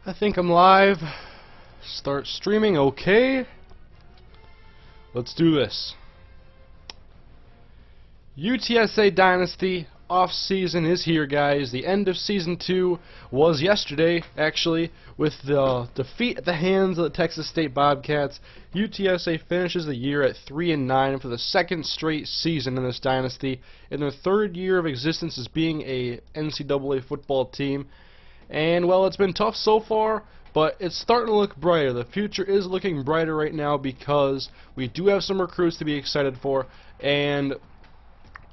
I think I'm live. Start streaming, okay. Let's do this. UTSA Dynasty off-season is here, guys. The end of Season 2 was yesterday, actually, with the defeat at the hands of the Texas State Bobcats. UTSA finishes the year at 3-9 for the second straight season in this dynasty, in their third year of existence as being a NCAA football team. And, well, it's been tough so far, but it's starting to look brighter. The future is looking brighter right now because we do have some recruits to be excited for, and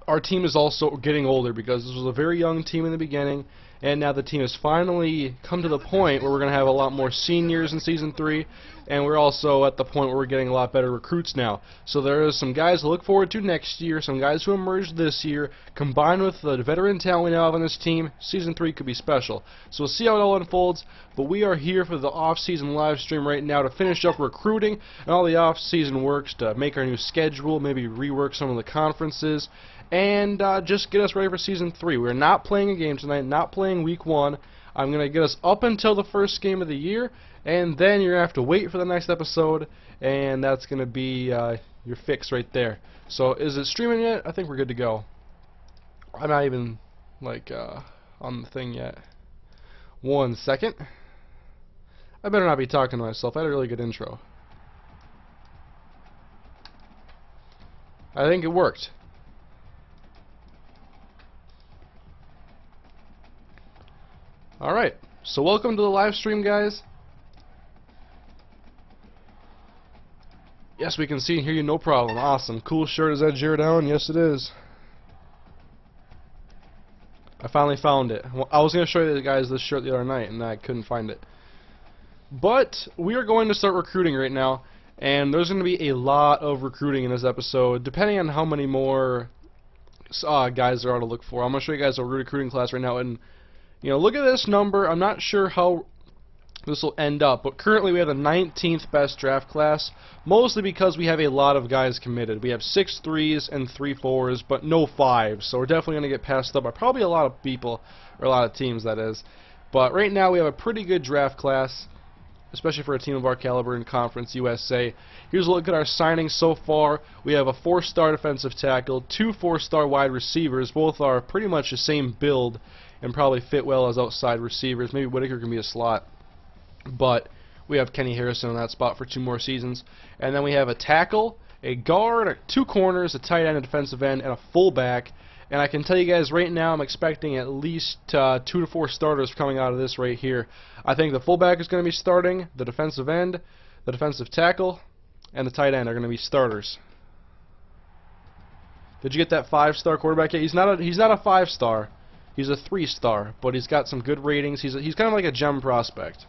our team is also getting older because this was a very young team in the beginning, and now the team has finally come to the point where we're going to have a lot more seniors in Season 3, and we're also at the point where we're getting a lot better recruits now. So there are some guys to look forward to next year, some guys who emerged this year, combined with the veteran talent we now have on this team. Season 3 could be special. So we'll see how it all unfolds, but we are here for the off-season live stream right now to finish up recruiting and all the off-season works, to make our new schedule, maybe rework some of the conferences, and just get us ready for Season 3. We're not playing a game tonight, not playing Week 1. I'm going to get us up until the first game of the year, and then you're going to have to wait for the next episode, and that's going to be your fix right there. So is it streaming yet? I think we're good to go. I'm not even on the thing yet. 1 second. I better not be talking to myself. I had a really good intro. I think it worked. Alright, so welcome to the live stream, guys. Yes, we can see and hear you, no problem. Awesome. Cool shirt. Is that Jared Allen? Yes, it is. I finally found it. Well, I was going to show you guys this shirt the other night, and I couldn't find it. But we are going to start recruiting right now, and there's going to be a lot of recruiting in this episode, depending on how many more guys there are to look for. I'm going to show you guys a recruiting class right now, and look at this number. I'm not sure how this will end up, but currently we have the 19th best draft class, mostly because we have a lot of guys committed. We have 6 3s and 3 4s, but no 5s, so we're definitely going to get passed up by probably a lot of people, or a lot of teams, that is. But right now we have a pretty good draft class, especially for a team of our caliber in Conference USA. Here's a look at our signings so far. We have a 4-star defensive tackle, 2 4-star wide receivers. Both are pretty much the same build and probably fit well as outside receivers. Maybe Whitaker can be a slot, but we have Kenny Harrison on that spot for 2 more seasons. And then we have a tackle, a guard, 2 corners, a tight end, a defensive end, and a fullback. And I can tell you guys right now, I'm expecting at least 2 to 4 starters coming out of this right here. I think the fullback is going to be starting, the defensive end, the defensive tackle, and the tight end are going to be starters. Did you get that 5-star quarterback yet? He's not a 5-star. He's a 3-star, but he's got some good ratings. He's kind of like a gem prospect.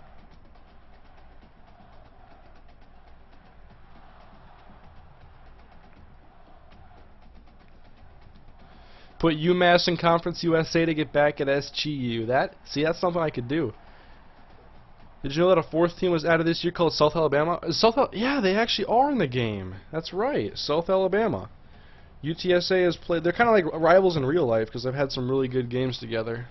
Put UMass in Conference USA to get back at SGU. See, that's something I could do. Did you know that a 4th team was added this year called South Alabama? Yeah, they actually are in the game. That's right, South Alabama. UTSA has played. They're kind of like rivals in real life because they've had some really good games together.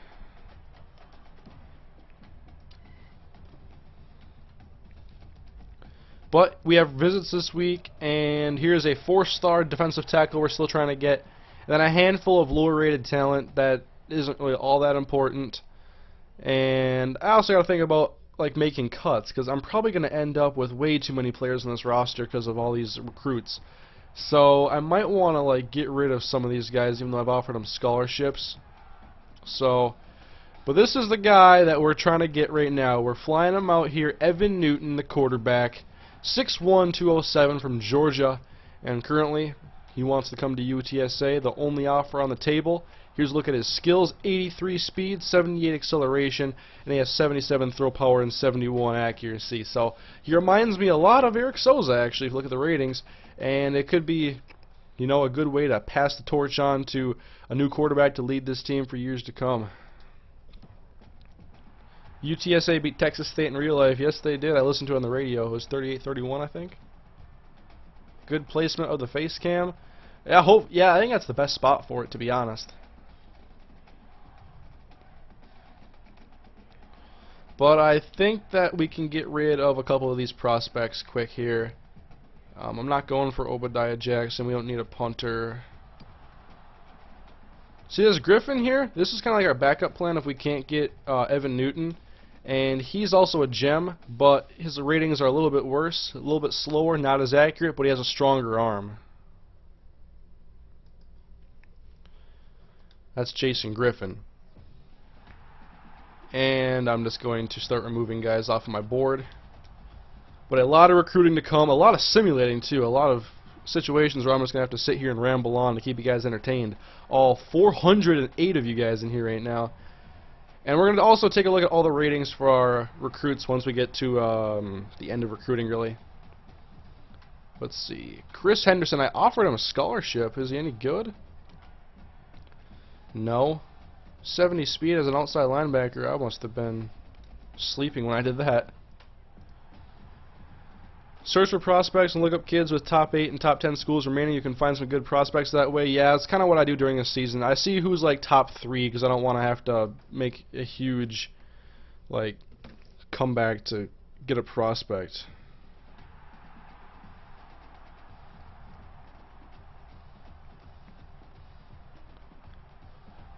But we have visits this week, and here's a 4-star defensive tackle we're still trying to get. And then a handful of lower-rated talent that isn't really all that important. And I also got to think about making cuts, because I'm probably going to end up with way too many players on this roster because of all these recruits. So I might want to get rid of some of these guys, even though I've offered them scholarships. So, but this is the guy that we're trying to get right now. We're flying him out here, Evan Newton, the quarterback, 6'1", 207 from Georgia, and currently he wants to come to UTSA. The only offer on the table. Here's a look at his skills: 83 speed, 78 acceleration, and he has 77 throw power and 71 accuracy. So he reminds me a lot of Eric Souza, actually, if you look at the ratings. And it could be, a good way to pass the torch on to a new quarterback to lead this team for years to come. UTSA beat Texas State in real life. Yes, they did. I listened to it on the radio. It was 38-31, I think. Good placement of the face cam. Yeah, I think that's the best spot for it, to be honest. But I think that we can get rid of a couple of these prospects quick here. I'm not going for Obadiah Jackson. We don't need a punter. See this Griffin here? This is kind of like our backup plan if we can't get Evan Newton. And he's also a gem, but his ratings are a little bit worse, a little bit slower, not as accurate, but he has a stronger arm. That's Jason Griffin. And I'm just going to start removing guys off of my board. But a lot of recruiting to come, a lot of simulating too, a lot of situations where I'm just going to have to sit here and ramble on to keep you guys entertained. All 408 of you guys in here right now. And we're going to also take a look at all the ratings for our recruits once we get to the end of recruiting, really. Let's see. Chris Henderson, I offered him a scholarship. Is he any good? No. 70 speed as an outside linebacker. I must have been sleeping when I did that. Search for prospects and look up kids with top 8 and top 10 schools remaining. You can find some good prospects that way. Yeah, it's kind of what I do during the season. I see who's like top 3 because I don't want to have to make a huge like comeback to get a prospect.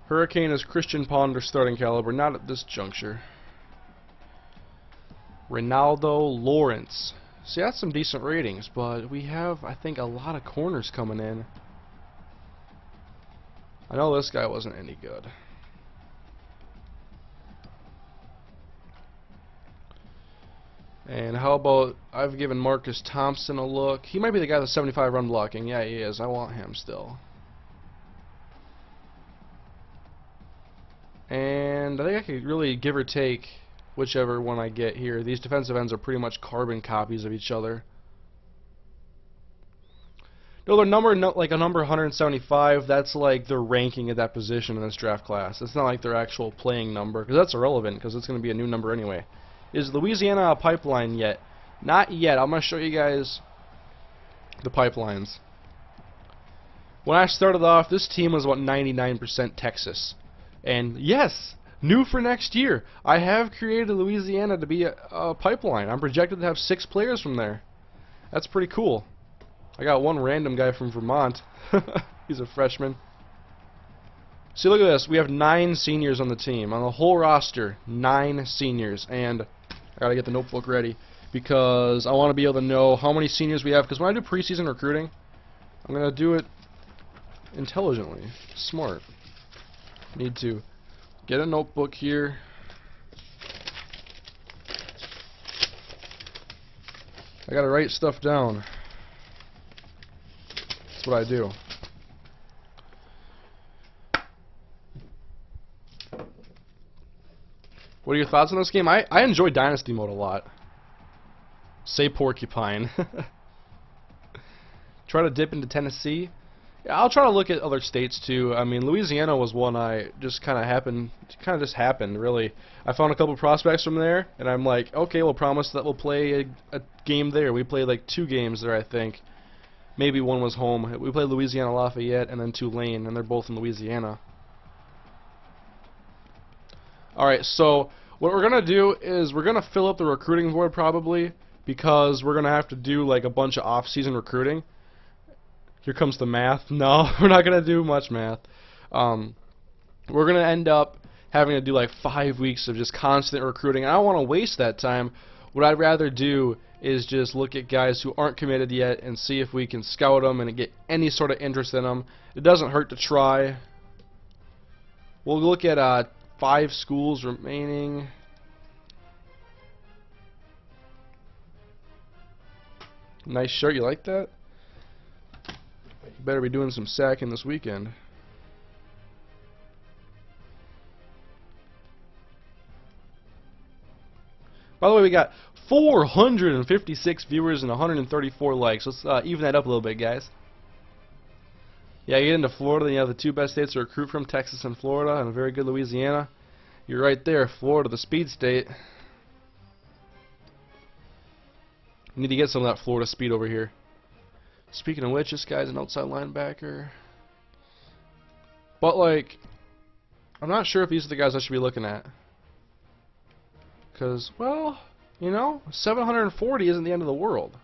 Hurricane is Christian Ponder starting caliber, not at this juncture. Ronaldo Lawrence. See, that's some decent ratings, but we have, I think, a lot of corners coming in. I know this guy wasn't any good. And how about, I've given Marcus Thompson a look. He might be the guy with 75 run blocking. Yeah, he is. I want him still. And I think I could really give or take whichever one I get here. These defensive ends are pretty much carbon copies of each other. No, their number, like a number 175, that's like their ranking at that position in this draft class. It's not like their actual playing number, because that's irrelevant, because it's going to be a new number anyway. Is Louisiana a pipeline yet? Not yet. I'm going to show you guys the pipelines. When I started off, this team was about 99% Texas. And yes, new for next year, I have created Louisiana to be a pipeline. I'm projected to have 6 players from there. That's pretty cool. I got one random guy from Vermont. He's a freshman. See, look at this. We have 9 seniors on the team. On the whole roster, 9 seniors. And I gotta get the notebook ready because I want to be able to know how many seniors we have. Because when I do preseason recruiting, I'm gonna do it intelligently, smart. Need to get a notebook here. I gotta write stuff down. That's what I do. What are your thoughts on this game? I enjoy Dynasty mode a lot. Say Porcupine. Try to dip into Tennessee. Yeah, I'll try to look at other states too. I mean, Louisiana was one I just kind of happened, really. I found a couple prospects from there, and I'm like, okay, we'll promise that we'll play a game there. We played like 2 games there, I think. Maybe one was home. We played Louisiana Lafayette and then Tulane, and they're both in Louisiana. Alright, so what we're going to do is we're going to fill up the recruiting board probably, because we're going to have to do like a bunch of off-season recruiting. Here comes the math. No, we're not going to do much math. We're going to end up having to do like 5 weeks of just constant recruiting. And I don't want to waste that time. What I'd rather do is just look at guys who aren't committed yet and see if we can scout them and get any sort of interest in them. It doesn't hurt to try. We'll look at 5 schools remaining. Nice shirt. You like that? Better be doing some sacking this weekend. By the way, we got 456 viewers and 134 likes. Let's even that up a little bit, guys. Yeah, you get into Florida, then you have the 2 best states to recruit from, Texas and Florida, and a very good Louisiana. You're right there, Florida, the speed state. We need to get some of that Florida speed over here. Speaking of which, this guy's an outside linebacker. But, like, I'm not sure if these are the guys I should be looking at. Because, well, you know, 740 isn't the end of the world.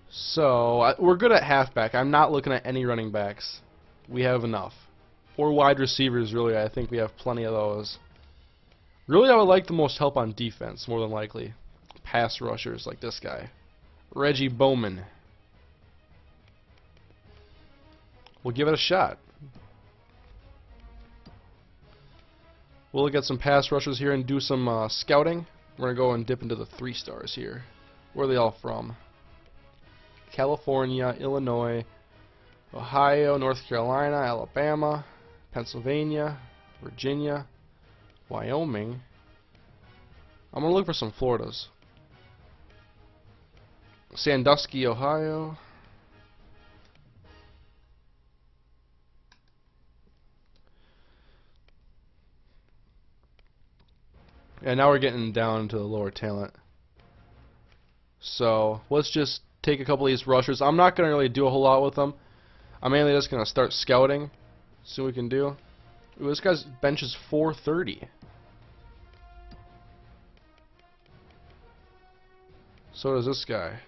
So, we're good at halfback. I'm not looking at any running backs. We have enough. Or wide receivers, really. I think we have plenty of those. Really, I would like the most help on defense, more than likely. Pass rushers like this guy. Reggie Bowman. We'll give it a shot. We'll look at some pass rushers here and do some scouting. We're going to go and dip into the 3 stars here. Where are they all from? California, Illinois, Ohio, North Carolina, Alabama, Pennsylvania, Virginia, Wyoming. I'm going to look for some Floridas. Sandusky, Ohio. And now we're getting down to the lower talent. So let's just take a couple of these rushers. I'm not going to really do a whole lot with them. I'm mainly just going to start scouting. See what we can do. Ooh, this guy's bench is 430. So does this guy.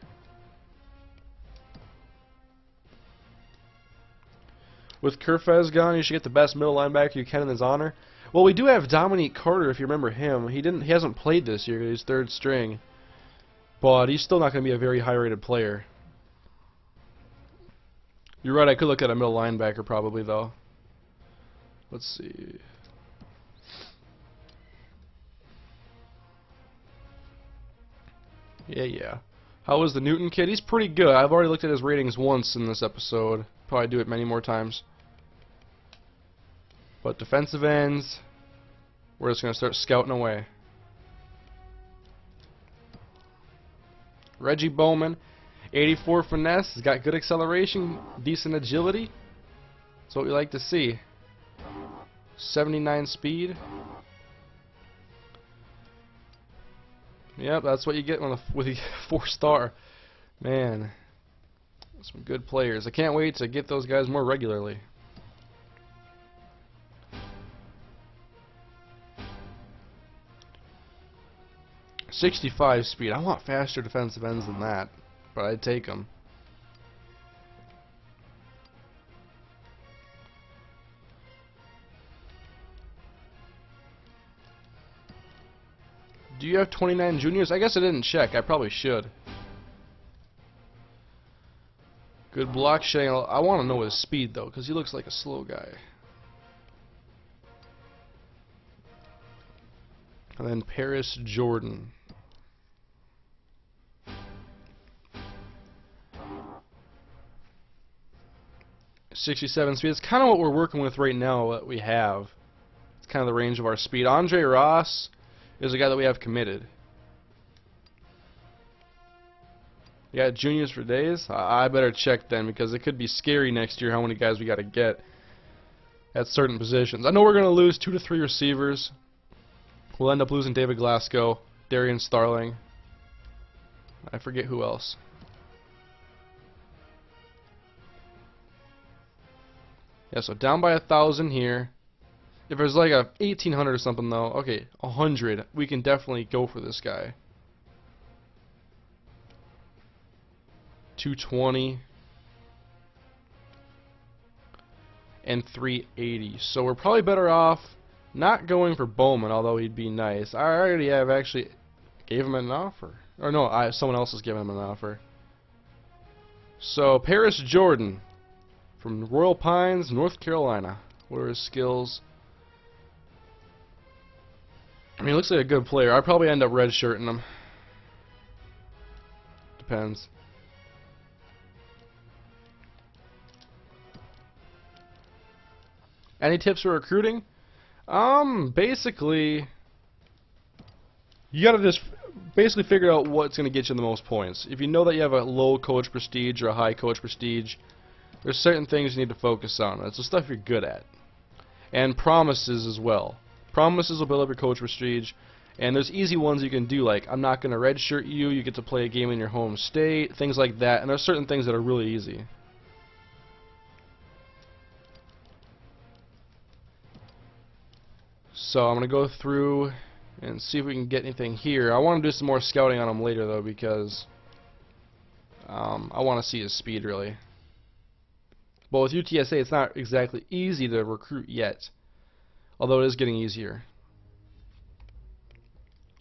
With Kerfez gone, you should get the best middle linebacker you can in his honor. Well, we do have Dominique Carter, if you remember him. He hasn't played this year. He's 3rd string. But he's still not going to be a very high-rated player. You're right, I could look at a middle linebacker probably, though. Let's see. Yeah. How is the Newton kid? He's pretty good. I've already looked at his ratings once in this episode. Probably do it many more times. But defensive ends, we're just going to start scouting away. Reggie Bowman, 84 finesse. He's got good acceleration, decent agility. That's what we like to see. 79 speed. Yep, that's what you get with a 4-star. Man, some good players. I can't wait to get those guys more regularly. .65 speed. I want faster defensive ends than that, but I'd take them. Do you have 29 juniors? I guess I didn't check. I probably should. Good block shedding. I want to know his speed, though, because he looks like a slow guy. And then Paris Jordan. .67 speed. It's kind of what we're working with right now, what we have. It's kind of the range of our speed. Andre Ross is a guy that we have committed. Yeah, juniors for days? I better check then, because it could be scary next year how many guys we got to get at certain positions. I know we're going to lose 2 to 3 receivers. We'll end up losing David Glasgow, Darian Starling. I forget who else. Yeah, so down by 1,000 here. If there's like a 1,800 or something though, okay, 100, we can definitely go for this guy. 220 and 380. So we're probably better off not going for Bowman, although he'd be nice. I already have actually gave him an offer. Or no, someone else has given him an offer. So Paris Jordan from Royal Pines, North Carolina. What are his skills? I mean, he looks like a good player. I'd probably end up redshirting him. Depends. Any tips for recruiting? Basically, you gotta just basically figure out what's gonna get you the most points. If you know that you have a low coach prestige or a high coach prestige, there's certain things you need to focus on. That's the stuff you're good at. And promises as well. Promises will build up your coach prestige. And there's easy ones you can do, like, I'm not going to redshirt you, you get to play a game in your home state, things like that. And there's certain things that are really easy. So I'm going to go through and see if we can get anything here. I want to do some more scouting on him later, though, because I want to see his speed, really. But with UTSA, it's not exactly easy to recruit yet, although it is getting easier.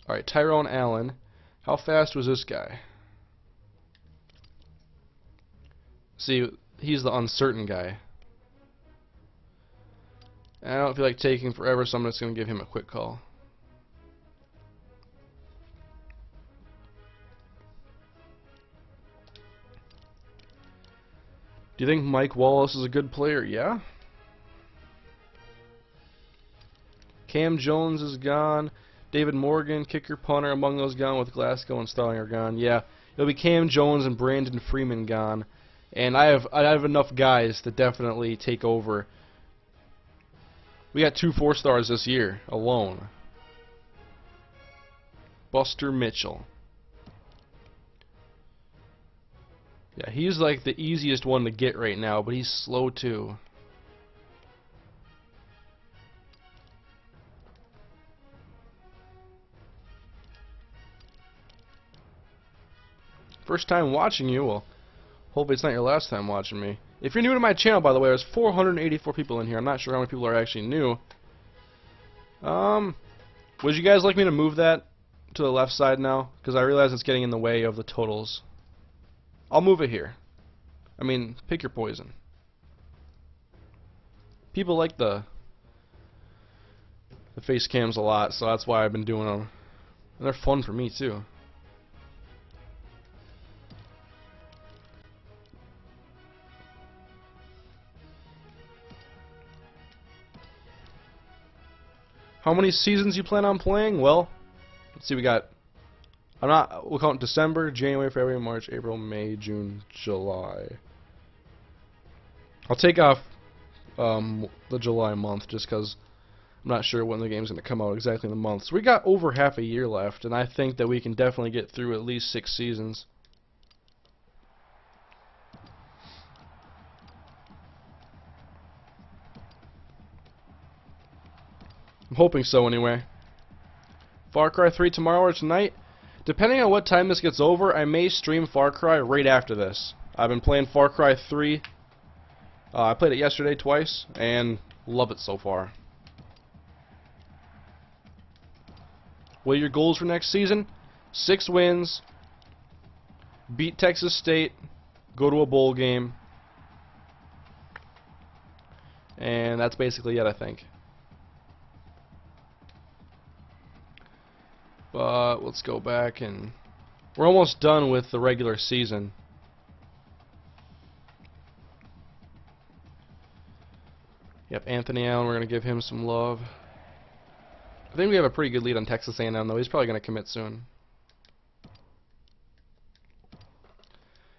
Alright, Tyrone Allen. How fast was this guy? See, he's the uncertain guy. And I don't feel like taking forever, so I'm just going to give him a quick call. Do you think Mike Wallace is a good player? Yeah. Cam Jones is gone. David Morgan, kicker, punter, among those gone, with Glasgow and Starling are gone. Yeah, it'll be Cam Jones and Brandon Freeman gone. And I have enough guys to definitely take over. We got 2 4-stars this year alone. Buster Mitchell. Yeah, he's like the easiest one to get right now, but he's slow too. First time watching you? Well, hopefully it's not your last time watching me. If you're new to my channel, by the way, there's 484 people in here. I'm not sure how many people are actually new. Would you guys like me to move that to the left side now? Because I realize it's getting in the way of the totals. I'll move it here. I mean, pick your poison. People like the face cams a lot, so that's why I've been doing them. And they're fun for me too. How many seasons you plan on playing? Well, let's see, we'll count December, January, February, March, April, May, June, July. I'll take off the July month just because I'm not sure when the game's going to come out exactly in the month. So we got over half a year left, and I think that we can definitely get through at least 6 seasons. I'm hoping so anyway. Far Cry 3 tomorrow or tonight? Depending on what time this gets over, I may stream Far Cry right after this. I've been playing Far Cry 3. I played it yesterday twice, and love it so far. What are your goals for next season? 6 wins, beat Texas State, go to a bowl game, and that's basically it, I think. But let's go back, and we're almost done with the regular season. Yep, Anthony Allen, we're going to give him some love. I think we have a pretty good lead on Texas A&M, though. He's probably going to commit soon.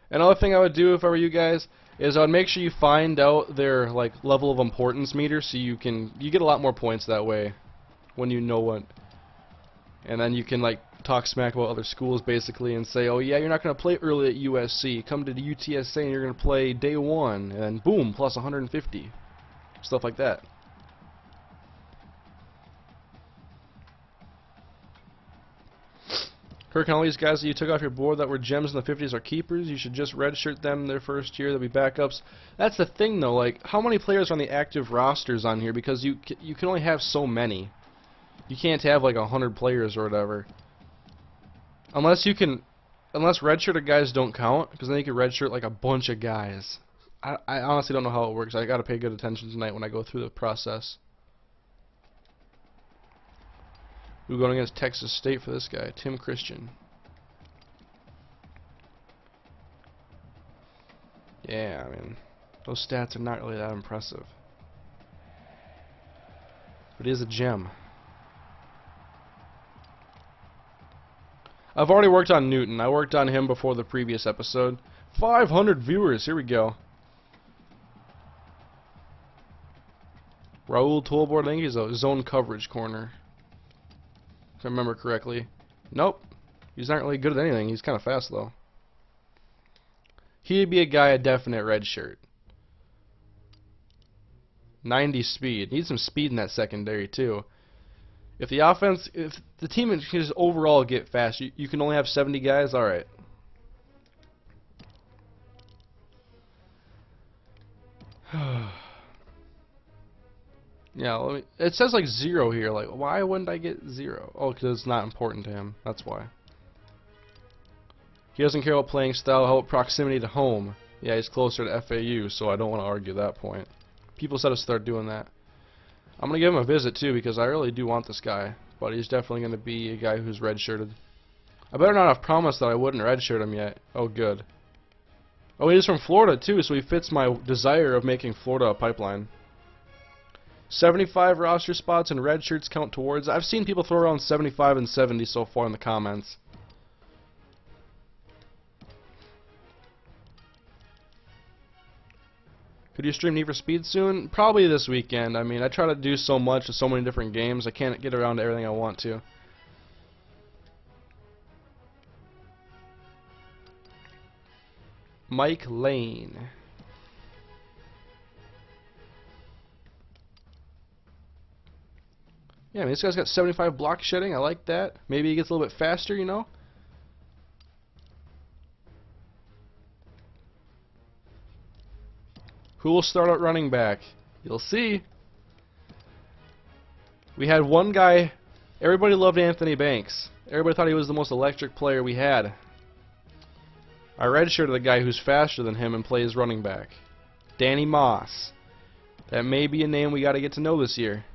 Another thing I would do if I were you guys is I would make sure you find out their level of importance meter, so you get a lot more points that way when you know what. And then you can talk smack about other schools basically and say, oh yeah, you're not going to play early at USC. Come to the UTSA and you're going to play day 1, and then boom, plus 150. Stuff like that. Kirk, all these guys that you took off your board that were gems in the 50s are keepers. You should just redshirt them their first year. They'll be backups. That's the thing, though. How many players are on the active rosters on here? Because you can only have so many. You can't have 100 players or whatever. Unless redshirted guys don't count, because then you can redshirt a bunch of guys. I honestly don't know how it works. I gotta pay good attention tonight when I go through the process. We're going against Texas State for this guy, Tim Christian. Yeah, I mean, those stats are not really that impressive. But he is a gem. I've already worked on Newton. I worked on him before the previous episode. 500 viewers. Here we go. Raul Tolbord, I think he's a zone coverage corner, if I remember correctly. Nope. He's not really good at anything. He's kind of fast, though. He'd be a guy a definite red shirt. 90 speed. Needs some speed in that secondary, too. If the team can just overall get fast, you can only have 70 guys. All right. Yeah, it says like 0 here. Like, why wouldn't I get 0? Oh, because it's not important to him. That's why. He doesn't care about playing style, how about proximity to home. Yeah, he's closer to FAU, so I don't want to argue that point. People said to start doing that. I'm going to give him a visit, too, because I really do want this guy. But he's definitely going to be a guy who's redshirted. I better not have promised that I wouldn't redshirt him yet. Oh, good. Oh, he's from Florida, too, so he fits my desire of making Florida a pipeline. 75 roster spots and red shirts count towards. I've seen people throw around 75 and 70 so far in the comments. Could you stream Need for Speed soon? Probably this weekend. I mean, I try to do so much with so many different games, I can't get around to everything I want to. Mike Lane. Yeah, I mean, this guy's got 75 block shedding. I like that. Maybe he gets a little bit faster, you know? Who will start at running back? You'll see. We had one guy. Everybody loved Anthony Banks. Everybody thought he was the most electric player we had. I redshirted the guy who's faster than him and plays running back. Danny Moss. That may be a name we got to get to know this year.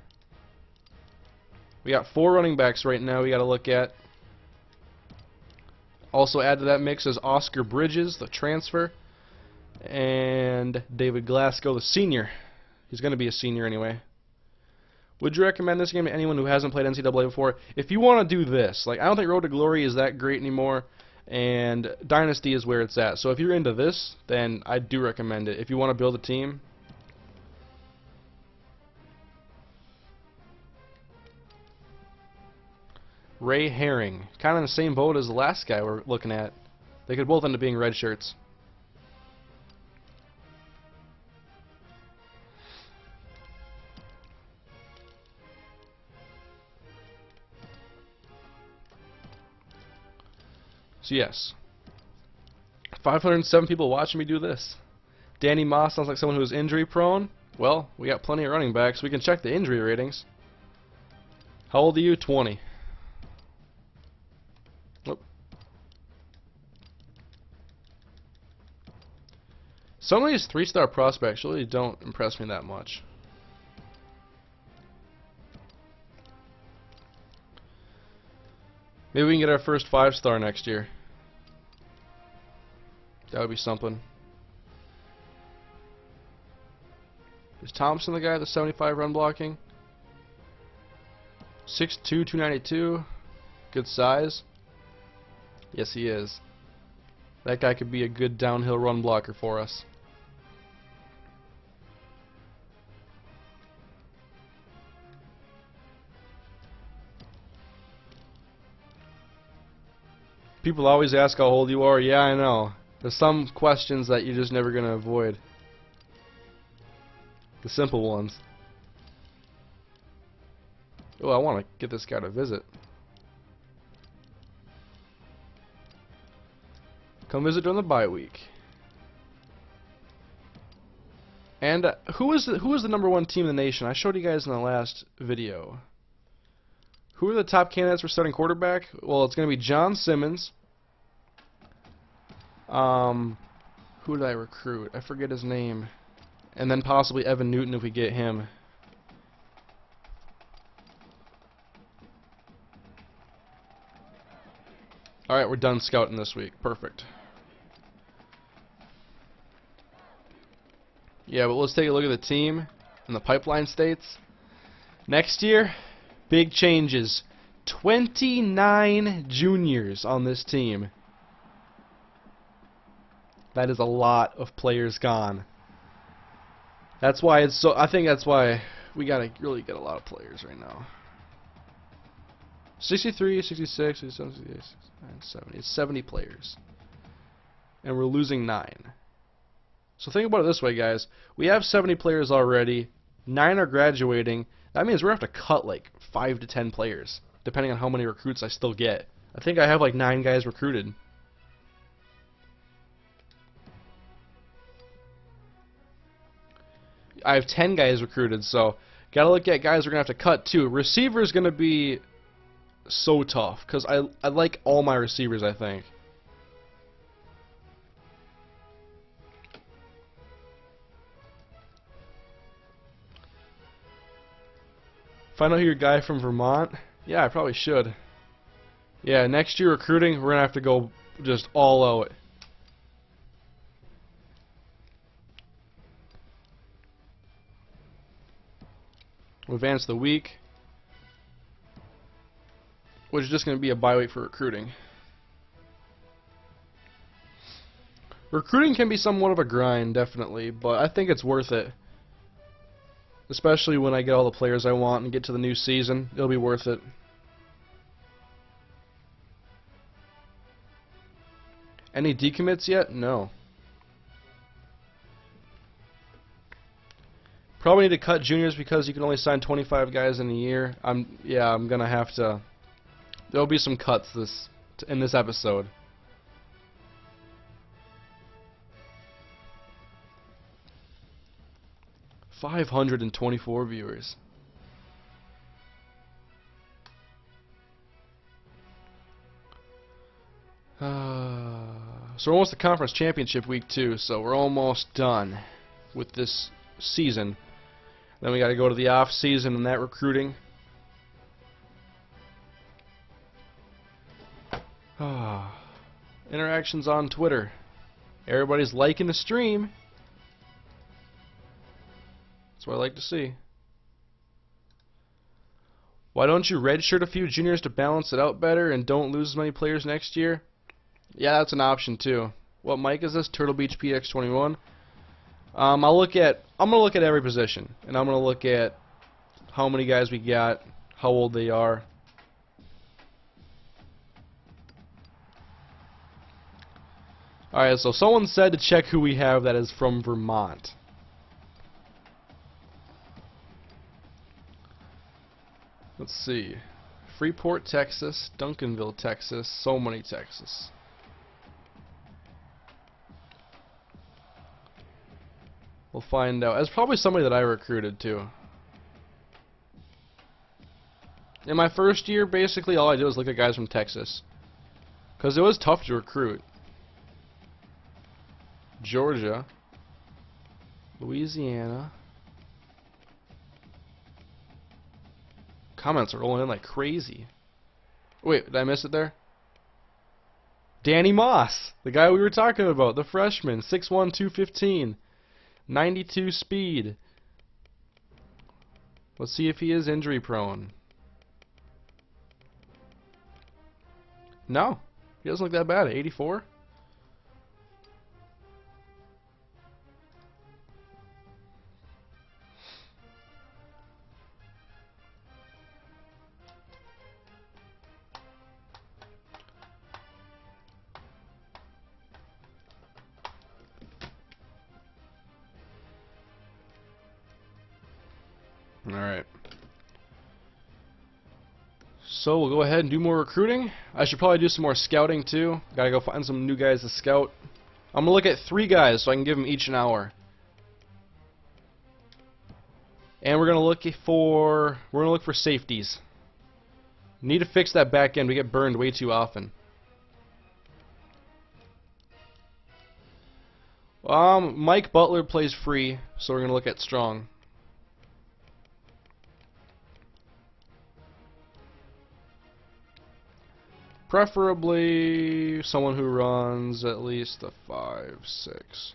We got 4 running backs right now we got to look at. Also add to that mix is Oscar Bridges, the transfer, and David Glasgow, the senior. He's going to be a senior anyway. Would you recommend this game to anyone who hasn't played NCAA before? If you want to do this, like, I don't think Road to Glory is that great anymore, and Dynasty is where it's at. So if you're into this, then I do recommend it. If you want to build a team, Ray Herring, kind of in the same boat as the last guy we're looking at. They could both end up being red shirts. So yes, 507 people watching me do this. Danny Moss sounds like someone who's injury prone. Well, we got plenty of running backs. We can check the injury ratings. How old are you? 20. Some of these 3-star prospects really don't impress me that much. Maybe we can get our first 5-star next year. That would be something. Is Thompson the guy with the 75 run blocking? 6'2", 292. Good size. Yes, he is. That guy could be a good downhill run blocker for us. People always ask how old you are. Yeah, I know. There's some questions that you're just never going to avoid. The simple ones. Oh, I want to get this guy to visit. Come visit during the bye week. And who is the #1 team in the nation? I showed you guys in the last video. Who are the top candidates for starting quarterback? Well, it's going to be John Simmons. Who did I recruit? I forget his name. And then possibly Evan Newton if we get him. Alright, we're done scouting this week. Perfect. Yeah, but let's take a look at the team and the pipeline states. Next year, big changes. 29 juniors on this team. That is a lot of players gone. That's why it's so. I think that's why we gotta really get a lot of players right now. 63, 66, 67, 68, 69, 70. It's 70 players. And we're losing 9. So think about it this way, guys. We have 70 players already. 9 are graduating. That means we're going to have to cut like 5 to 10 players, depending on how many recruits I still get. I think I have like 9 guys recruited. I have 10 guys recruited, so gotta look at guys we're going to have to cut too. Receiver's going to be so tough, because I like all my receivers, I think. Find out who your guy from Vermont? Yeah, I probably should. Yeah, next year recruiting, we're going to have to go just all out. We'll advance the week, which is just going to be a bye week for recruiting. Recruiting can be somewhat of a grind, definitely, but I think it's worth it. Especially when I get all the players I want and get to the new season, it'll be worth it. Any decommits yet? No. Probably need to cut juniors because you can only sign 25 guys in a year. I'm gonna have to. There'll be some cuts in this episode. $524 viewers. So we're almost to conference championship week 2, so we're almost done with this season. Then we got to go to the off season and that recruiting. Interactions on Twitter. Everybody's liking the stream. That's what I like to see. Why don't you redshirt a few juniors to balance it out better and don't lose as many players next year? Yeah, that's an option too. What mic is this? Turtle Beach PX21. I'm gonna look at every position, and I'm gonna look at how many guys we got, how old they are. Alright, so someone said to check who we have that is from Vermont. Let's see. Freeport, Texas. Duncanville, Texas. So many Texas. We'll find out. It's probably somebody that I recruited too. In my first year, basically all I did was look at guys from Texas. Because it was tough to recruit. Georgia. Louisiana. Comments are rolling in like crazy. Wait, did I miss it there? Danny Moss, the guy we were talking about, the freshman, 6'1", 215, 92 speed. Let's see if he is injury prone. No, he doesn't look that bad. 84. Alright. So we'll go ahead and do more recruiting. I should probably do some more scouting too. Gotta go find some new guys to scout. I'm gonna look at 3 guys so I can give them each an hour. And we're gonna look for safeties. Need to fix that back end. We get burned way too often. Mike Butler plays free, so we're gonna look at strong. Preferably someone who runs at least a 5'6",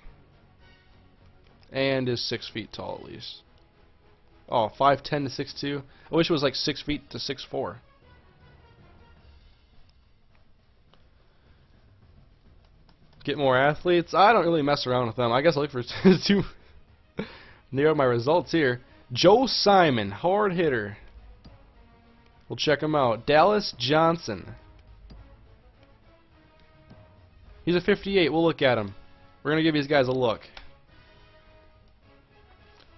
and is 6 feet tall at least. Oh, 5'10" to 6'2". I wish it was like 6 feet to 6'4". Get more athletes. I don't really mess around with them. I guess I'll look for two. Near my results here. Joe Simon, hard hitter. We'll check him out. Dallas Johnson. He's a 58. We'll look at him. We're going to give these guys a look.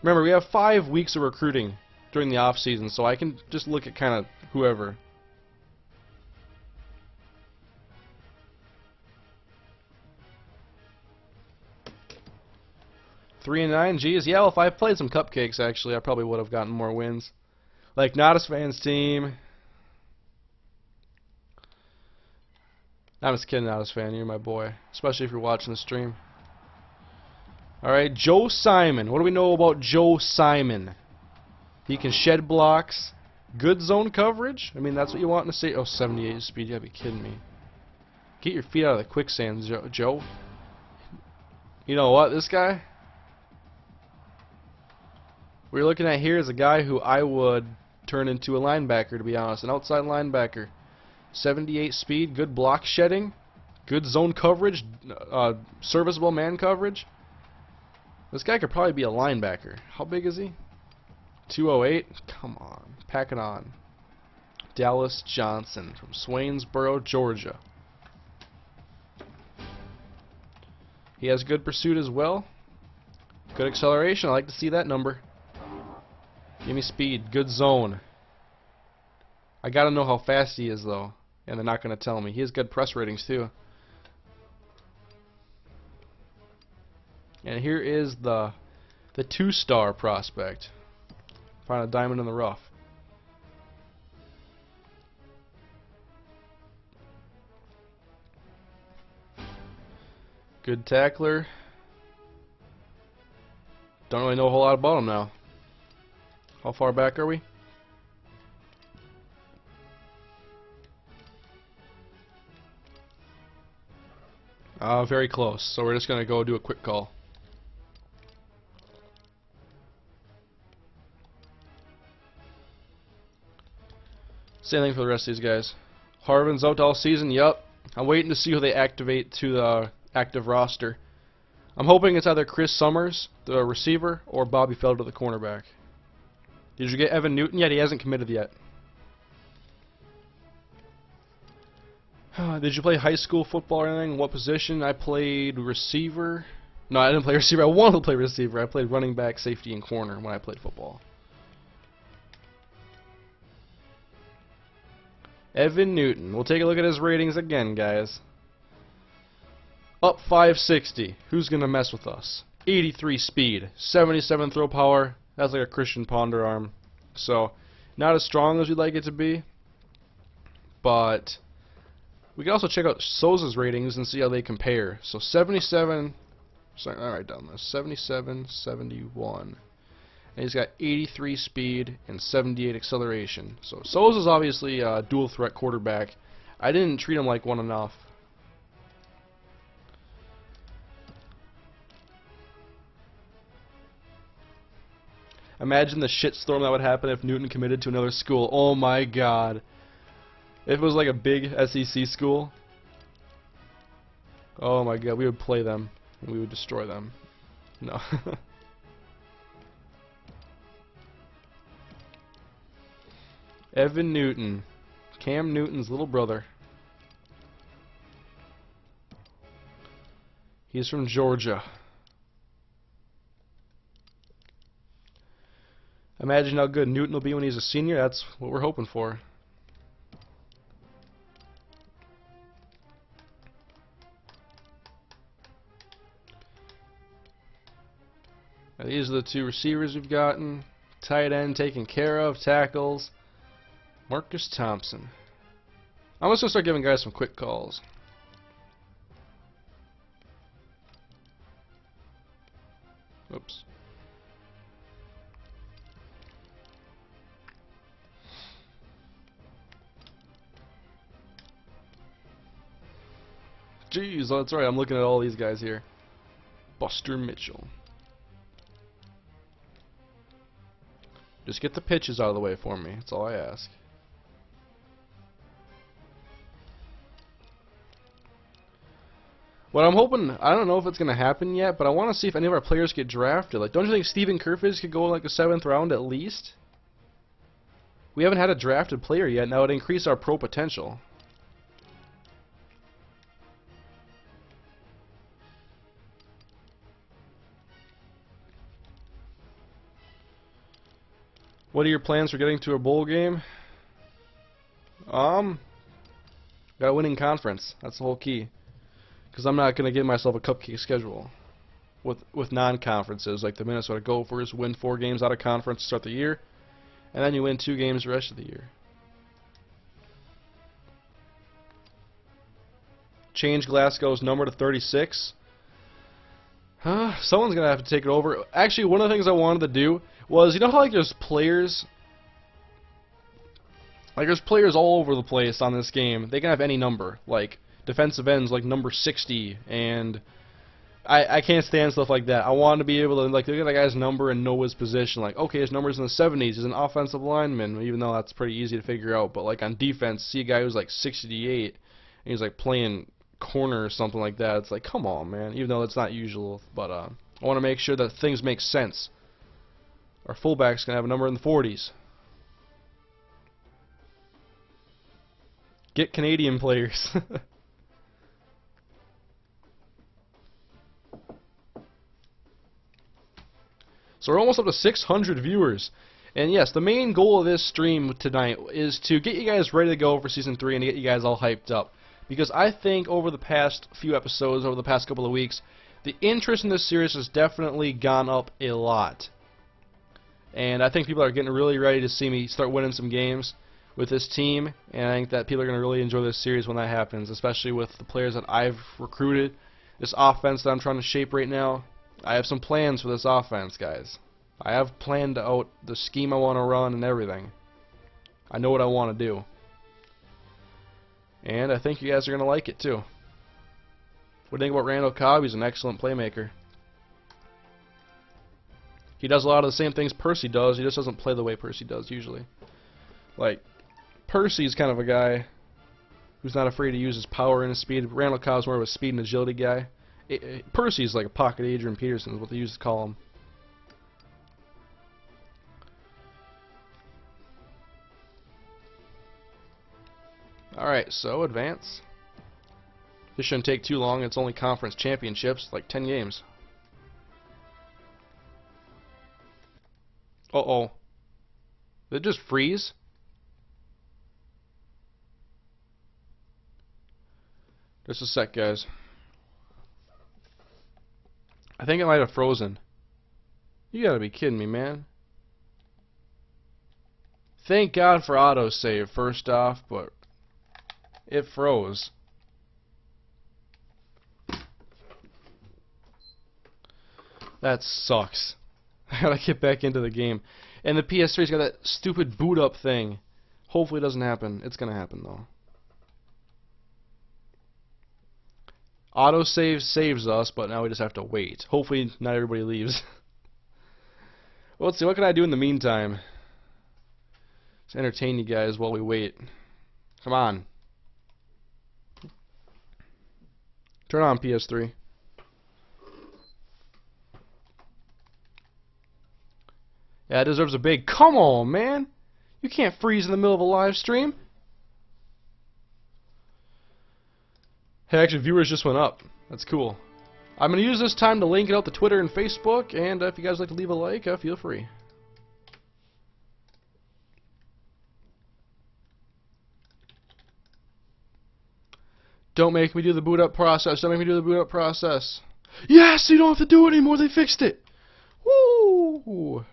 Remember, we have 5 weeks of recruiting. during the off season, so I can just look at kind of whoever. Three and 9, geez, yeah. Well, if I played some cupcakes, actually, I probably would have gotten more wins. Like Not Fans team. I'm just kidding, Not Fan. You're my boy, especially if you're watching the stream. All right, Joe Simon. What do we know about Joe Simon? He can shed blocks, good zone coverage. I mean, that's what you want to see. Oh, 78 speed. You gotta be kidding me. Get your feet out of the quicksand, Joe. You know what? This guy we're looking at here is a guy who I would turn into a linebacker, to be honest, an outside linebacker. 78 speed, good block shedding, good zone coverage, serviceable man coverage. This guy could probably be a linebacker. How big is he? 208? Come on. Pack it on. Dallas Johnson from Swainsboro, Georgia. He has good pursuit as well. Good acceleration. I like to see that number. Give me speed. Good zone. I gotta know how fast he is, though. And they're not gonna tell me. He has good press ratings, too. And here is the 2-star prospect. Find a diamond in the rough. Good tackler. Don't really know a whole lot about him now. How far back are we? Very close. So we're just going to go do a quick call. Same thing for the rest of these guys. Harvin's out all season. Yup. I'm waiting to see who they activate to the active roster. I'm hoping it's either Chris Summers, the receiver, or Bobby Felder, the cornerback. Did you get Evan Newton yet? He hasn't committed yet. Did you play high school football or anything? What position? I played receiver. No, I didn't play receiver. I wanted to play receiver. I played running back, safety, and corner when I played football. Evan Newton. We'll take a look at his ratings again, guys. Up 560. Who's going to mess with us? 83 speed. 77 throw power. That's like a Christian Ponder arm. So, not as strong as we'd like it to be. But we can also check out Souza's ratings and see how they compare. So 77, sorry, I'll write down this, 77, 71. And he's got 83 speed and 78 acceleration. So Souza's obviously a dual threat quarterback. I didn't treat him like one enough. Imagine the shitstorm that would happen if Newton committed to another school. Oh my god. If it was like a big SEC school, oh my god, we would play them and we would destroy them. No. Evan Newton, Cam Newton's little brother. He's from Georgia. Imagine how good Newton will be when he's a senior. That's what we're hoping for. Now, these are the two receivers we've gotten. Tight end taken care of. Tackles. Marcus Thompson. I'm just going to start giving guys some quick calls. Oops. Jeez, that's right. I'm looking at all these guys here. Buster Mitchell. Just get the pitches out of the way for me. That's all I ask. What I'm hoping, I don't know if it's going to happen yet, but I want to see if any of our players get drafted. Like, don't you think Steven Kerfis could go in like the 7th round at least? We haven't had a drafted player yet. Now it would increase our pro potential. What are your plans for getting to a bowl game? Got a winning conference. That's the whole key. Because I'm not going to give myself a cupcake schedule with non-conferences. Like the Minnesota Gophers win 4 games out of conference to start the year, and then you win 2 games the rest of the year. Change Glasgow's number to 36. Someone's going to have to take it over. Actually, one of the things I wanted to do was, you know how like there's players all over the place on this game. They can have any number, like defensive ends like number 60, and I can't stand stuff like that. I want to be able to like look at that guy's number and know his position. Like, okay, his number's in the 70s. He's an offensive lineman, even though that's pretty easy to figure out. But like on defense, see a guy who's like 68 and he's like playing corner or something like that. It's like, come on, man. Even though it's not usual, but I want to make sure that things make sense. Our fullback's gonna have a number in the 40s. Get Canadian players. So we're almost up to 600 viewers. And yes, the main goal of this stream tonight is to get you guys ready to go for Season 3 and to get you guys all hyped up. Because I think over the past few episodes, over the past couple of weeks, the interest in this series has definitely gone up a lot. And I think people are getting really ready to see me start winning some games with this team. And I think that people are going to really enjoy this series when that happens, especially with the players that I've recruited. This offense that I'm trying to shape right now. I have some plans for this offense, guys. I have planned out the scheme I want to run and everything. I know what I want to do. And I think you guys are going to like it too. What do you think about Randall Cobb? He's an excellent playmaker. He does a lot of the same things Percy does. He just doesn't play the way Percy does usually. Like, Percy's kind of a guy who's not afraid to use his power and his speed. Randall Cobb's more of a speed and agility guy. Percy's like a pocket Adrian Peterson is what they used to call him. Alright, so advance. This shouldn't take too long. It's only conference championships, like 10 games. Uh-oh. Did it just freeze? Just a sec, guys. I think it might have frozen. You gotta be kidding me, man. Thank God for autosave, first off, but it froze. That sucks. I gotta get back into the game. And the PS3's got that stupid boot up thing. Hopefully it doesn't happen. It's gonna happen though. Autosave saves us, but now we just have to wait. Hopefully not everybody leaves. Well, let's see, what can I do in the meantime? Just entertain you guys while we wait. Come on. Turn on PS3. Yeah, it deserves a big come on, man. You can't freeze in the middle of a live stream. Hey, actually, viewers just went up. That's cool. I'm going to use this time to link it out to Twitter and Facebook, and if you guys like to leave a like, feel free. Don't make me do the boot up process. Don't make me do the boot up process. Yes, you don't have to do it anymore. They fixed it. Woo!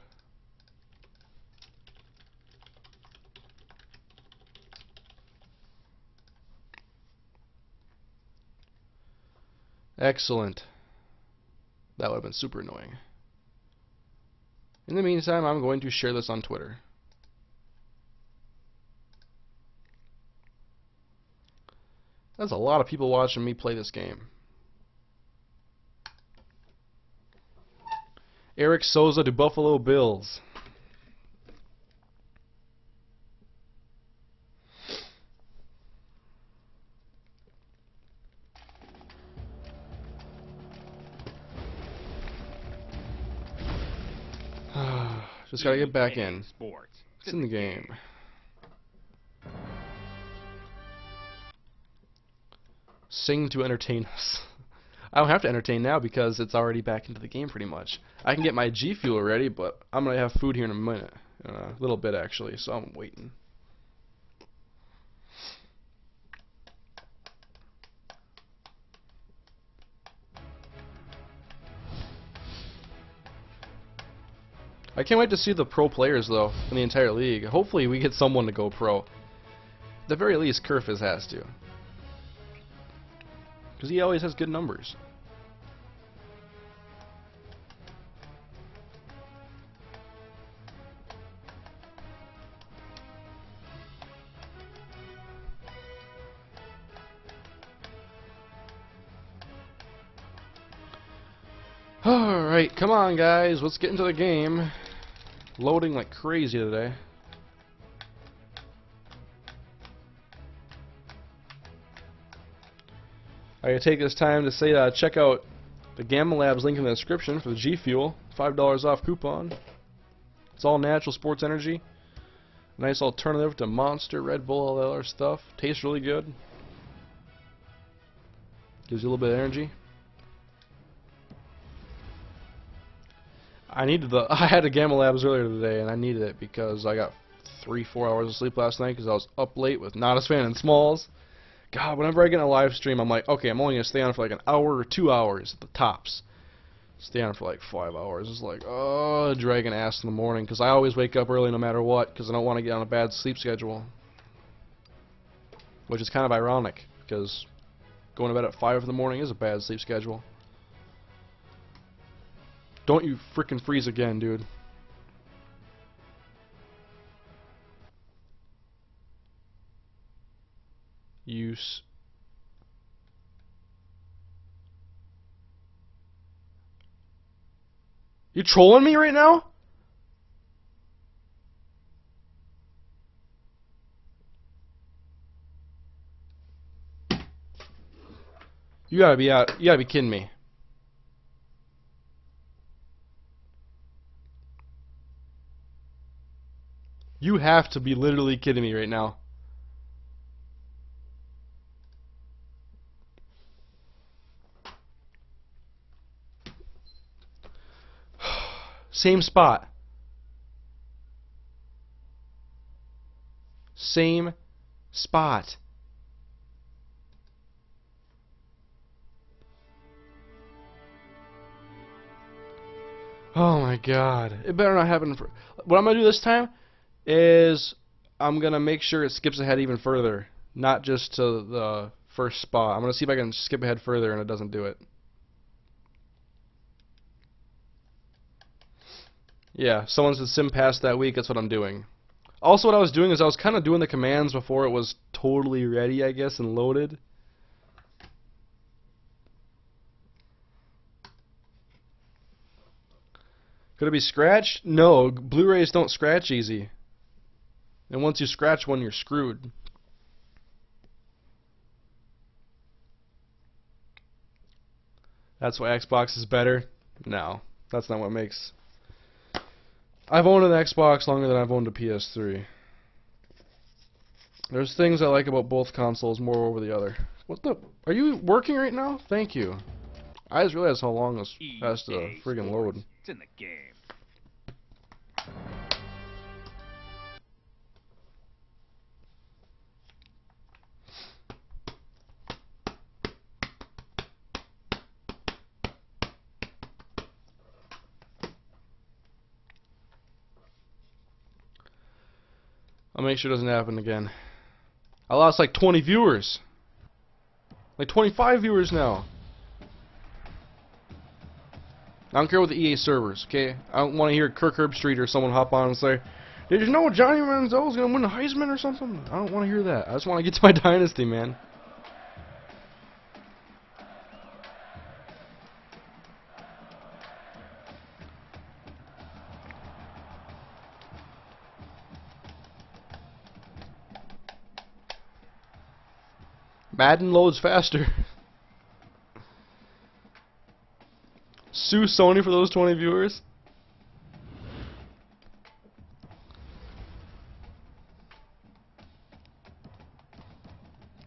Excellent. That would have been super annoying. In the meantime, I'm going to share this on Twitter. That's a lot of people watching me play this game. Eric Souza to Buffalo Bills. Just gotta get back in. It's in the game. Sing to entertain us. I don't have to entertain now because it's already back into the game pretty much. I can get my G Fuel ready, but I'm gonna have food here in a minute. a little bit actually, so I'm waiting. I can't wait to see the pro players though in the entire league. Hopefully we get someone to go pro. At the very least, Kerfis has to, because he always has good numbers. Alright, come on guys, let's get into the game. Loading like crazy today. I gotta take this time to say check out the Gamma Labs link in the description for the G Fuel. $5 off coupon. It's all natural sports energy. Nice alternative to Monster, Red Bull, all that other stuff. Tastes really good. Gives you a little bit of energy. I had a Gamma Labs earlier today, and I needed it because I got 3-4 hours of sleep last night because I was up late with Not a Fan and Smalls. God, whenever I get in a live stream, I'm like, okay, I'm only gonna stay on for like an hour or 2 hours at the tops. Stay on for like 5 hours. It's like, oh, dragging ass in the morning because I always wake up early no matter what because I don't want to get on a bad sleep schedule. Which is kind of ironic because going to bed at 5 in the morning is a bad sleep schedule. Don't you frickin' freeze again, dude. You trolling me right now? You gotta be kidding me. You have to be literally kidding me right now. Same spot. Same spot. Oh my god. It better not happen. What I'm going to do this time is I'm going to make sure it skips ahead even further. Not just to the first spot. I'm going to see if I can skip ahead further and it doesn't do it. Yeah, someone said sim passed that week. That's what I'm doing. Also, what I was doing is I was kind of doing the commands before it was totally ready, I guess, and loaded. Could it be scratched? No, Blu-rays don't scratch easy. And once you scratch one, you're screwed. That's why Xbox is better? No, that's not what makes... I've owned an Xbox longer than I've owned a PS3. There's things I like about both consoles more over the other. What the... Are you working right now? Thank you. I just realized how long this has to friggin' load. It's in the game. I'll make sure it doesn't happen again. I lost like 20 viewers. Like 25 viewers now. I don't care with the EA servers, okay? I don't want to hear Kirk Herbstreit or someone hop on and say, did you know Johnny Manziel's going to win the Heisman or something? I don't want to hear that. I just want to get to my dynasty, man. Madden loads faster. Sue Sony for those 20 viewers.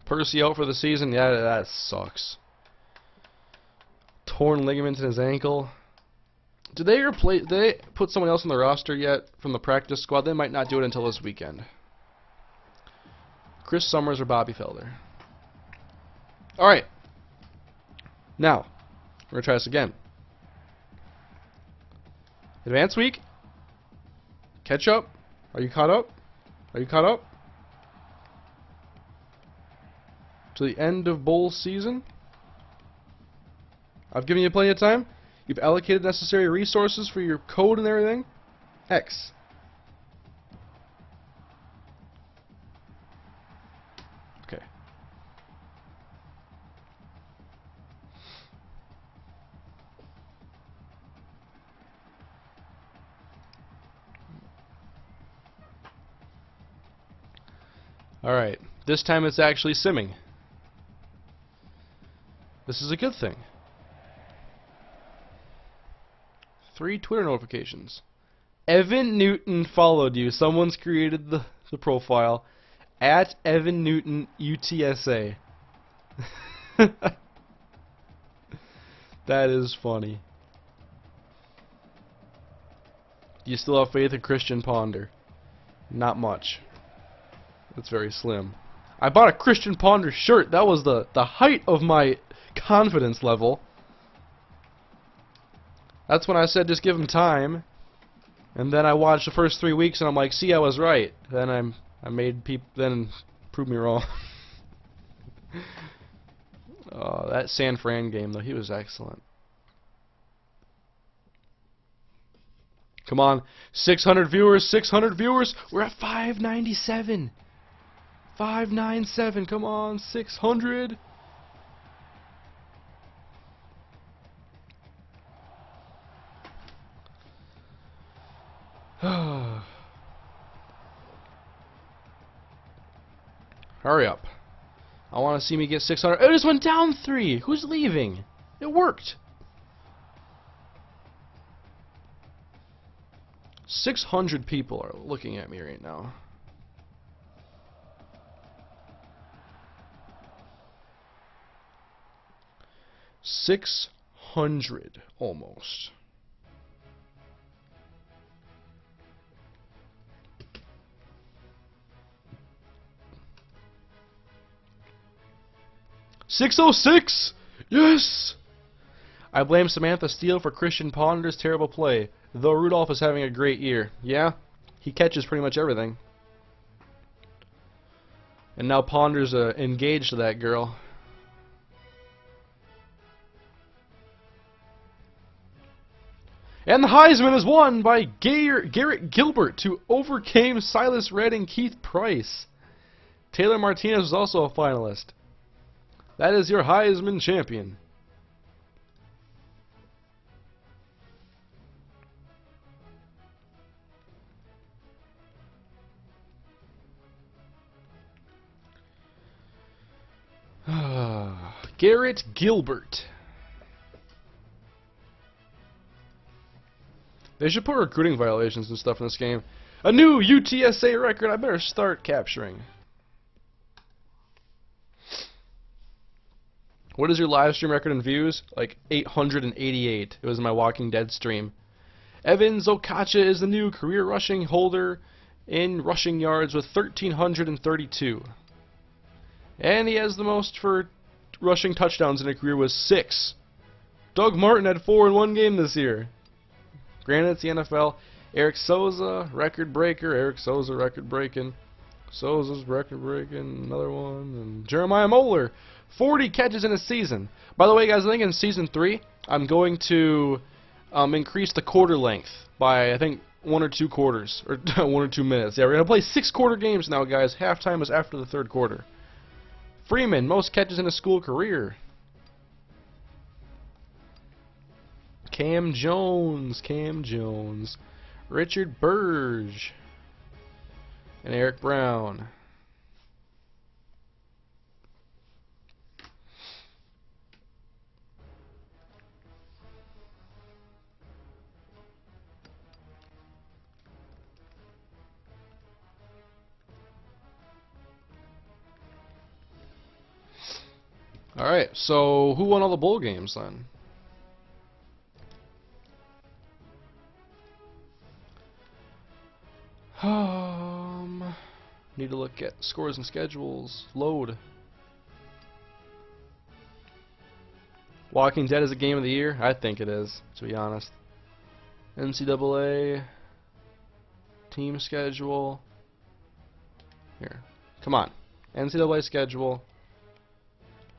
Percy out for the season? Yeah, that sucks. Torn ligament in his ankle. Did they replace? Did they put someone else on the roster yet from the practice squad? They might not do it until this weekend. Chris Summers or Bobby Felder. All right. Now we're gonna try this again. Advanced week. Catch up. Are you caught up? Are you caught up? To the end of bowl season. I've given you plenty of time. You've allocated necessary resources for your code and everything. X. Okay. Alright. This time it's actually simming. This is a good thing. 3 Twitter notifications. Evan Newton followed you. Someone's created the profile. At Evan Newton UTSA. That is funny. Do you still have faith in Christian Ponder? Not much. That's very slim. I bought a Christian Ponder shirt. That was the height of my confidence level. That's when I said just give him time. And then I watched the first 3 weeks and I'm like, see, I was right. Then I made people then prove me wrong. That San Fran game though, he was excellent. Come on, 600 viewers, 600 viewers. We're at 597. 597. Come on, 600. Hurry up. I want to see me get 600. It just went down 3. Who's leaving? It worked. 600 people are looking at me right now. $600 almost. $606! Yes! I blame Samantha Steele for Christian Ponder's terrible play, though Rudolph is having a great year. Yeah, he catches pretty much everything. And now Ponder's engaged to that girl. And the Heisman is won by Garrett Gilbert, who overcame Silas Redd and Keith Price. Taylor Martinez was also a finalist. That is your Heisman champion. Garrett Gilbert. They should put recruiting violations and stuff in this game. A new UTSA record I better start capturing. What is your live stream record in views? Like 888. It was my Walking Dead stream. Evan Zokacha is the new career rushing holder in rushing yards with 1,332. And he has the most for rushing touchdowns in a career with 6. Doug Martin had 4 in one game this year. Granted, it's the NFL. Eric Souza, record breaker. Eric Souza, record breaking. Souza's record breaking. Another one. And Jeremiah Moeller, 40 catches in a season. By the way, guys, I think in Season 3, I'm going to increase the quarter length by, I think, 1 or 2 quarters. Or 1 or 2 minutes. Yeah, we're going to play 6 quarter games now, guys. Halftime is after the 3rd quarter. Freeman, most catches in a school career. Cam Jones, Richard Burge, and Eric Brown. Alright, so who won all the bowl games then? need to look at scores and schedules. Load. Walking Dead is a game of the year? I think it is, to be honest. NCAA. Team schedule. Here. Come on. NCAA schedule.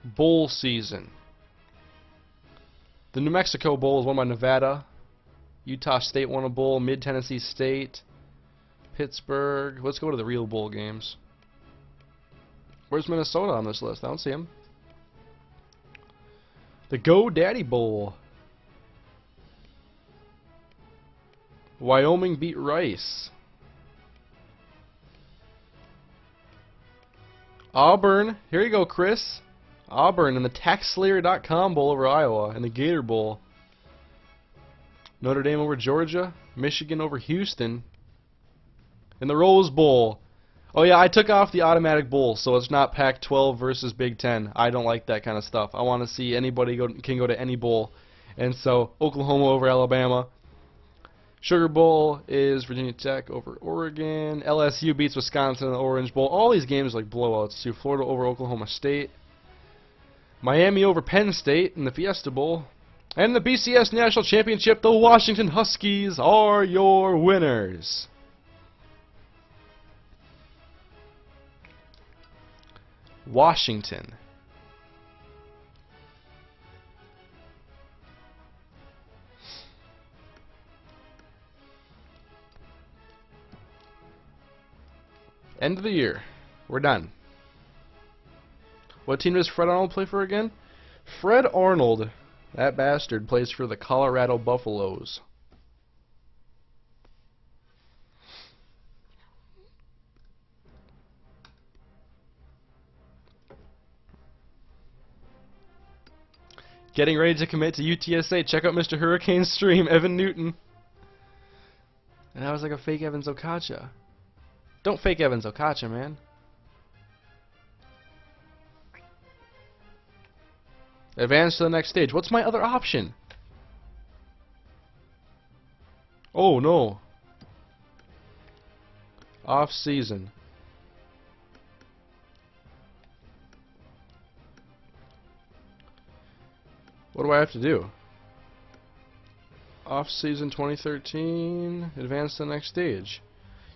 Bowl season. The New Mexico Bowl is won by Nevada. Utah State won a bowl. Mid-Tennessee State. Pittsburgh. Let's go to the real bowl games. Where's Minnesota on this list? I don't see him. The GoDaddy Bowl. Wyoming beat Rice. Auburn. Here you go, Chris. Auburn in the TaxSlayer.com Bowl over Iowa and the Gator Bowl. Notre Dame over Georgia. Michigan over Houston. In the Rose Bowl. Oh yeah, I took off the automatic bowl, so it's not Pac-12 versus Big Ten. I don't like that kind of stuff. I want to see anybody can go to any bowl. And so, Oklahoma over Alabama. Sugar Bowl is Virginia Tech over Oregon. LSU beats Wisconsin in the Orange Bowl. All these games are like blowouts too. Florida over Oklahoma State. Miami over Penn State in the Fiesta Bowl. And the BCS National Championship, the Washington Huskies are your winners. Washington. End of the year. We're done. What team does Fred Arnold play for again? Fred Arnold, that bastard, plays for the Colorado Buffaloes. Getting ready to commit to UTSA. Check out MrHurriicane's stream. Evan Newton. And that was like a fake Evans Okacha. Don't fake Evans Okacha, man. Advance to the next stage. What's my other option? Oh no. Offseason. What do I have to do? Offseason 2013. Advance to the next stage.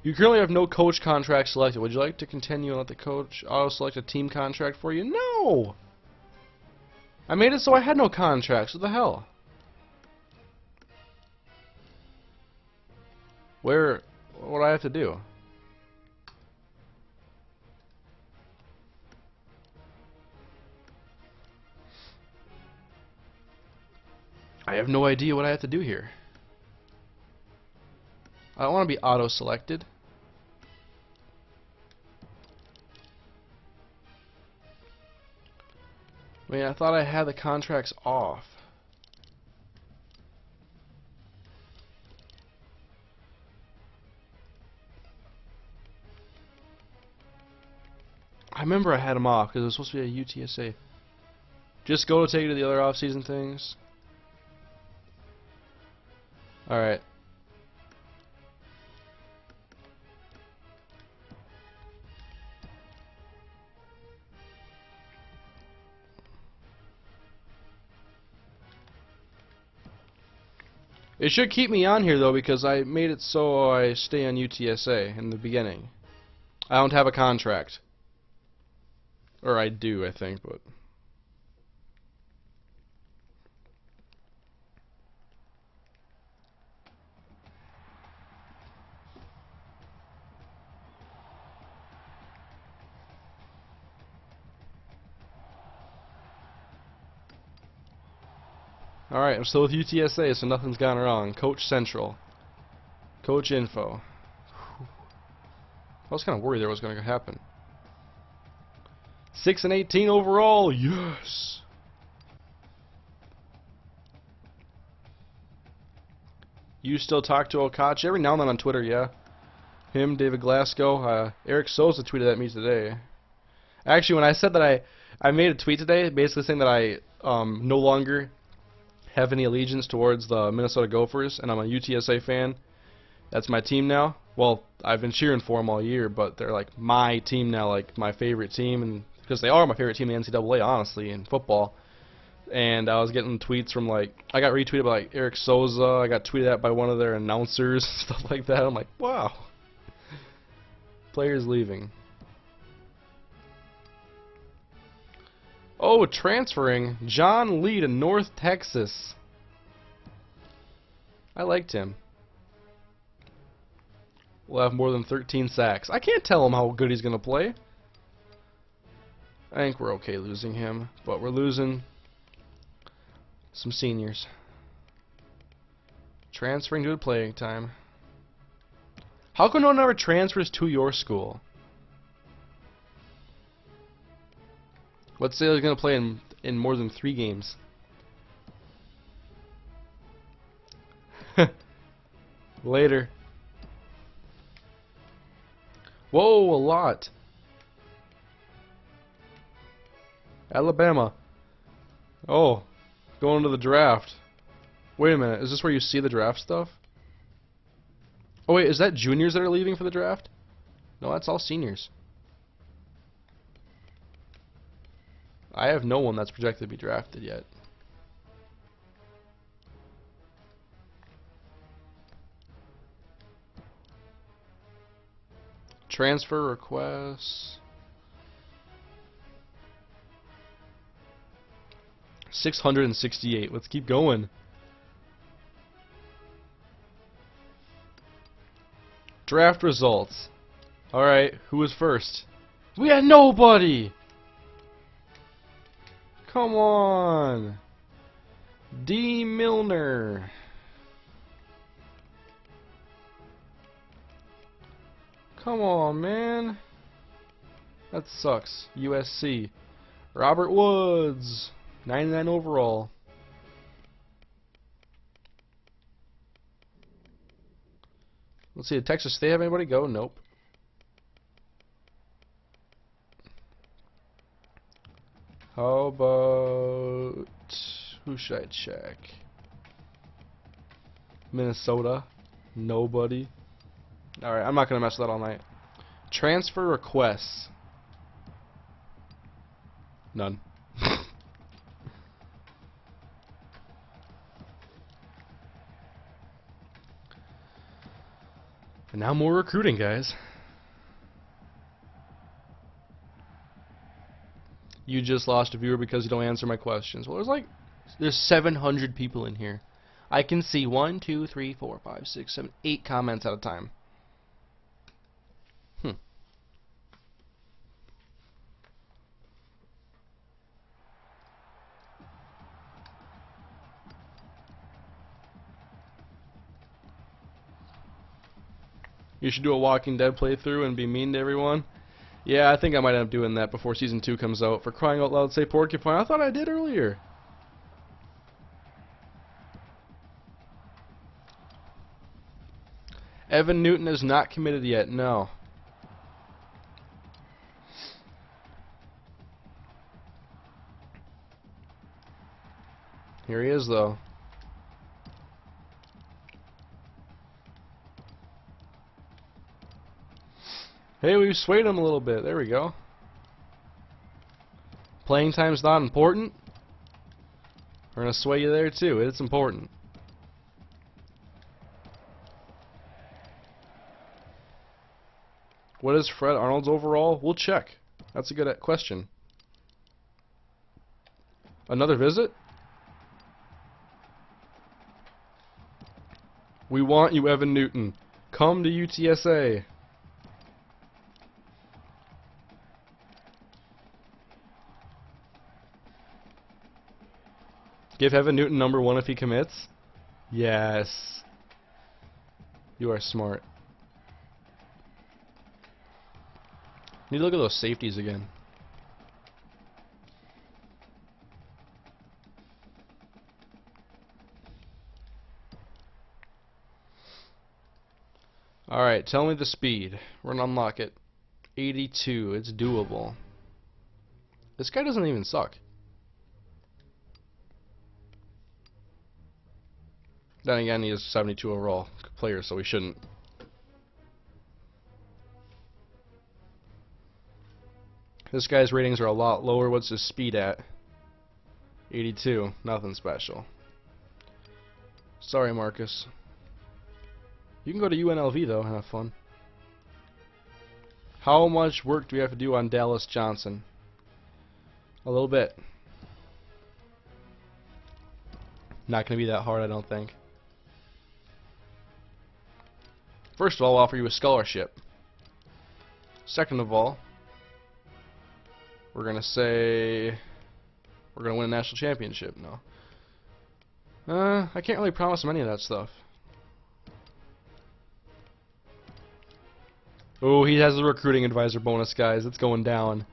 You currently have no coach contract selected. Would you like to continue and let the coach auto-select a team contract for you? No! I made it so I had no contracts. What the hell? What do I have to do? I have no idea what I have to do here. I don't want to be auto-selected. I mean, I thought I had the contracts off. I remember I had them off because it was supposed to be a UTSA. Just go to take it to the other off-season things. Alright. It should keep me on here though because I made it so I stay on UTSA in the beginning. I don't have a contract. Or I do, I think, but... Alright, I'm still with UTSA, so nothing's gone wrong. Coach Central. Coach Info. I was kind of worried there was going to happen. 6-18 overall, yes! You still talk to Okacha? Every now and then on Twitter, yeah. Him, David Glasgow, Eric Sosa tweeted at me today. Actually, when I said that I made a tweet today, basically saying that I no longer have any allegiance towards the Minnesota Gophers, and I'm a UTSA fan. That's my team now. Well, I've been cheering for them all year, but they're like my team now, like my favorite team, and because they are my favorite team in the NCAA, honestly, in football. And I was getting tweets from like, I got retweeted by like Eric Souza, I got tweeted at by one of their announcers, stuff like that. I'm like, wow. Players leaving. Oh, transferring John Lee to North Texas. I liked him. Will have more than 13 sacks. I can't tell him how good he's going to play. I think we're okay losing him, but we're losing some seniors. Transferring due to playing time. How come no one ever transfers to your school? Let's say he's going to play in more than 3 games. Later. Whoa, a lot. Alabama. Oh, going to the draft. Wait a minute, is this where you see the draft stuff? Oh wait, is that juniors that are leaving for the draft? No, that's all seniors. I have no one that's projected to be drafted yet. Transfer requests. 668. Let's keep going. Draft results. Alright, who was first? We had nobody! Come on! D. Milner. Come on, man. That sucks. USC. Robert Woods. 99 overall. Let's see, did Texas State have anybody go? Nope. How about... who should I check? Minnesota. Nobody. Alright, I'm not going to mess with that all night. Transfer requests. None. And now more recruiting, guys. You just lost a viewer because you don't answer my questions. Well, there's 700 people in here. I can see 1, 2, 3, 4, 5, 6, 7, 8 comments at a time. You should do a Walking Dead playthrough and be mean to everyone. Yeah, I think I might end up doing that before Season 2 comes out. For crying out loud, say Porcupine. I thought I did earlier. Evan Newton is not committed yet, no. Here he is, though. Hey, we've swayed him a little bit. There we go. Playing time's not important. We're going to sway you there, too. It's important. What is Fred Arnold's overall? We'll check. That's a good question. Another visit? We want you, Evan Newton. Come to UTSA. Give Evan Newton #1 if he commits? Yes. You are smart. Need to look at those safeties again. Alright, tell me the speed. We're gonna unlock it. 82. It's doable. This guy doesn't even suck. Then again, he is 72 overall player, so we shouldn't. This guy's ratings are a lot lower. What's his speed at? 82. Nothing special. Sorry, Marcus. You can go to UNLV, though, and have fun. How much work do we have to do on Dallas Johnson? A little bit. Not going to be that hard, I don't think. First of all, I'll offer you a scholarship. Second of all, we're going to say we're going to win a national championship. No. I can't really promise him any of that stuff. Oh, he has the recruiting advisor bonus, guys. It's going down.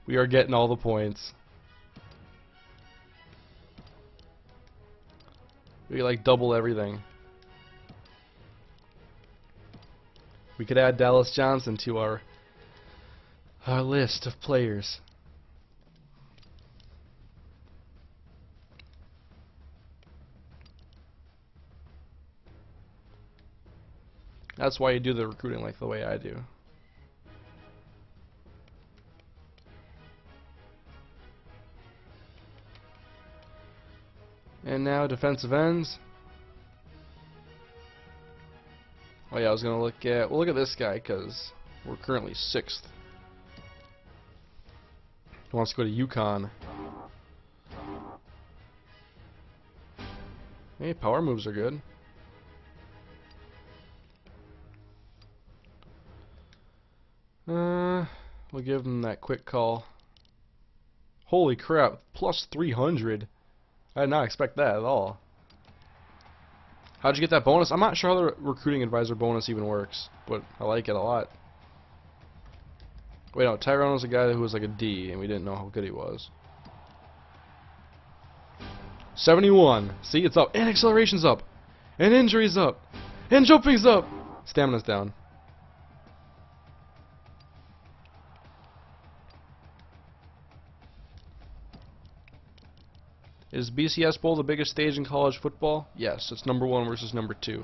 We are getting all the points. We like double everything. We could add Dallas Johnson to our list of players. That's why you do the recruiting like the way I do. And now defensive ends. Oh yeah, I was gonna look at. Well, look at this guy because we're currently 6th. He wants to go to UConn. Hey, power moves are good. We'll give him that quick call. Holy crap, plus 300. I did not expect that at all. How'd you get that bonus? I'm not sure how the recruiting advisor bonus even works, but I like it a lot. Wait, no, Tyrone was a guy who was like a D, and we didn't know how good he was. 71. See, it's up. And acceleration's up. And injury's up. And jumping's up. Stamina's down. Is BCS Bowl the biggest stage in college football? Yes, it's number 1 versus number 2.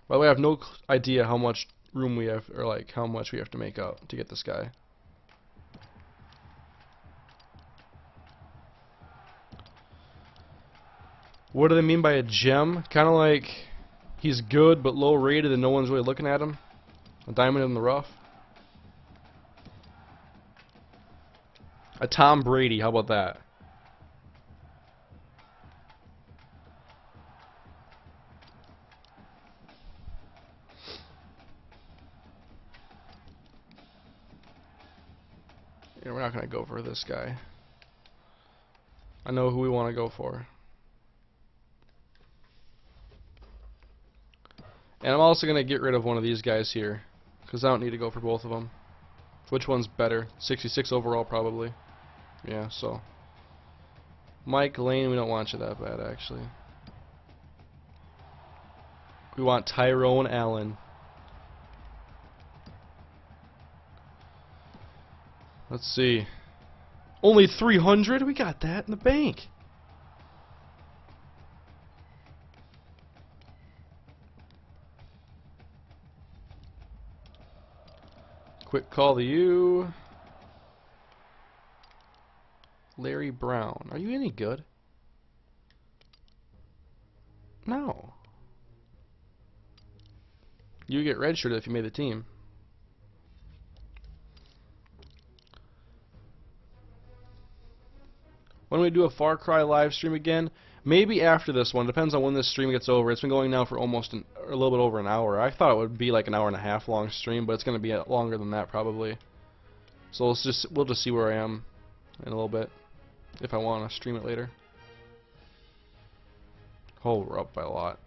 By the way, I have no idea how much room we have, or like how much we have to make up to get this guy. What do they mean by a gem? Kind of like he's good but low rated and no one's really looking at him. A diamond in the rough. A Tom Brady, how about that? Yeah, we're not going to go for this guy. I know who we want to go for. And I'm also going to get rid of one of these guys here, because I don't need to go for both of them. Which one's better? 66 overall, probably. Yeah, so. Mike Lane, we don't want you that bad, actually. We want Tyrone Allen. Let's see. Only 300? We got that in the bank. Quick call to you. Larry Brown. Are you any good? No. You get redshirted if you made the team. When we do a Far Cry live stream again, maybe after this one. Depends on when this stream gets over. It's been going now for almost a little bit over an hour. I thought it would be like an hour and a half long stream, but it's going to be longer than that probably. So we'll just see where I am in a little bit if I want to stream it later. Oh, we're up by a lot.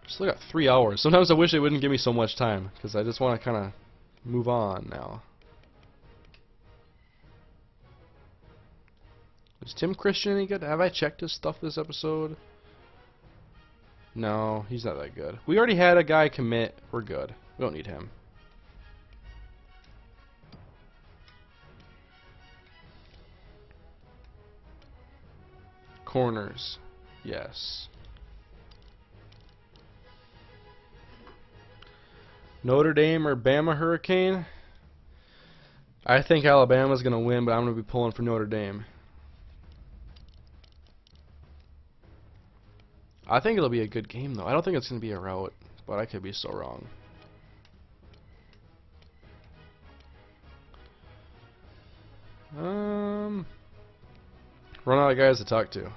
Still got 3 hours. Sometimes I wish they wouldn't give me so much time, because I just want to kind of move on now. Is Tim Christian any good? Have I checked his stuff this episode? No, he's not that good. We already had a guy commit. We're good. We don't need him. Corners. Yes. Notre Dame or Bama Hurricane? I think Alabama's going to win, but I'm going to be pulling for Notre Dame. I think it'll be a good game, though. I don't think it's going to be a rout, but I could be so wrong. Run out of guys to talk to.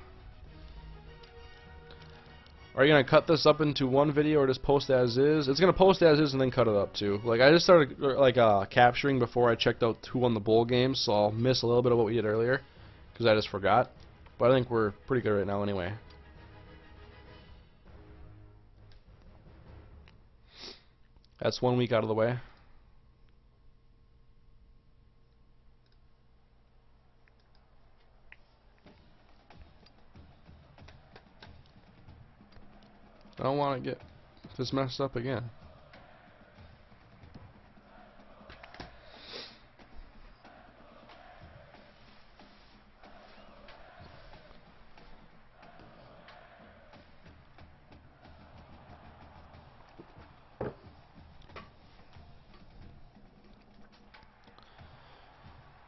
Are you going to cut this up into one video or just post as is? It's going to post as is and then cut it up too. Like, I just started capturing before I checked out who won the bowl game, so I'll miss a little bit of what we did earlier because I just forgot. But I think we're pretty good right now anyway. That's 1 week out of the way. I don't want to get this messed up again.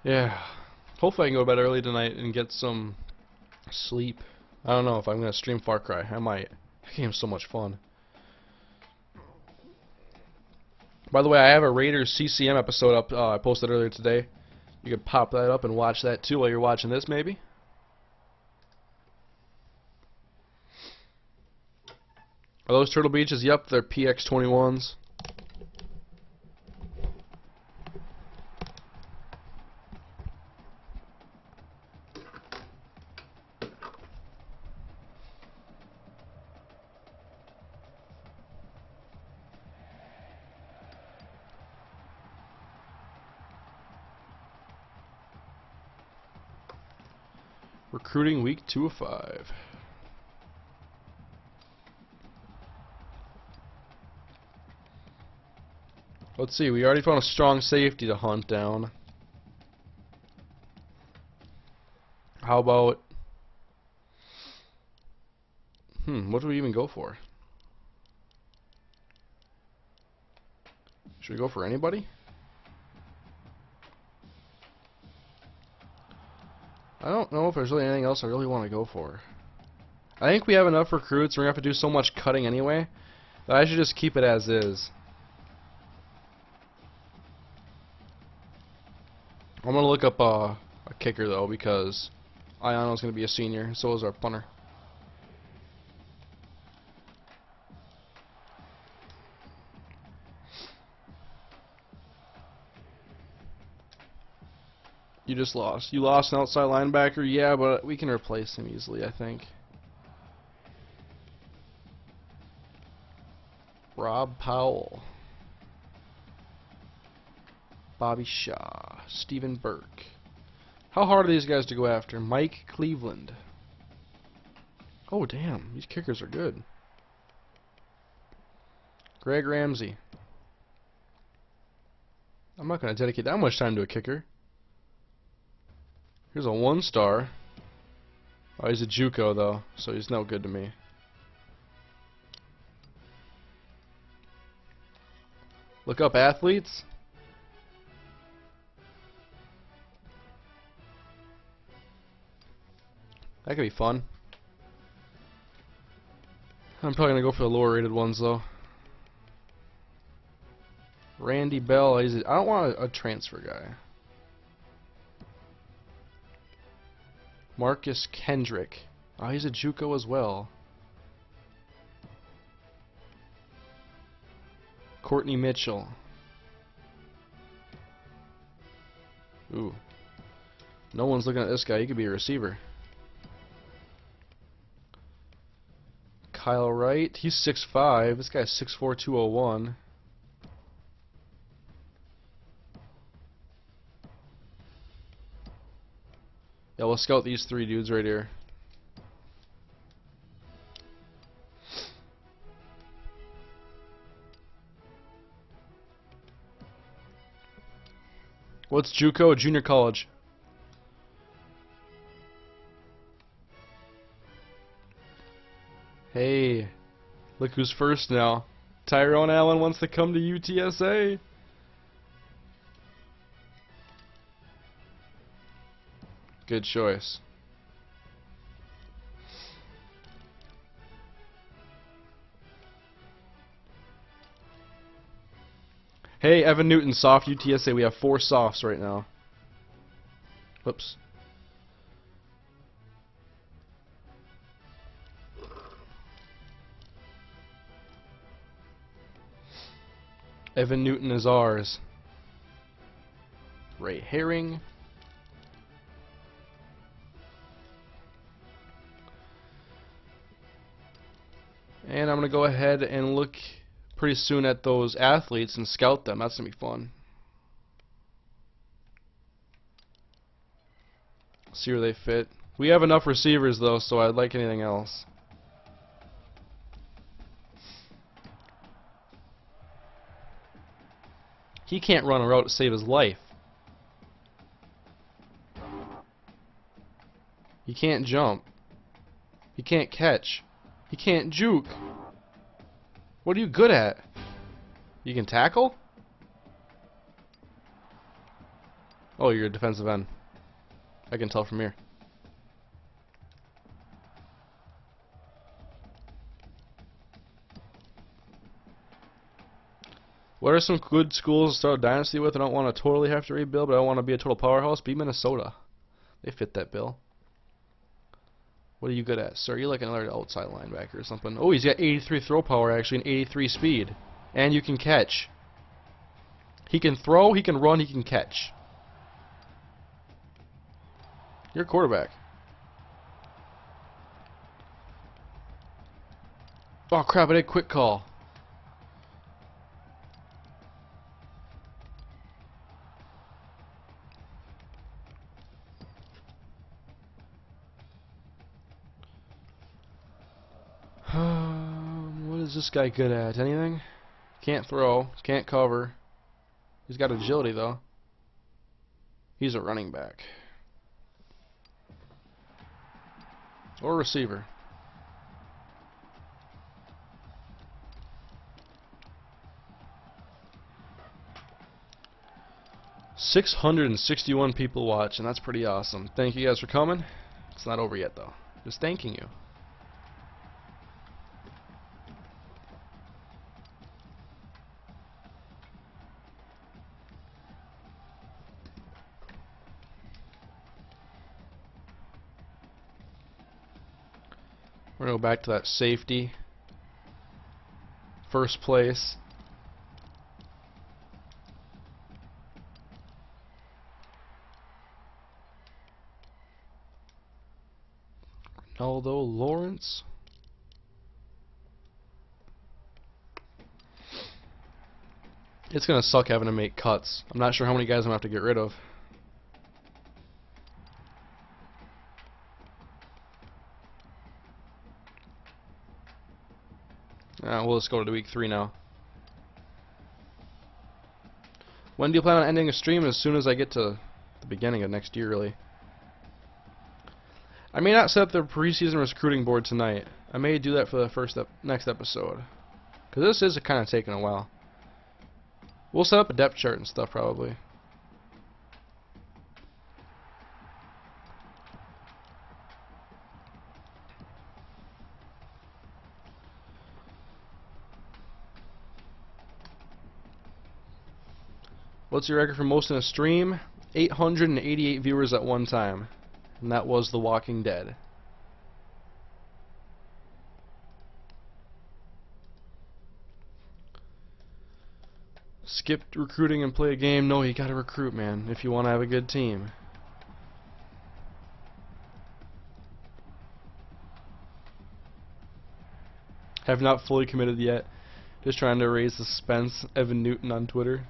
Yeah. Hopefully I can go to bed early tonight and get some sleep. I don't know if I'm going to stream Far Cry. I might. That game's so much fun. By the way, I have a Raiders CCM episode up I posted earlier today. You could pop that up and watch that too while you're watching this, maybe. Are those Turtle Beaches? Yep, they're PX21s. Recruiting week 2 of 5. Let's see, we already found a strong safety to hunt down. How about... what do we even go for? Should we go for anybody? I don't know if there's really anything else I really want to go for. I think we have enough recruits, we're going to have to do so much cutting anyway, that I should just keep it as is. I'm going to look up a kicker, though, because Ayano's going to be a senior, and so is our punter. You just lost. You lost an outside linebacker? Yeah, but we can replace him easily, I think. Rob Powell. Bobby Shaw. Stephen Burke. How hard are these guys to go after? Mike Cleveland. Oh, damn. These kickers are good. Greg Ramsey. I'm not going to dedicate that much time to a kicker. Here's a 1-star. Oh, he's a JUCO though, so he's no good to me. Look up athletes. That could be fun. I'm probably going to go for the lower rated ones though. Randy Bell. I don't want a transfer guy. Marcus Kendrick. Oh, he's a JUCO as well. Courtney Mitchell. Ooh. No one's looking at this guy. He could be a receiver. Kyle Wright. He's 6'5". This guy's 6'4", 201. Yeah, we'll scout these 3 dudes right here. What's JUCO? Junior college. Hey, look who's first now. Tyrone Allen wants to come to UTSA. Good choice. Hey, Evan Newton, soft UTSA. We have 4 softs right now. Whoops. Evan Newton is ours. Ray Herring. And I'm going to go ahead and look pretty soon at those athletes and scout them. That's going to be fun. See where they fit. We have enough receivers though, so I'd like anything else. He can't run a route to save his life. He can't jump. He can't catch. He can't juke. What are you good at? You can tackle? Oh, you're a defensive end. I can tell from here. What are some good schools to start a dynasty with? I don't want to totally have to rebuild, but I want to be a total powerhouse. Be Minnesota. They fit that bill. What are you good at, sir? You're like another outside linebacker or something. Oh, he's got 83 throw power, actually, and 83 speed. And you can catch. He can throw, he can run, he can catch. You're a quarterback. Oh, crap, I did a quick call. What is this guy good at? Anything? Can't throw, can't cover. He's got agility though. He's a running back. Or receiver. $661 people watch, and that's pretty awesome. Thank you guys for coming. It's not over yet though. Just thanking you. We're going to go back to that safety. First place. Ronaldo Lawrence. It's going to suck having to make cuts. I'm not sure how many guys I'm going to have to get rid of. We'll just go to week 3 now. When do you plan on ending a stream? As soon as I get to the beginning of next year, really. I may not set up the preseason recruiting board tonight. I may do that for the next episode. Because this is kind of taking a while. We'll set up a depth chart and stuff probably. What's your record for most in a stream? 888 viewers at one time. And that was The Walking Dead. Skip recruiting and play a game? No, you gotta recruit, man, if you want to have a good team. Have not fully committed yet. Just trying to raise the suspense. Evan Newton on Twitter.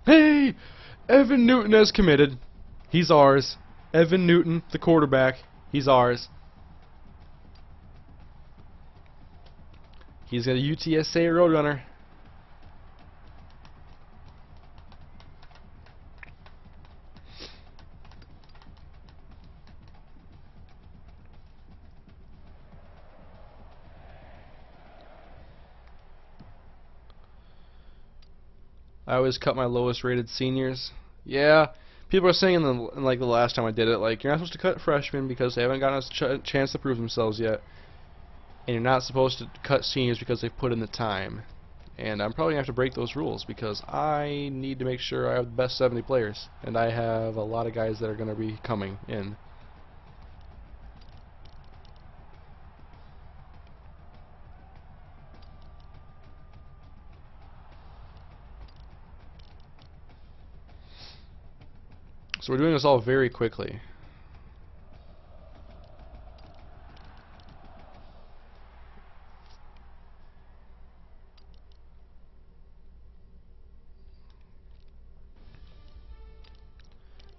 Hey! Evan Newton has committed. He's ours. Evan Newton, the quarterback. He's ours. He's got a UTSA Roadrunner. I always cut my lowest rated seniors. Yeah, people are saying in like the last time I did it, like, you're not supposed to cut freshmen because they haven't gotten a chance to prove themselves yet, and you're not supposed to cut seniors because they've put in the time. And I'm probably gonna have to break those rules because I need to make sure I have the best 70 players, and I have a lot of guys that are gonna be coming in. So we're doing this all very quickly.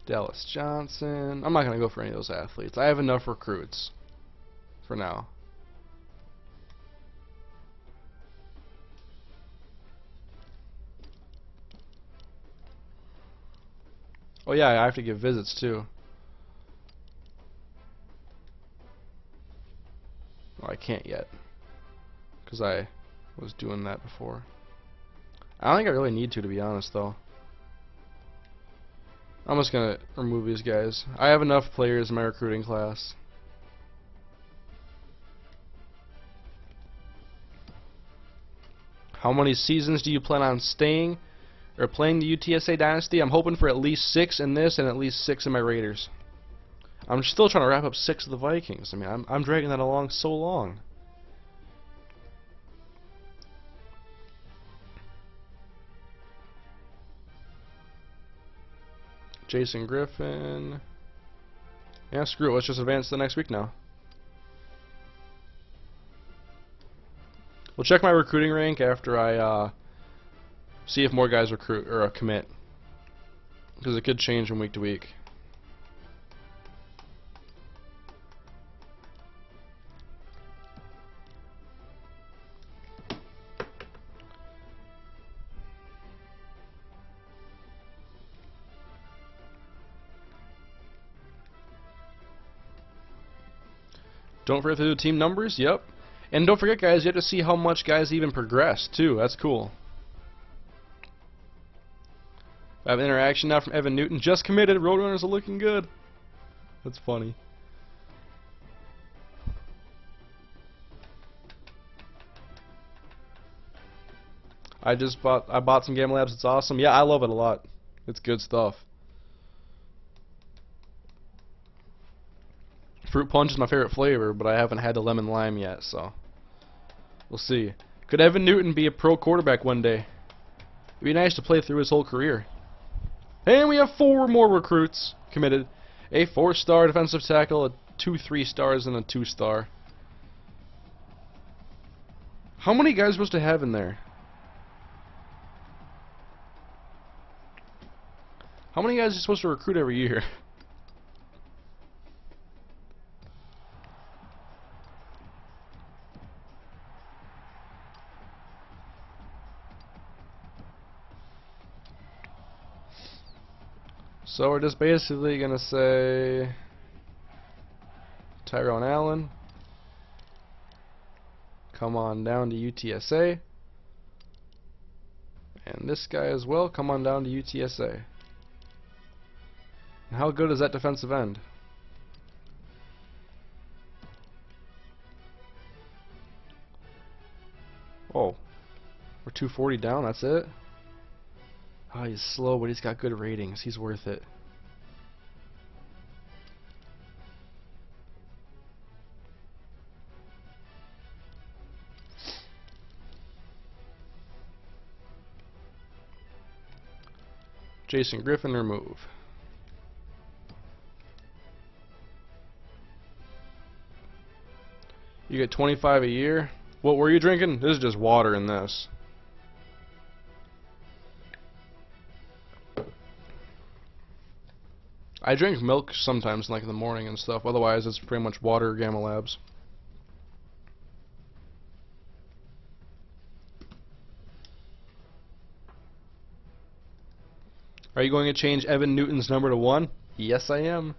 Dallas Johnson. I'm not going to go for any of those athletes. I have enough recruits for now. Oh yeah, I have to give visits too. Well, I can't yet because I was doing that before. I don't think I really need to be honest though. I'm just gonna remove these guys. I have enough players in my recruiting class. How many seasons do you plan on staying or playing the UTSA Dynasty? I'm hoping for at least 6 in this and at least 6 in my Raiders. I'm still trying to wrap up 6 of the Vikings. I mean, I'm dragging that along so long. Jason Griffin. Yeah, screw it. Let's just advance to the next week now. We'll check my recruiting rank after I see if more guys recruit or commit, because it could change from week to week. Don't forget to do team numbers. Yep. And don't forget, guys, you have to see how much guys even progress, too. That's cool. I have an interaction now from Evan Newton. Just committed. Roadrunners are looking good. That's funny. I bought some Gamma Labs. It's awesome. Yeah, I love it a lot. It's good stuff. Fruit punch is my favorite flavor, but I haven't had the lemon lime yet, so we'll see. Could Evan Newton be a pro quarterback one day? It'd be nice to play through his whole career. And we have 4 more recruits committed. A 4-star defensive tackle, a 2 3-stars, and a 2-star. How many guys are supposed to have in there? How many guys are you supposed to recruit every year? So we're just basically going to say Tyrone Allen, come on down to UTSA. And this guy as well, come on down to UTSA. And how good is that defensive end? Oh, we're 240 down, that's it? Oh, he's slow, but he's got good ratings. He's worth it. Jason Griffin, remove. You get 25 a year. What were you drinking? This is just water in this. I drink milk sometimes, like in the morning and stuff. Otherwise, it's pretty much water, Gamma Labs. Are you going to change Evan Newton's number to 1? Yes, I am.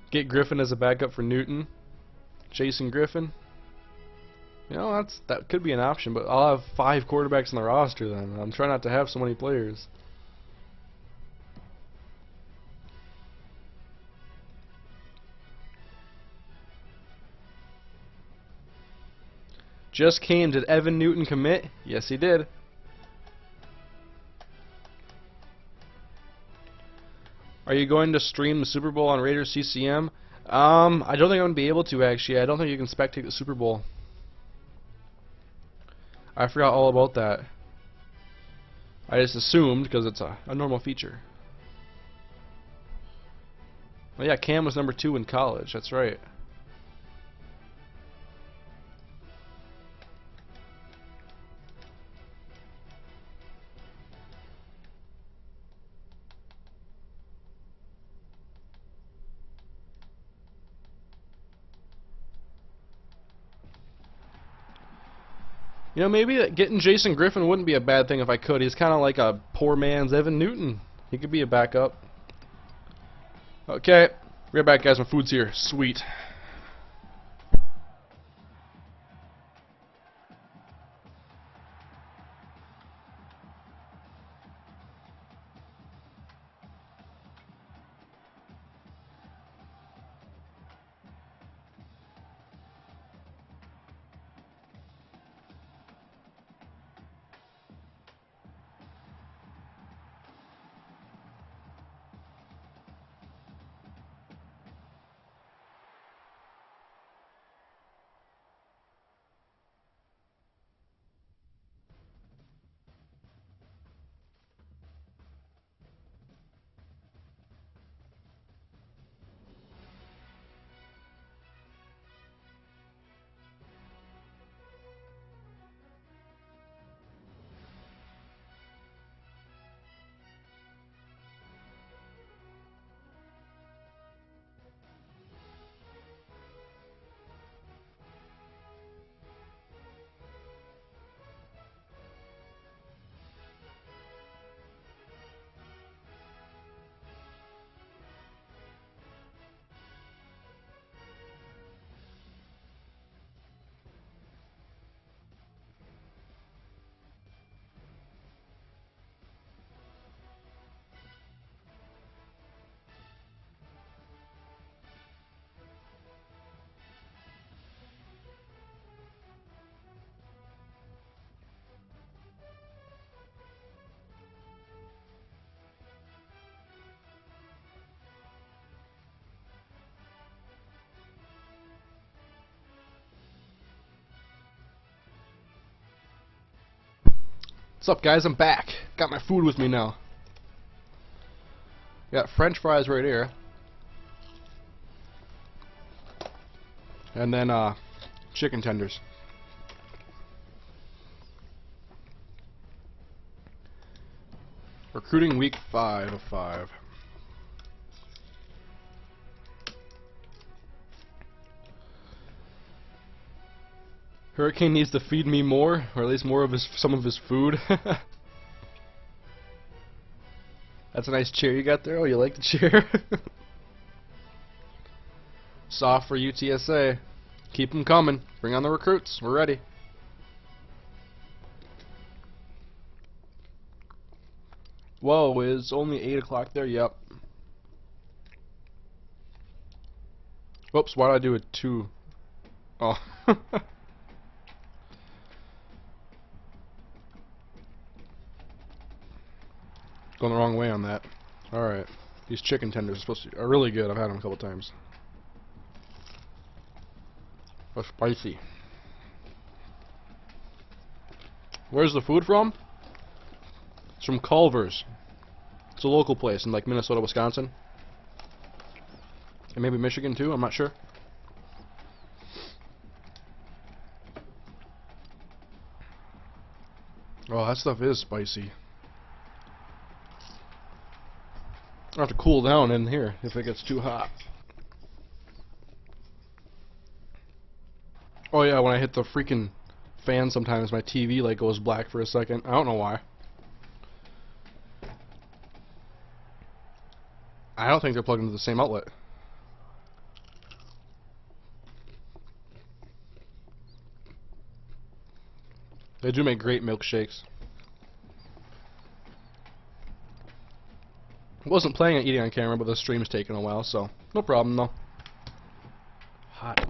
Get Griffin as a backup for Newton. Jason Griffin. You know, that could be an option, but I'll have 5 quarterbacks in the roster then. I'm trying not to have so many players. Just came. Did Evan Newton commit? Yes, he did. Are you going to stream the Super Bowl on Raiders CCM? I don't think I'm going to be able to, actually. I don't think you can spectate the Super Bowl. I forgot all about that. I just assumed because it's a normal feature. Oh yeah, Cam was number 2 in college. That's right. You know, maybe getting Jason Griffin wouldn't be a bad thing if I could. He's kind of like a poor man's Evan Newton. He could be a backup. Okay, be right back, guys. My food's here. Sweet. What's up, guys? I'm back. Got my food with me now. Got French fries right here. And then chicken tenders. Recruiting week 5 of 5. Hurricane needs to feed me more, or at least more of some of his food. That's a nice chair you got there. Oh, you like the chair? Soft for UTSA. Keep them coming. Bring on the recruits. We're ready. Whoa, it's only 8 o'clock there? Yep. Whoops, why did I do it 2? Oh. Going the wrong way on that. Alright. These chicken tenders are really good. I've had them a couple times. They're spicy. Where's the food from? It's from Culver's. It's a local place in like Minnesota, Wisconsin. And maybe Michigan too, I'm not sure. Oh, that stuff is spicy. I'll have to cool down in here if it gets too hot. Oh yeah, when I hit the freaking fan sometimes my TV like goes black for a second. I don't know why. I don't think they're plugged into the same outlet. They do make great milkshakes. I wasn't planning on eating on camera, but the stream's taking a while, so no problem though. Hot.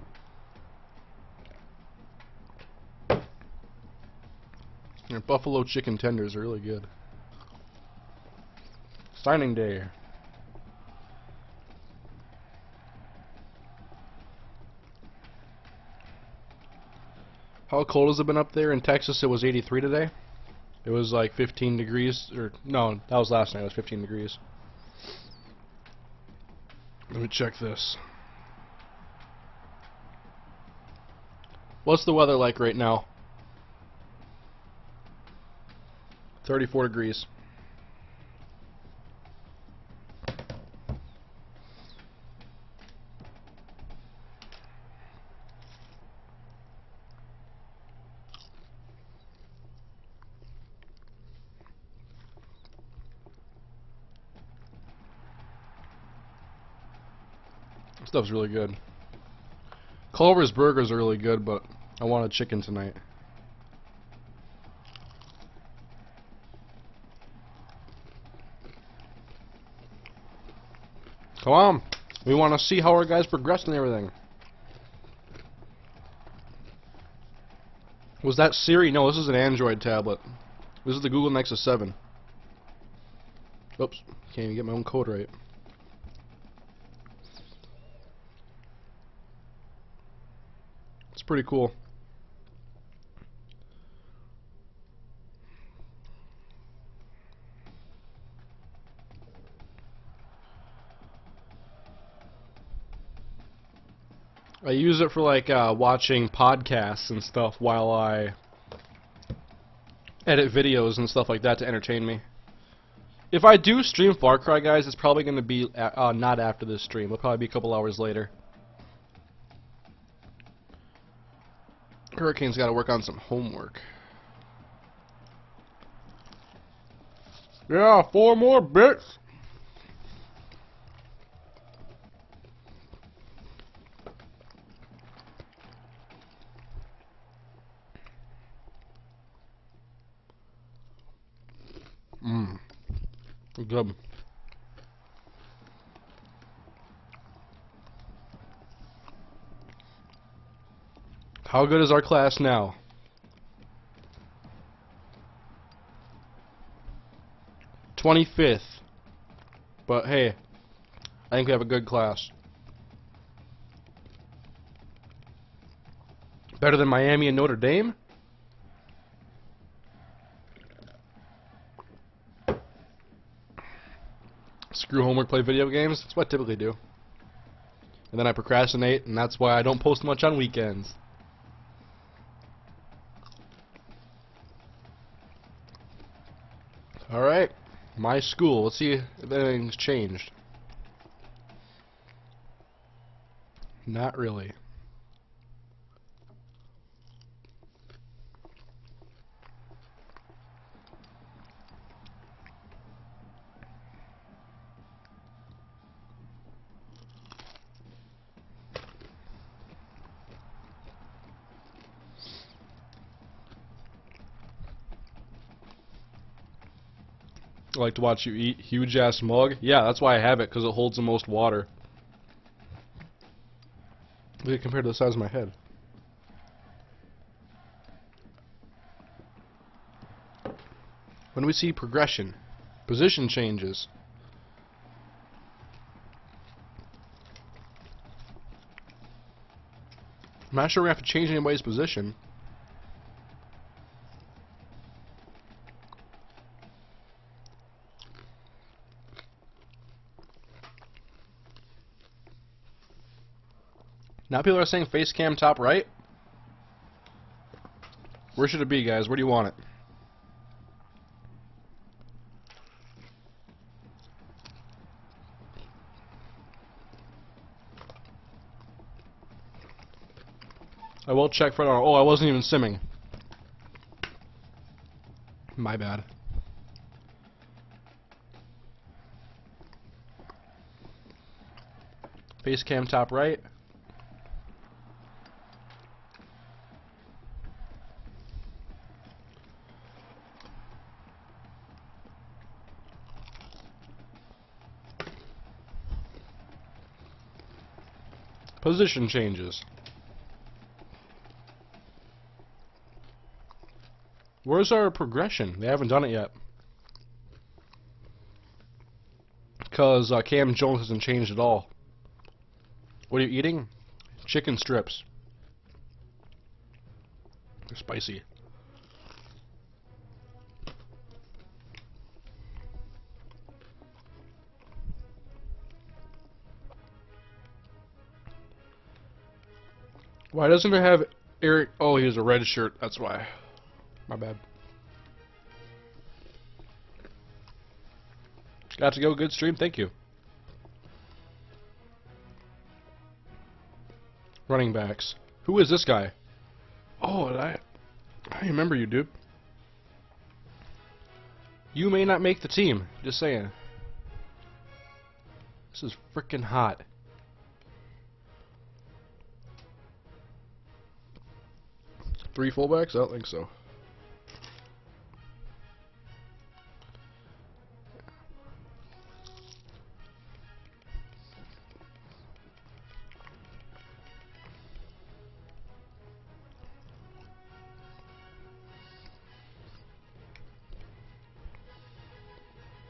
Your buffalo chicken tenders are really good. Signing day. How cold has it been up there? In Texas it was 83 today. It was like 15 degrees, or no, that was last night, it was 15 degrees. Let me check this. What's the weather like right now? 34 degrees. This stuff's really good. Culver's burgers are really good, but I wanted chicken tonight. Come on. We want to see how our guys progressed and everything. Was that Siri? No, this is an Android tablet. This is the Google Nexus 7. Oops. Can't even get my own code right. It's pretty cool. I use it for like watching podcasts and stuff while I edit videos and stuff like that to entertain me. If I do stream Far Cry, guys, it's probably going to be not after this stream. It'll probably be a couple hours later. Hurricane's got to work on some homework. Yeah, 4 more bits. Good. How good is our class now? 25th. But hey, I think we have a good class. Better than Miami and Notre Dame? Screw homework, play video games. That's what I typically do. And then I procrastinate, and that's why I don't post much on weekends. Alright, my school. Let's see if anything's changed. Not really. I like to watch you eat. Huge ass mug. Yeah, that's why I have it, because it holds the most water. Look at compared to the size of my head. When do we see progression? Position changes. I'm not sure we have to change anybody's position. Now people are saying face cam top right. Where should it be, guys? Where do you want it? I will check for it. Oh, I wasn't even simming. My bad. Face cam top right. Position changes. Where's our progression? They haven't done it yet. Because Cam Jones hasn't changed at all. What are you eating? Chicken strips. They're spicy. Why doesn't it have Eric? Oh, he has a red shirt. That's why. My bad. Got to go. Good stream. Thank you. Running backs. Who is this guy? Oh, I remember you, dude. You may not make the team. Just saying. This is freaking hot. Three fullbacks? I don't think so.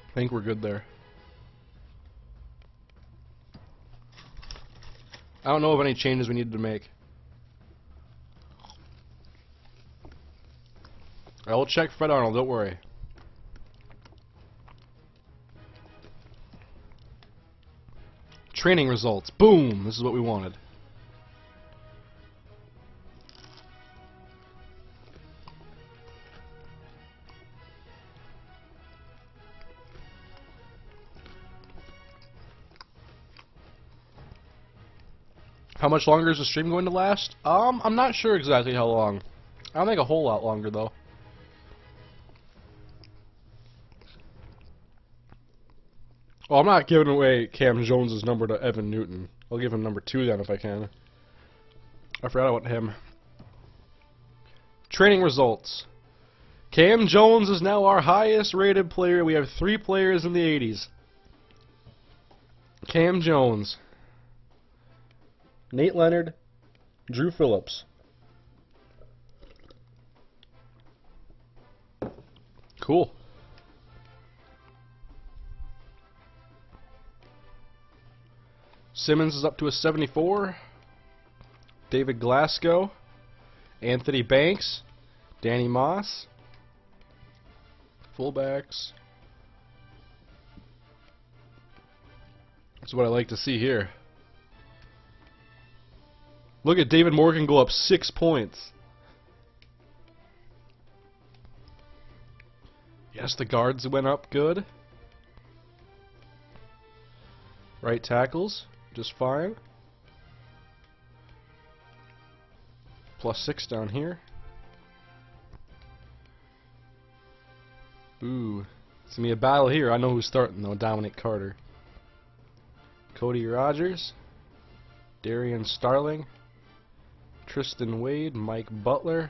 I think we're good there. I don't know of any changes we needed to make. I will check Fred Arnold, don't worry. Training results. Boom! This is what we wanted. How much longer is the stream going to last? I'm not sure exactly how long. I don't think a whole lot longer though. Well, I'm not giving away Cam Jones' number to Evan Newton. I'll give him number 2 then if I can. I forgot about him. Training results. Cam Jones is now our highest rated player. We have 3 players in the 80s. Cam Jones. Nate Leonard. Drew Phillips. Cool. Simmons is up to a 74. David Glasgow. Anthony Banks. Danny Moss. Fullbacks. That's what I like to see here. Look at David Morgan go up 6 points. Yes, the guards went up good. Right tackles, just fine. +6 down here. Ooh, it's gonna be a battle here. I know who's starting though. Dominic Carter, Cody Rogers, Darian Starling, Tristan Wade, Mike Butler,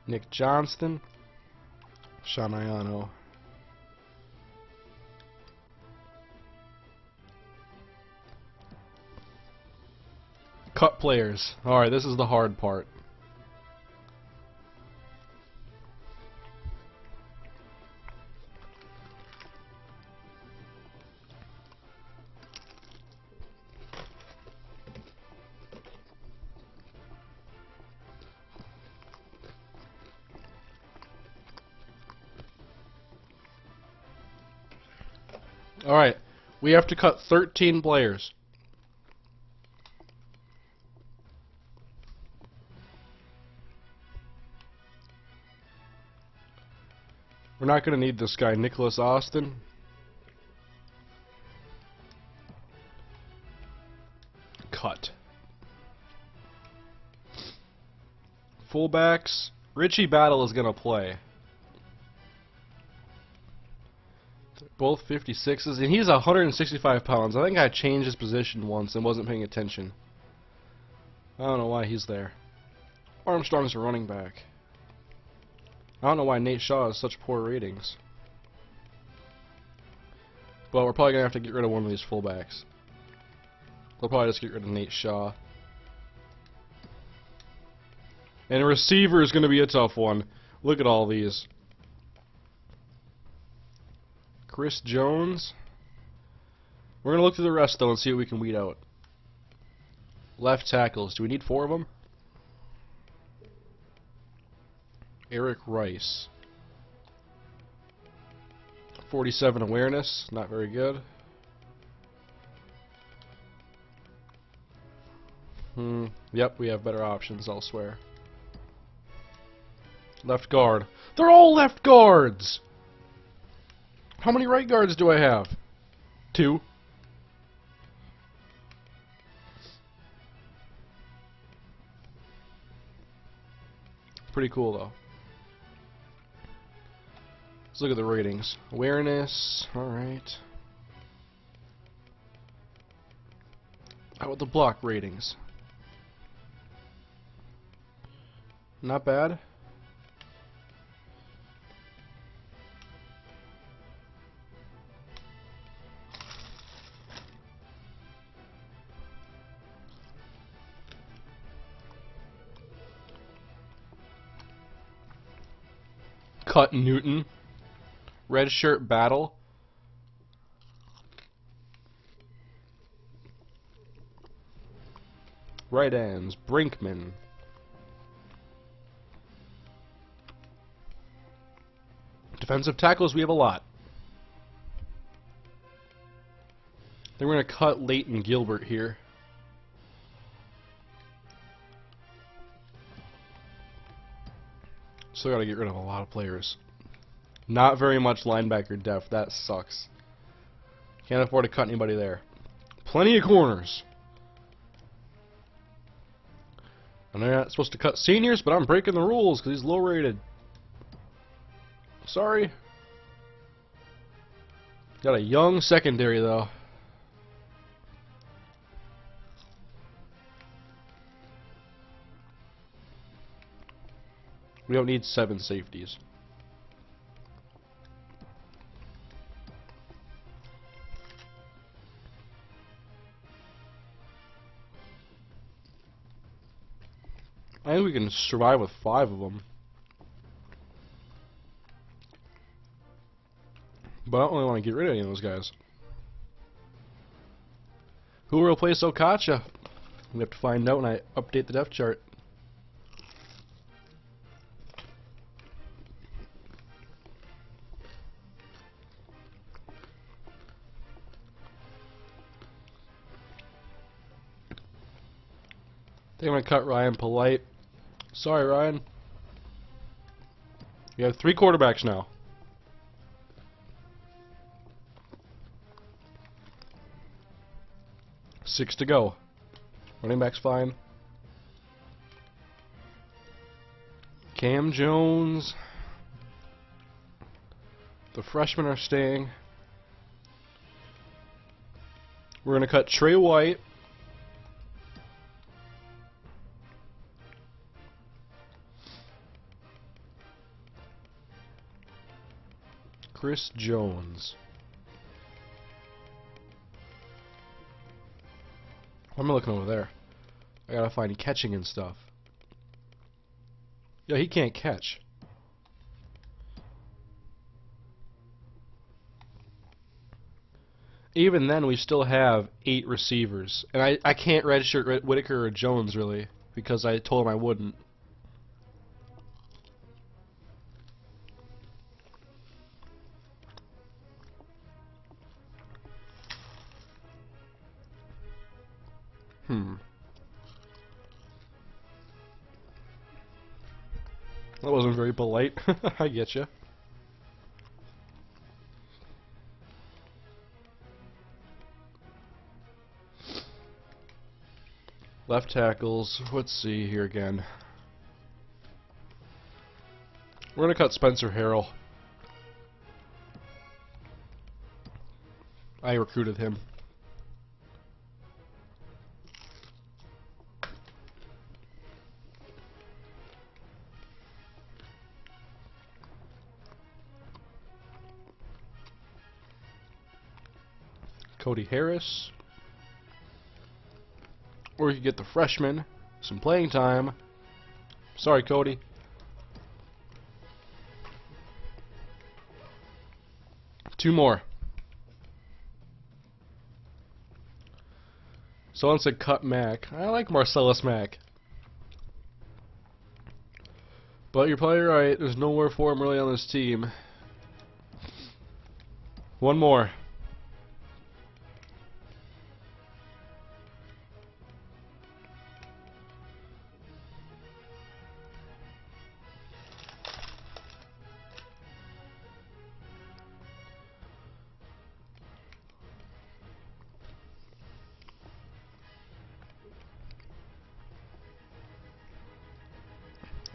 Nick Johnston, Sean Iano. Cut players. Alright, this is the hard part. Alright, we have to cut 13 players. We're not going to need this guy, Nicholas Austin. Cut. Fullbacks. Richie Battle is going to play. Both 56s, and he's 165 pounds. I think I changed his position once and wasn't paying attention. I don't know why he's there. Armstrong's a running back. I don't know why Nate Shaw has such poor ratings. But we're probably going to have to get rid of one of these fullbacks. We'll probably just get rid of Nate Shaw. And receiver is going to be a tough one. Look at all these. Chris Jones. We're going to look through the rest, though, and see what we can weed out. Left tackles. Do we need 4 of them? Eric Rice. 47 awareness. Not very good. Yep, we have better options elsewhere. Left guard. They're all left guards! How many right guards do I have? 2. Pretty cool, though. Let's look at the ratings. Awareness. Alright. How about the block ratings? Not bad. Cut Newton. Red shirt battle. Right ends. Brinkman. Defensive tackles, we have a lot. Then we're going to cut Leighton Gilbert here. Still got to get rid of a lot of players. Not very much linebacker depth. That sucks. Can't afford to cut anybody there. Plenty of corners. And they're not supposed to cut seniors, but I'm breaking the rules because he's low rated. Sorry. Got a young secondary, though. We don't need 7 safeties. I think we can survive with 5 of them. But I don't really want to get rid of any of those guys. Who will replace Okacha? We have to find out when I update the depth chart. I think I'm going to cut Ryan Polite. Sorry, Ryan. We have 3 quarterbacks now. 6 to go. Running back's fine. Cam Jones. The freshmen are staying. We're going to cut Trey White. Chris Jones. What am I looking over there? I gotta find catching and stuff. Yeah, he can't catch. Even then, we still have 8 receivers. And I can't redshirt Whitaker or Jones, really, because I told him I wouldn't. That wasn't very polite. I get you. Left tackles. Let's see here again. We're going to cut Spencer Harrell. I recruited him. Cody Harris. Or you could get the freshman some playing time. Sorry, Cody. Two more. Someone said cut Mack. I like Marcellus Mack. But you're probably right. There's nowhere for him really on this team. One more.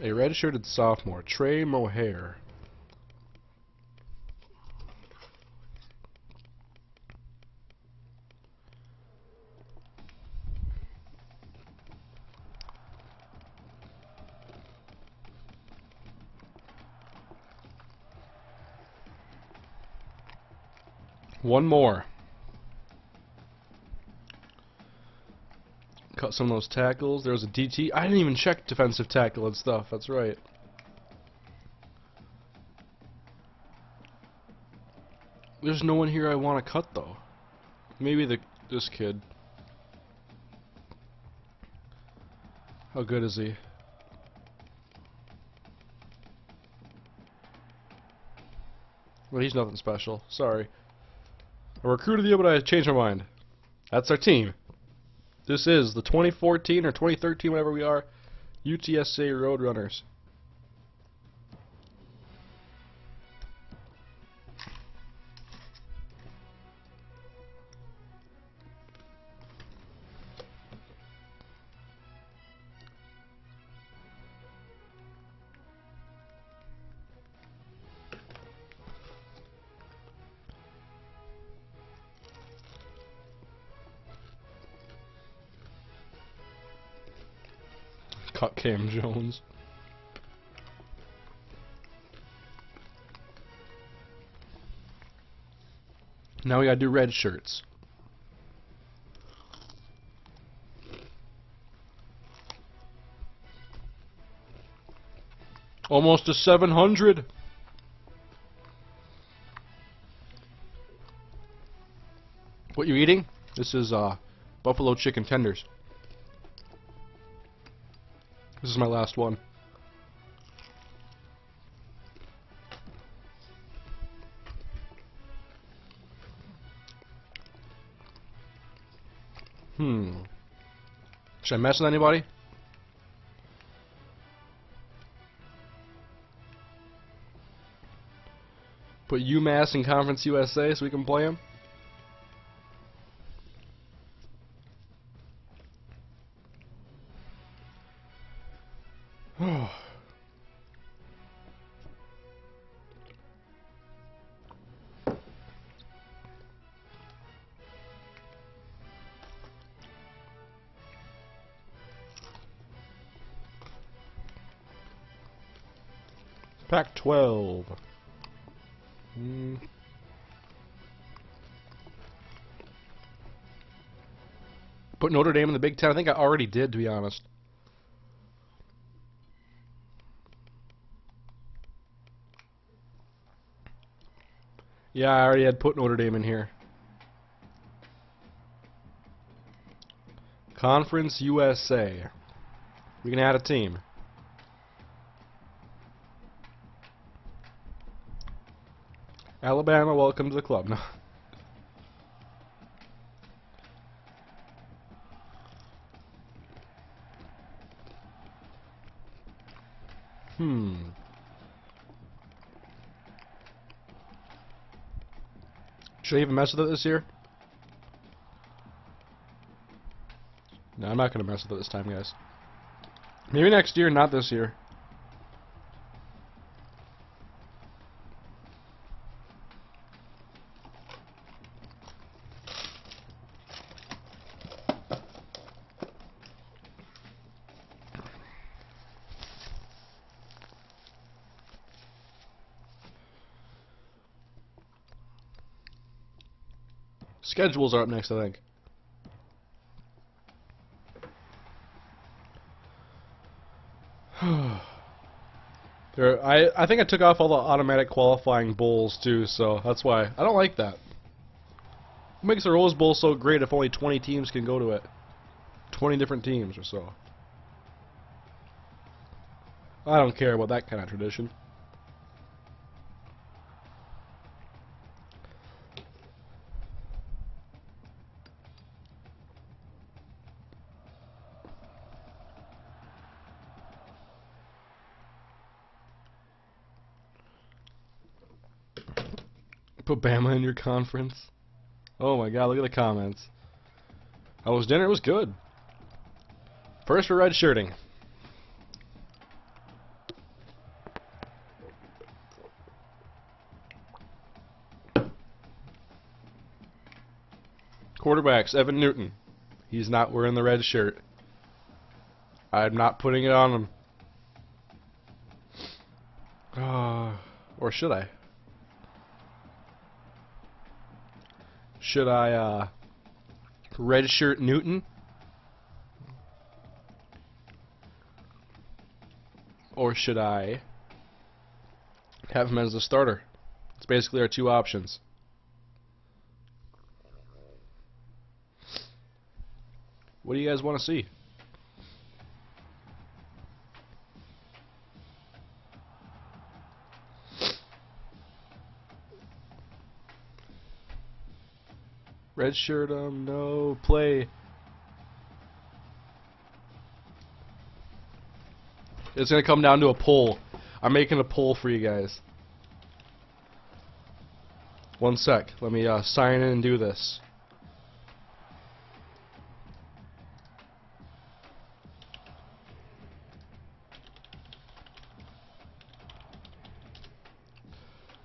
A redshirted sophomore, Trey Mohair. One more. Cut some of those tackles. There was a DT. I didn't even check defensive tackle and stuff. That's right. There's no one here I want to cut though. Maybe this kid. How good is he? Well, he's nothing special. Sorry. I recruited you, but I changed my mind. That's our team. This is the 2014 or 2013, whatever we are, UTSA Roadrunners. Cut Cam Jones. Now we gotta do red shirts. Almost to 700. What you eating? This is buffalo chicken tenders. This is my last one. Should I mess with anybody? Put UMass in Conference USA so we can play them? Pac-12. Put Notre Dame in the Big Ten. I think I already did, to be honest. Yeah, I already had put Notre Dame in here. Conference USA. We can add a team. Alabama, welcome to the club. No. Should I even mess with it this year? No, I'm not going to mess with it this time, guys. Maybe next year, not this year. Schedules are up next, I think. I think I took off all the automatic qualifying bowls too, so that's why. I don't like that. What makes the Rose Bowl so great if only 20 teams can go to it? 20 different teams or so. I don't care about that kind of tradition. Put Bama in your conference. Oh my god, look at the comments. How was dinner? It was good. First for red shirting. Quarterbacks, Evan Newton. He's not wearing the red shirt. I'm not putting it on him. Or should I? Should I, redshirt Newton? Or should I have him as the starter? It's basically our two options. What do you guys want to see? Redshirt him, no play. It's gonna come down to a poll. I'm making a poll for you guys. One sec. Let me sign in and do this.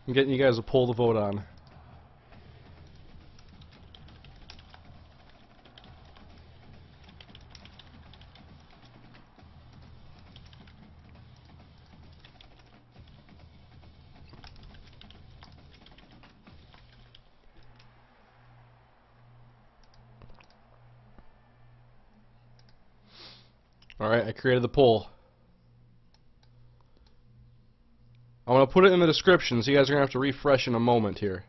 I'm getting you guys a poll to vote on. Alright, I created the poll. I'm going to put it in the description, so you guys are going to have to refresh in a moment here.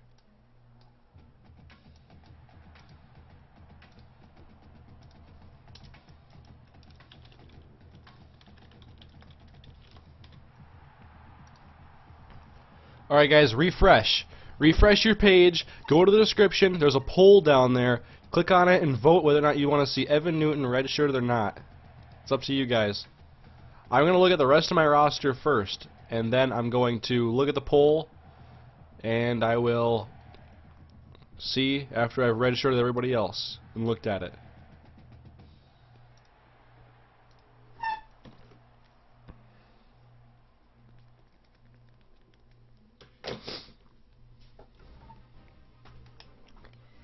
Alright guys, refresh. Refresh your page, go to the description, there's a poll down there, click on it and vote whether or not you want to see Evan Newton redshirted or not. It's up to you guys. I'm going to look at the rest of my roster first, and then I'm going to look at the poll, and I will see after I've redshirted everybody else and looked at it.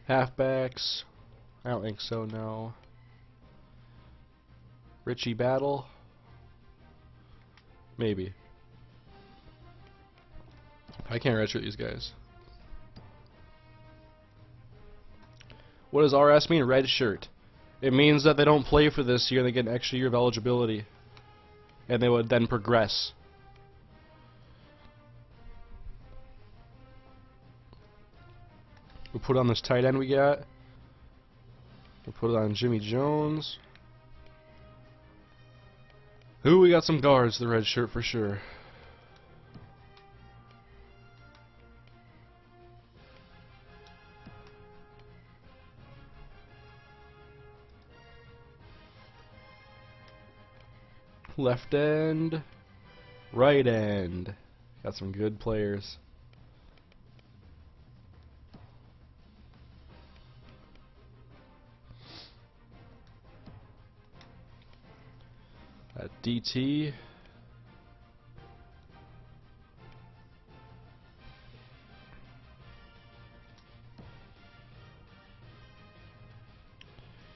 Halfbacks, I don't think so, no. Richie Battle, maybe. I can't redshirt these guys. What does RS mean? Red shirt. It means that they don't play for this year and they get an extra year of eligibility. And they would then progress. We'll put on this tight end we got. We'll put it on Jimmy Jones. Ooh, we got some guards, the red shirt for sure. Left end, right end. Got some good players. At DT.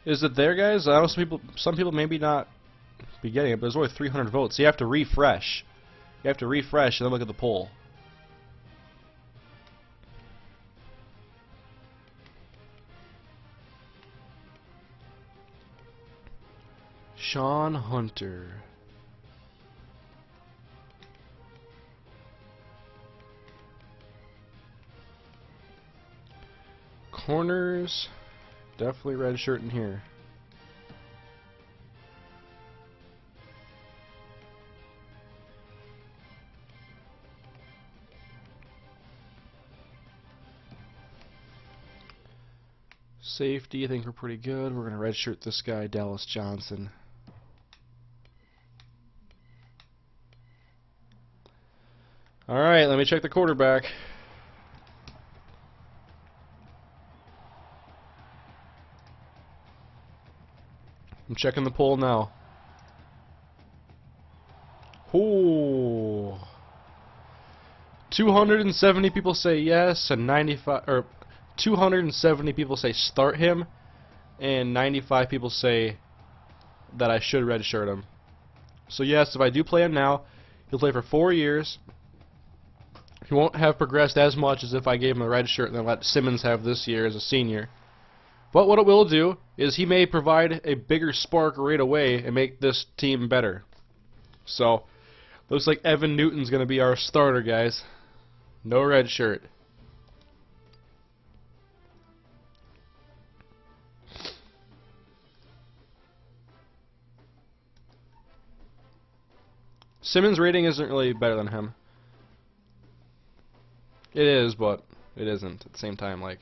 Is it there, guys? I know some people maybe not be getting it, but there's only 300 votes. So you have to refresh. You have to refresh and then look at the poll. Sean Hunter. Corners, definitely red shirt in here. Safety, I think we're pretty good. We're going to redshirt this guy, Dallas Johnson. Alright, let me check the quarterback. I'm checking the poll now. Ooh. 270 people say yes, and 270 people say start him, and 95 people say that I should redshirt him. So yes, if I do play him now, he'll play for 4 years. He won't have progressed as much as if I gave him a red shirt and then let Simmons have this year as a senior. But what it will do is he may provide a bigger spark right away and make this team better. So, looks like Evan Newton's going to be our starter, guys. No red shirt. Simmons' rating isn't really better than him. It is, but it isn't at the same time. Like,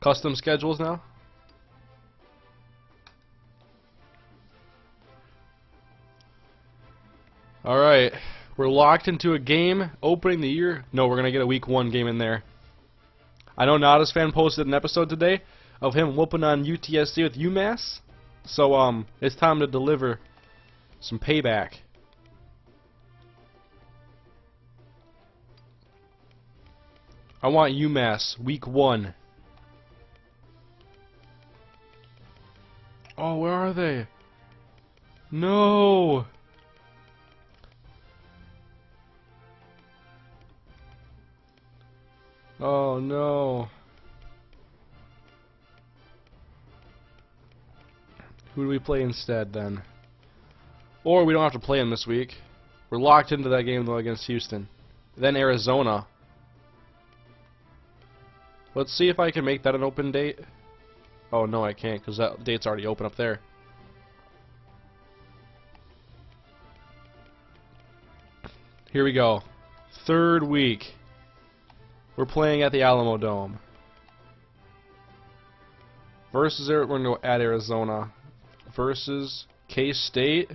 custom schedules now. Alright, we're locked into a game opening the year. No, we're going to get a week 1 game in there. I know Nada's fan posted an episode today of him whooping on UTSA with UMass. So, it's time to deliver some payback. I want UMass week 1. Oh, where are they? No! Oh no. Who do we play instead then? Or we don't have to play them this week. We're locked into that game though against Houston. Then Arizona. Let's see if I can make that an open date. Oh no, I can't because that date's already open up there. Here we go. 3rd week. We're playing at the Alamo Dome. Versus, we're going to go at Arizona. Versus K-State.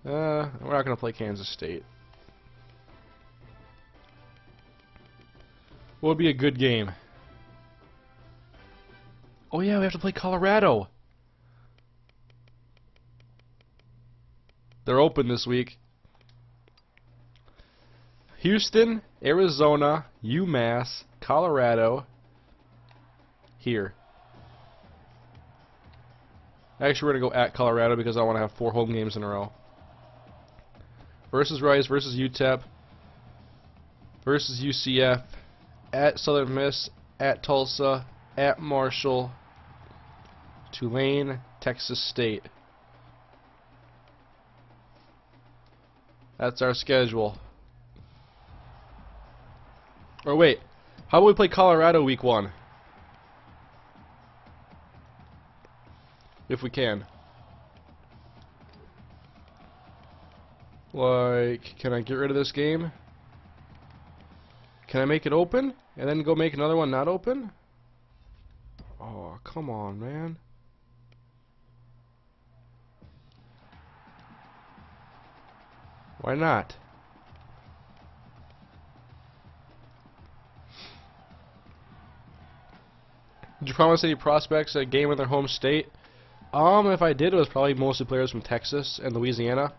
We're not going to play Kansas State. What would be a good game? Oh yeah, we have to play Colorado. They're open this week. Houston, Arizona, UMass, Colorado. Here. Actually, we're going to go at Colorado because I want to have 4 home games in a row. Versus Rice, versus UTEP, versus UCF, at Southern Miss, at Tulsa, at Marshall, Tulane, Texas State. That's our schedule. Or wait, how about we play Colorado week 1? If we can. Like, can I get rid of this game? Can I make it open? And then go make another one not open? Oh, come on, man. Why not? Did you promise any prospects a game in their home state? If I did, it was probably mostly players from Texas and Louisiana.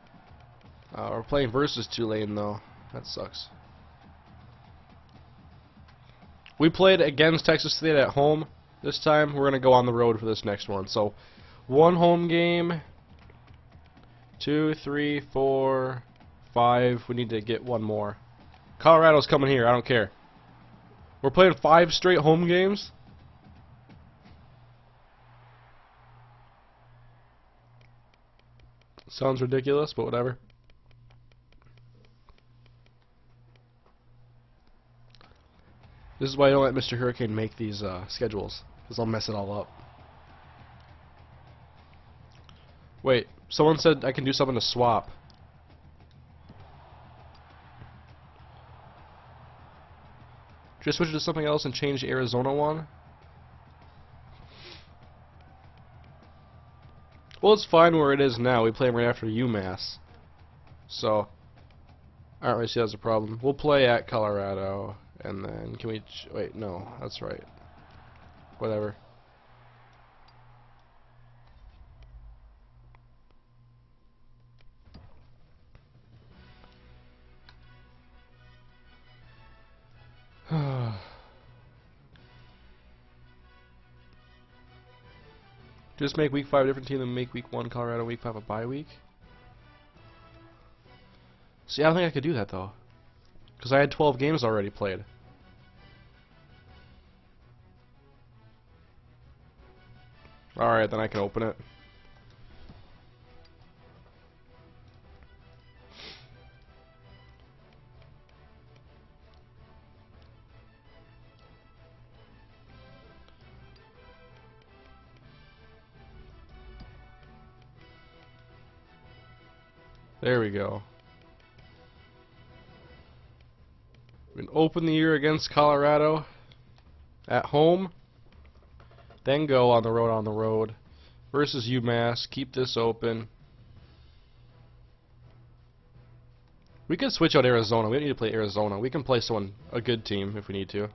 We're playing versus Tulane, though. That sucks. We played against Texas State at home. This time, we're going to go on the road for this next one. So, 1 home game. 2, 3, 4, 5. We need to get 1 more. Colorado's coming here. I don't care. We're playing 5 straight home games. Sounds ridiculous, but whatever. This is why I don't let MrHurriicane make these schedules, because I'll mess it all up. Wait, someone said I can do something to swap. Just switch it to something else and change the Arizona one? Well, it's fine where it is now. We play right after UMass. So, I don't really see that as a problem. We'll play at Colorado, and then can we... wait, no, that's right. Whatever. Just make week 5 a different team than make week 1 Colorado, week 5 a bye week? See, I don't think I could do that though, because I had 12 games already played. Alright, then I can open it. There we go. We can open the year against Colorado at home, then go on the road versus UMass. Keep this open. We could switch out Arizona. We don't need to play Arizona. We can play someone, a good team, if we need to.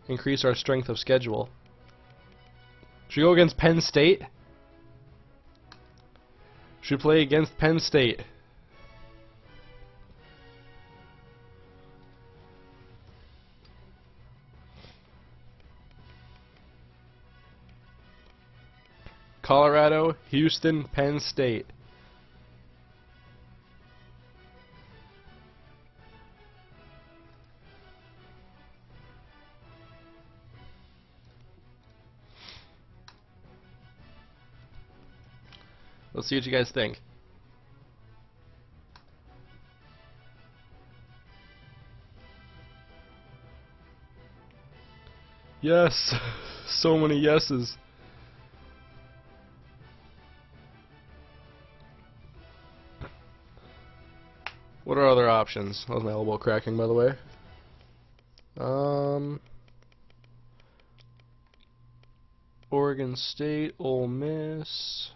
Increase our strength of schedule. Should we go against Penn State? Should play against Penn State. Colorado, Houston, Penn State. Let's see what you guys think. Yes, so many yeses. What are other options? That was my elbow cracking, by the way. Oregon State, Ole Miss.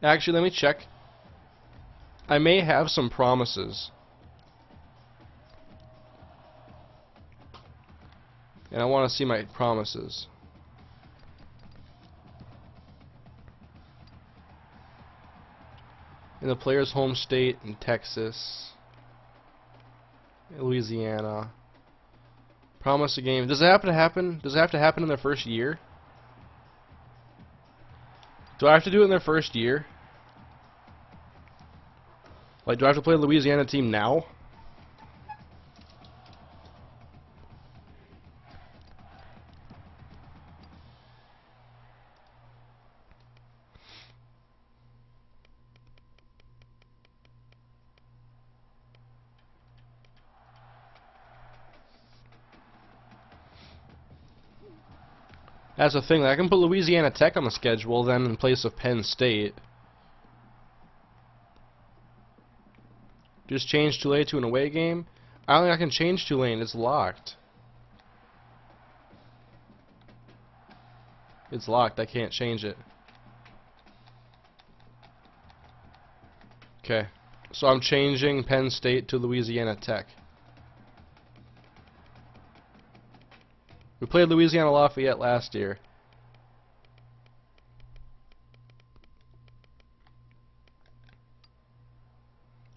Actually, let me check. I may have some promises. And I want to see my promises. In the player's home state in Texas, Louisiana. Promise a game. Does it have to happen? Does it have to happen in their first year? Do I have to do it in their first year? Like, do I have to play a Louisiana team now? That's the thing. I can put Louisiana Tech on the schedule then in place of Penn State. Just change Tulane to an away game. I don't think I can change Tulane. It's locked. It's locked. I can't change it. Okay. So I'm changing Penn State to Louisiana Tech. We played Louisiana Lafayette last year.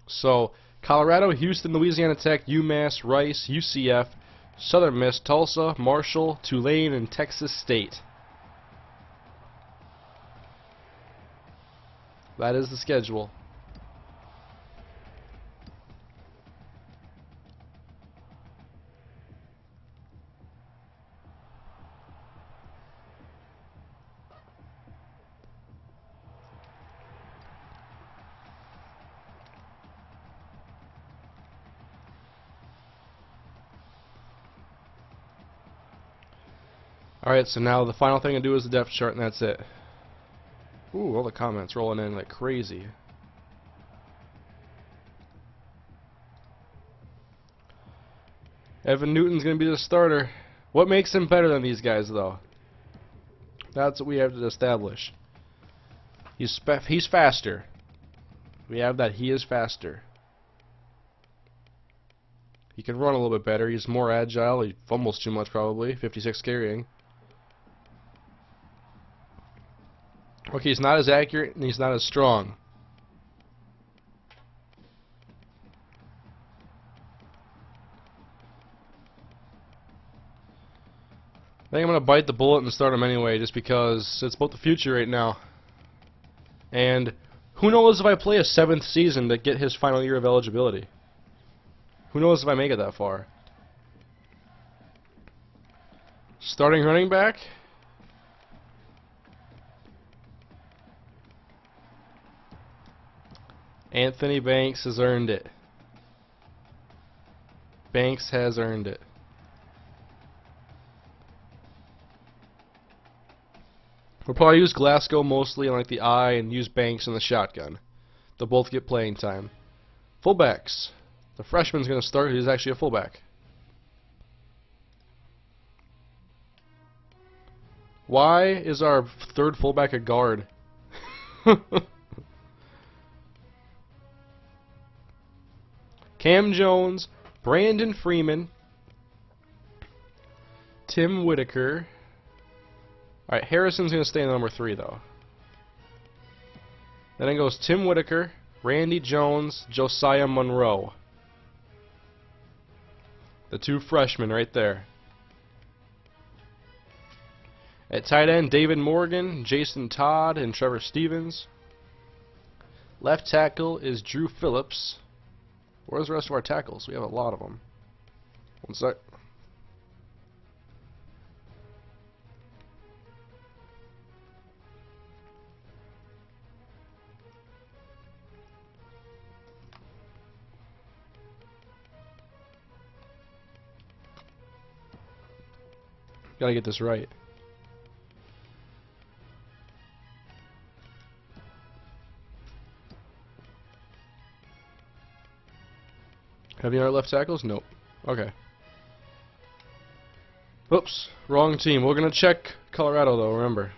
So, Colorado, Houston, Louisiana Tech, UMass, Rice, UCF, Southern Miss, Tulsa, Marshall, Tulane, and Texas State. That is the schedule. Alright, so now the final thing to do is the depth chart, and that's it. Ooh, all the comments rolling in like crazy. Evan Newton's going to be the starter. What makes him better than these guys, though? That's what we have to establish. He's faster. We have that. He is faster. He can run a little bit better. He's more agile. He fumbles too much, probably. 56 carrying. Okay, he's not as accurate, and he's not as strong. I think I'm going to bite the bullet and start him anyway, just because it's about the future right now. And who knows if I play a 7th season to get his final year of eligibility. Who knows if I make it that far. Starting running back. Anthony Banks has earned it. Banks has earned it. We'll probably use Glasgow mostly in like the I and use Banks in the shotgun. They'll both get playing time. Fullbacks. The freshman's going to start. He's actually a fullback. Why is our third fullback a guard? Cam Jones, Brandon Freeman, Tim Whitaker. Alright, Harrison's going to stay in number 3, though. Then it goes Tim Whitaker, Randy Jones, Josiah Monroe. The 2 freshmen right there. At tight end, David Morgan, Jason Todd, and Trevor Stevens. Left tackle is Drew Phillips. Where's the rest of our tackles? We have a lot of them. One sec. Gotta get this right. Have you other left tackles? Nope. Okay. Oops, wrong team. We're gonna check Colorado though, remember.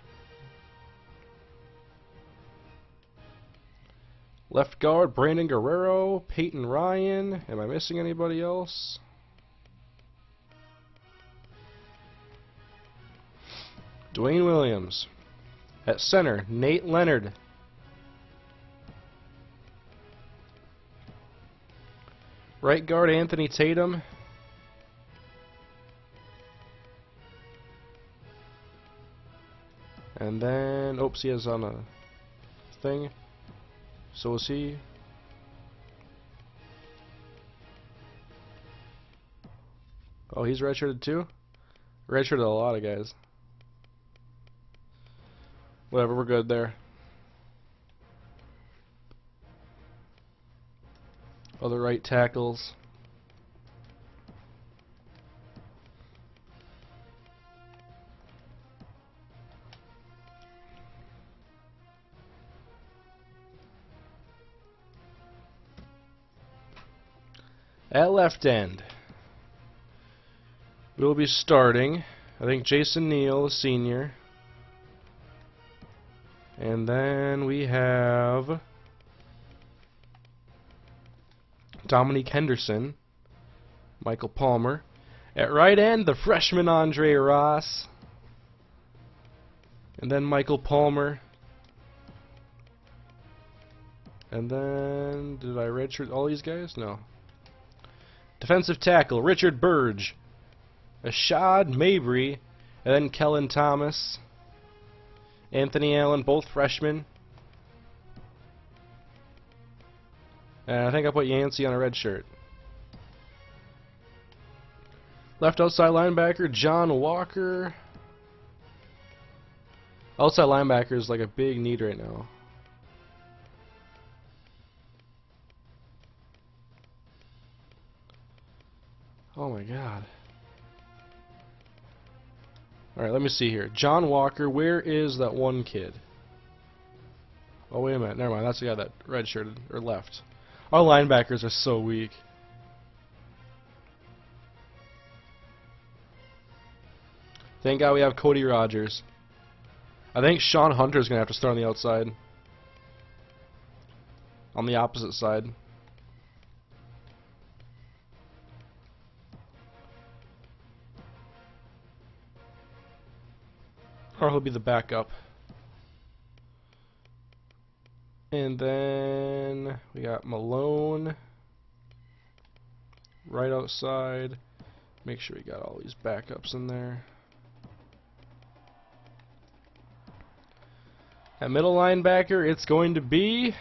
Left guard, Brandon Guerrero, Peyton Ryan. Am I missing anybody else? Dwayne Williams. At center, Nate Leonard. Right guard, Anthony Tatum. And then, oops, he is on a thing. So is he. Oh, he's redshirted too? Redshirted a lot of guys. Whatever, we're good there. Other right tackles. At left end, we'll be starting, I think, Jason Neal, the senior. And then we have Dominique Henderson, Michael Palmer. At right end, the freshman Andre Ross. And then Michael Palmer. And then, did I redshirt all these guys? No. Defensive tackle, Richard Burge. Ashad Mabry. And then Kellen Thomas. Anthony Allen, both freshmen. And I think I put Yancey on a red shirt. Left outside linebacker, John Walker. Outside linebacker is like a big need right now. Oh my god. Alright, let me see here. John Walker, where is that one kid? Oh, wait a minute. Never mind. That's the guy that redshirted, or left. Our linebackers are so weak. Thank God we have Cody Rogers. I think Sean Hunter's going to have to start on the outside. On the opposite side. Or he'll be the backup. And then we got Malone right outside. Make sure we got all these backups in there. At middle linebacker, it's going to be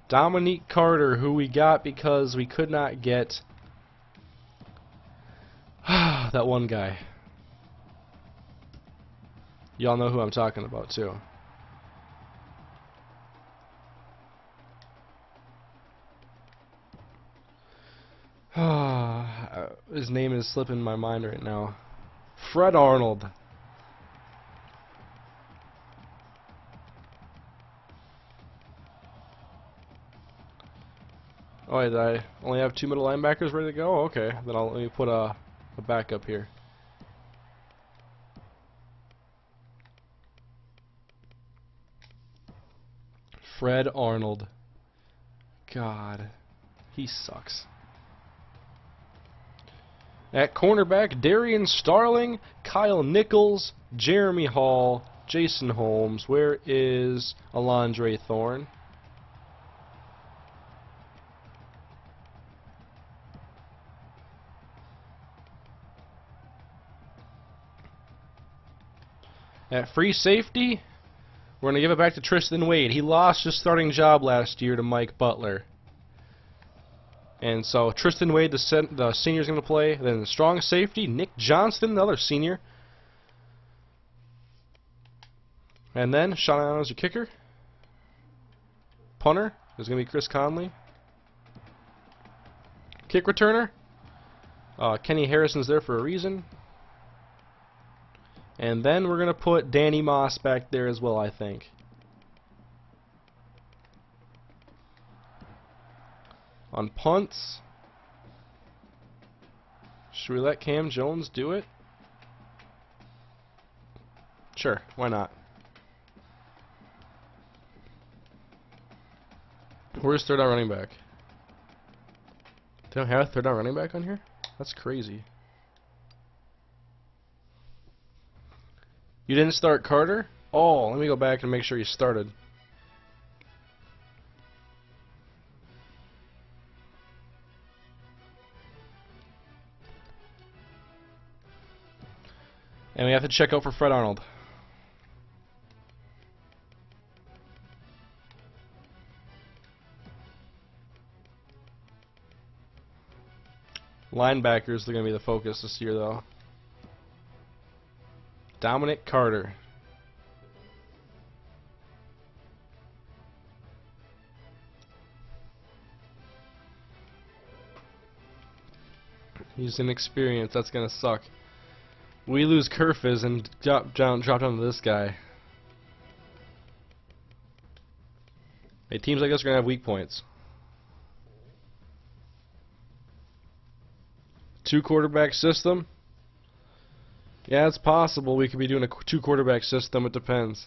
Dominique Carter, who we got because we could not get that one guy. Y'all know who I'm talking about, too. His name is slipping my mind right now. Fred Arnold. Oh, did I only have 2 middle linebackers ready to go? Okay, then let me put a backup here. Fred Arnold. God, he sucks. At cornerback, Darian Starling, Kyle Nichols, Jeremy Hall, Jason Holmes. Where is Alondre Thorne? At free safety, we're going to give it back to Tristan Wade. He lost his starting job last year to Mike Butler. And so Tristan Wade, the senior, is going to play. Then the strong safety, Nick Johnston, another senior. And then Sean Allen as your kicker. Punter is going to be Chris Conley. Kick returner, Kenny Harrison's there for a reason. And then we're going to put Danny Moss back there as well, I think. On punts, should we let Cam Jones do it? Sure, why not? Where's third down running back? They don't have a third down running back on here? That's crazy. You didn't start Carter? Oh, let me go back and make sure you started. And we have to check out for Fred Arnold. Linebackers are going to be the focus this year, though. Dominic Carter. He's inexperienced. That's going to suck. We lose Kerfis and drop down to this guy. Hey, teams like this are going to have weak points. 2 quarterback system? Yeah, it's possible we could be doing a 2 quarterback system. It depends.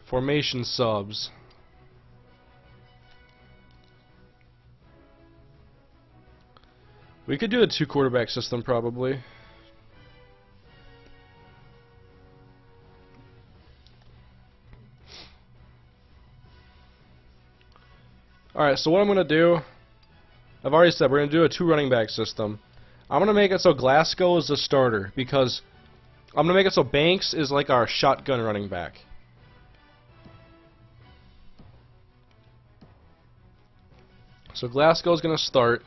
Formation subs. We could do a 2 quarterback system probably. Alright, so what I'm going to do, I've already said we're going to do a 2 running back system. I'm going to make it so Glasgow is the starter because I'm going to make it so Banks is like our shotgun running back. So Glasgow's going to start.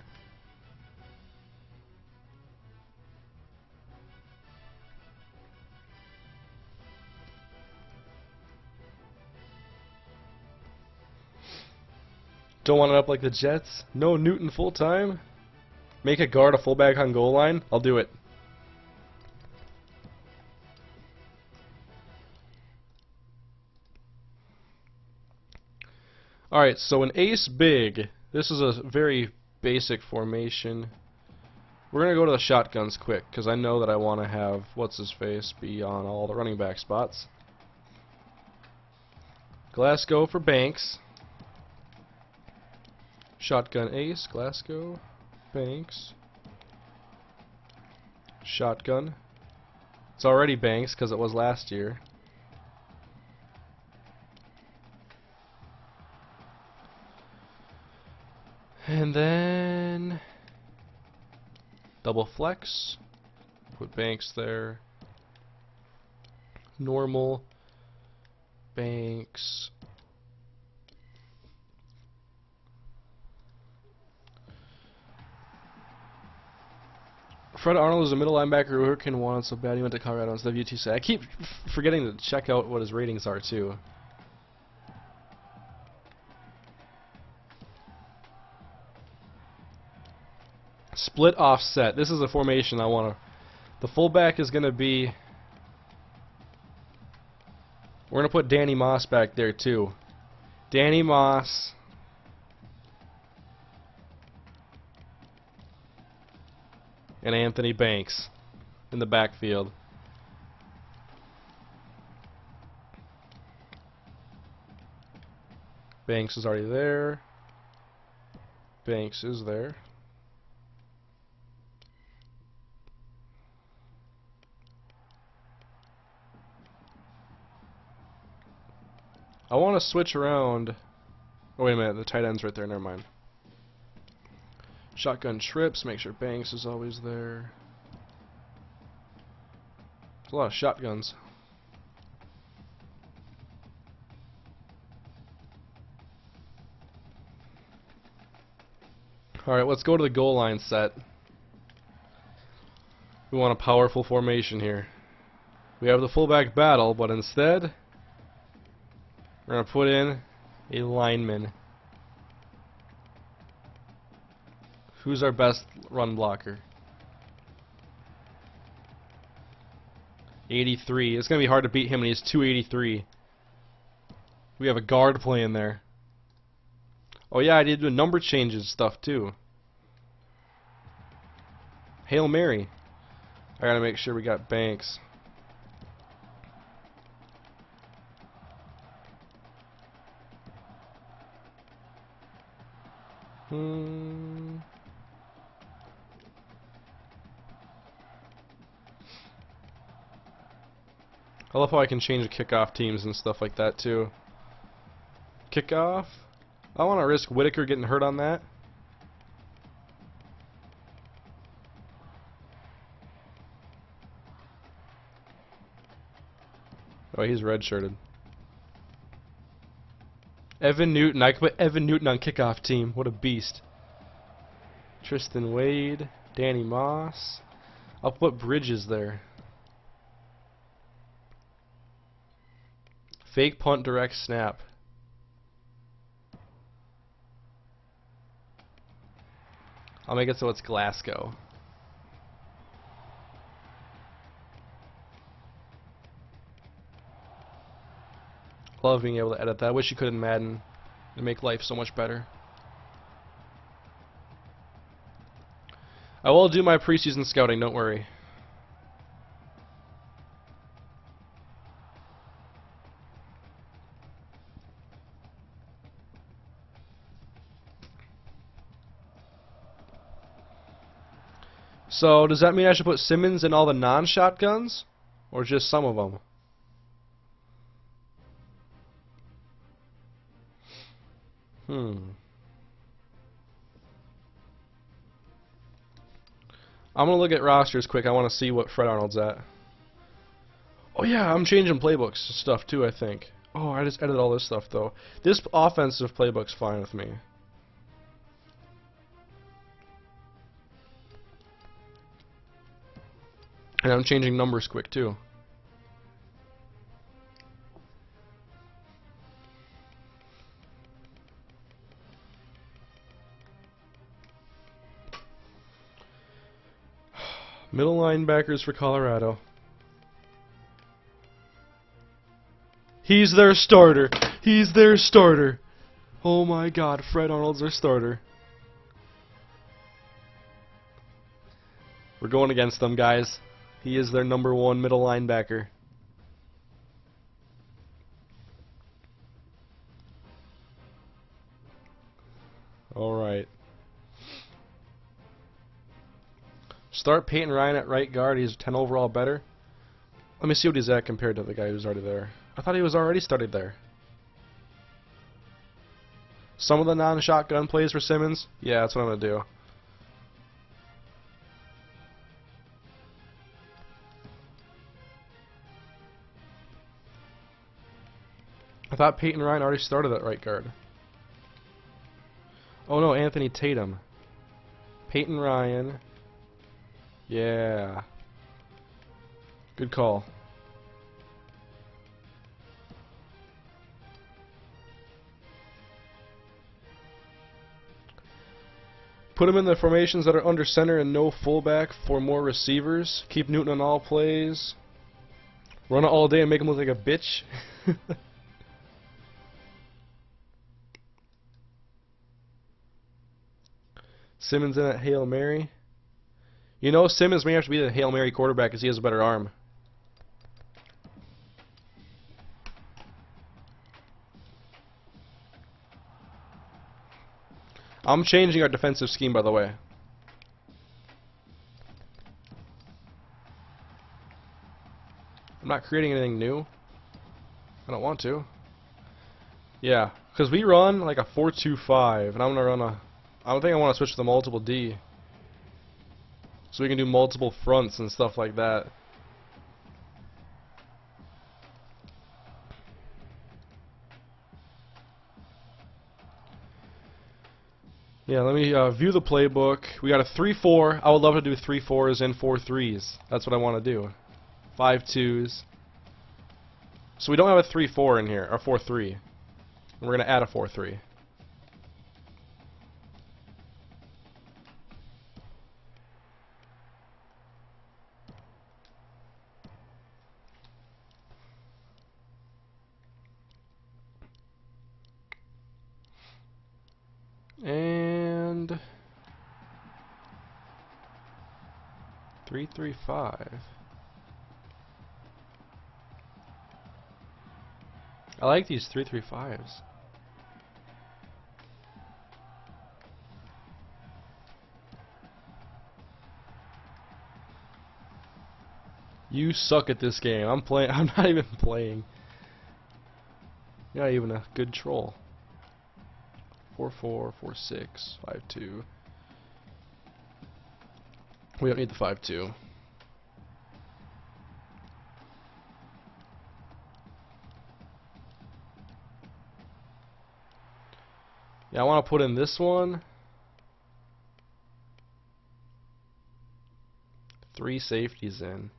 Don't want it up like the Jets. No Newton full time. Make a guard a fullback on goal line. I'll do it. Alright, so an ace big. This is a very basic formation. We're going to go to the shotguns quick, because I know that I want to have what's-his-face be on all the running back spots. Glasgow for Banks. Shotgun ace, Glasgow, Banks. Shotgun. It's already Banks, because it was last year. And then double flex, put Banks there, normal, Banks, Fred Arnold is a middle linebacker who Hurricane wanted so bad he went to Colorado instead of UTSA. I keep forgetting to check out what his ratings are too. Split offset. This is a formation I want to... The fullback is going to be... We're going to put Danny Moss back there too. Danny Moss. And Anthony Banks in the backfield. Banks is already there. Banks is there. I want to switch around. Oh, wait a minute. The tight end's right there. Never mind. Shotgun trips. Make sure Banks is always there. There's a lot of shotguns. Alright, let's go to the goal line set. We want a powerful formation here. We have the fullback battle, but instead... we're going to put in a lineman. Who's our best run blocker? 83. It's going to be hard to beat him, and he's 283. We have a guard playing there. Oh yeah, I did do number changes stuff too. Hail Mary. I gotta make sure we got Banks. I love how I can change the kickoff teams and stuff like that too. Kickoff. I want to risk Whitaker getting hurt on that. Oh, he's redshirted. Evan Newton. I could put Evan Newton on kickoff team. What a beast. Tristan Wade. Danny Moss. I'll put Bridges there. Fake punt direct snap. I'll make it so it's Glasgow. Love being able to edit that. I wish you could in Madden. It'd make life so much better. I will do my preseason scouting, don't worry. So, does that mean I should put Simmons in all the non-shotguns? Or just some of them? I'm going to look at rosters quick. I want to see what Fred Arnold's at. Oh yeah, I'm changing playbooks and stuff too, I think. Oh, I just edited all this stuff though. This offensive playbook's fine with me. And I'm changing numbers quick too. Middle linebackers for Colorado. He's their starter. He's their starter. Oh my God, Fred Arnold's their starter. We're going against them, guys. He is their #1 middle linebacker. Alright. Start Peyton Ryan at right guard. He's 10 overall better. Let me see what he's at compared to the guy who's already there. I thought he was already started there. Some of the non-shotgun plays for Simmons? Yeah, that's what I'm going to do. I thought Peyton Ryan already started at right guard. Oh no, Anthony Tatum. Peyton Ryan. Yeah. Good call. Put him in the formations that are under center and no fullback for more receivers. Keep Newton on all plays. Run it all day and make him look like a bitch. Simmons in at Hail Mary. You know, Simmons may have to be the Hail Mary quarterback because he has a better arm. I'm changing our defensive scheme, by the way. I'm not creating anything new. I don't want to. Yeah, because we run like a 4-2-5, and I'm going to run a... I don't think I want to switch to the multiple D. So we can do multiple fronts and stuff like that. Yeah, let me view the playbook. We got a 3-4. I would love to do 3 4s and 4 3s. That's what I want to do. 5 2s. So we don't have a 3-4 in here, or 4-3. We're going to add a 4-3. And 3-3-5. I like these 3-3-5s. You suck at this game. I'm playing. I'm not even playing. You're not even a good troll. 4-4, 4-6, 5-2. We don't need the 5-2. Yeah, I want to put in this one. 3 safeties in.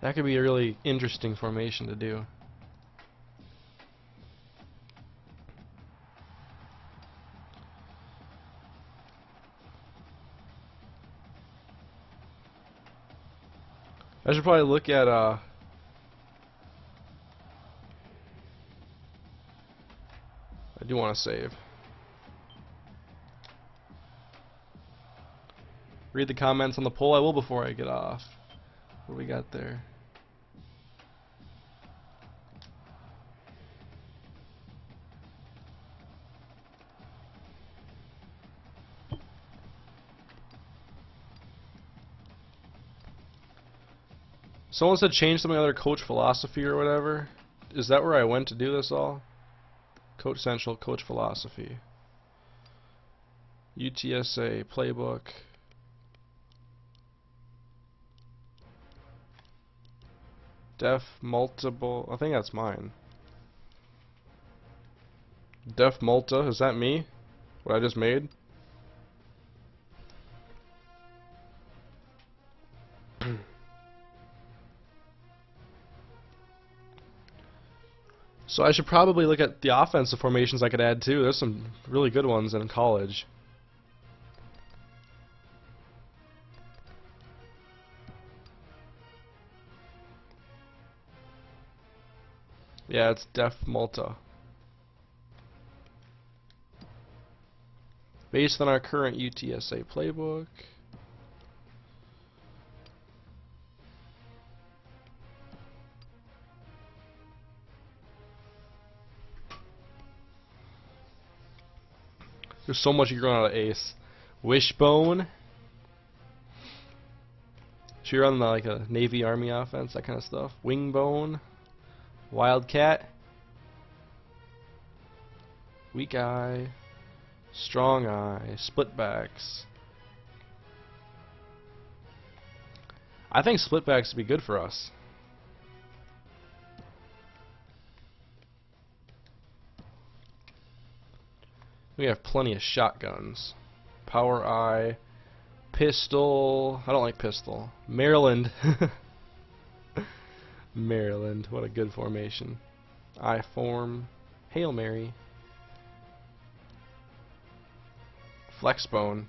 That could be a really interesting formation to do. I should probably look at I do want to save. Read the comments on the poll. I will before I get off. What do we got there? Someone said change something other coach philosophy or whatever. Is that where I went to do this all? Coach Central, coach philosophy. UTSA playbook. Def multiple. I think that's mine. Def Multa. Is that me? What I just made? So I should probably look at the offensive formations I could add too. There's some really good ones in college. Yeah, it's Def Malta. Based on our current UTSA playbook. There's so much growing out of Ace. Wishbone. Should you run like a Navy Army offense, that kind of stuff. Wingbone. Wildcat. Weak Eye. Strong Eye. Splitbacks. I think splitbacks would be good for us. We have plenty of shotguns. Power Eye. Pistol. I don't like pistol. Maryland. Maryland. What a good formation. I form. Hail Mary. Flexbone.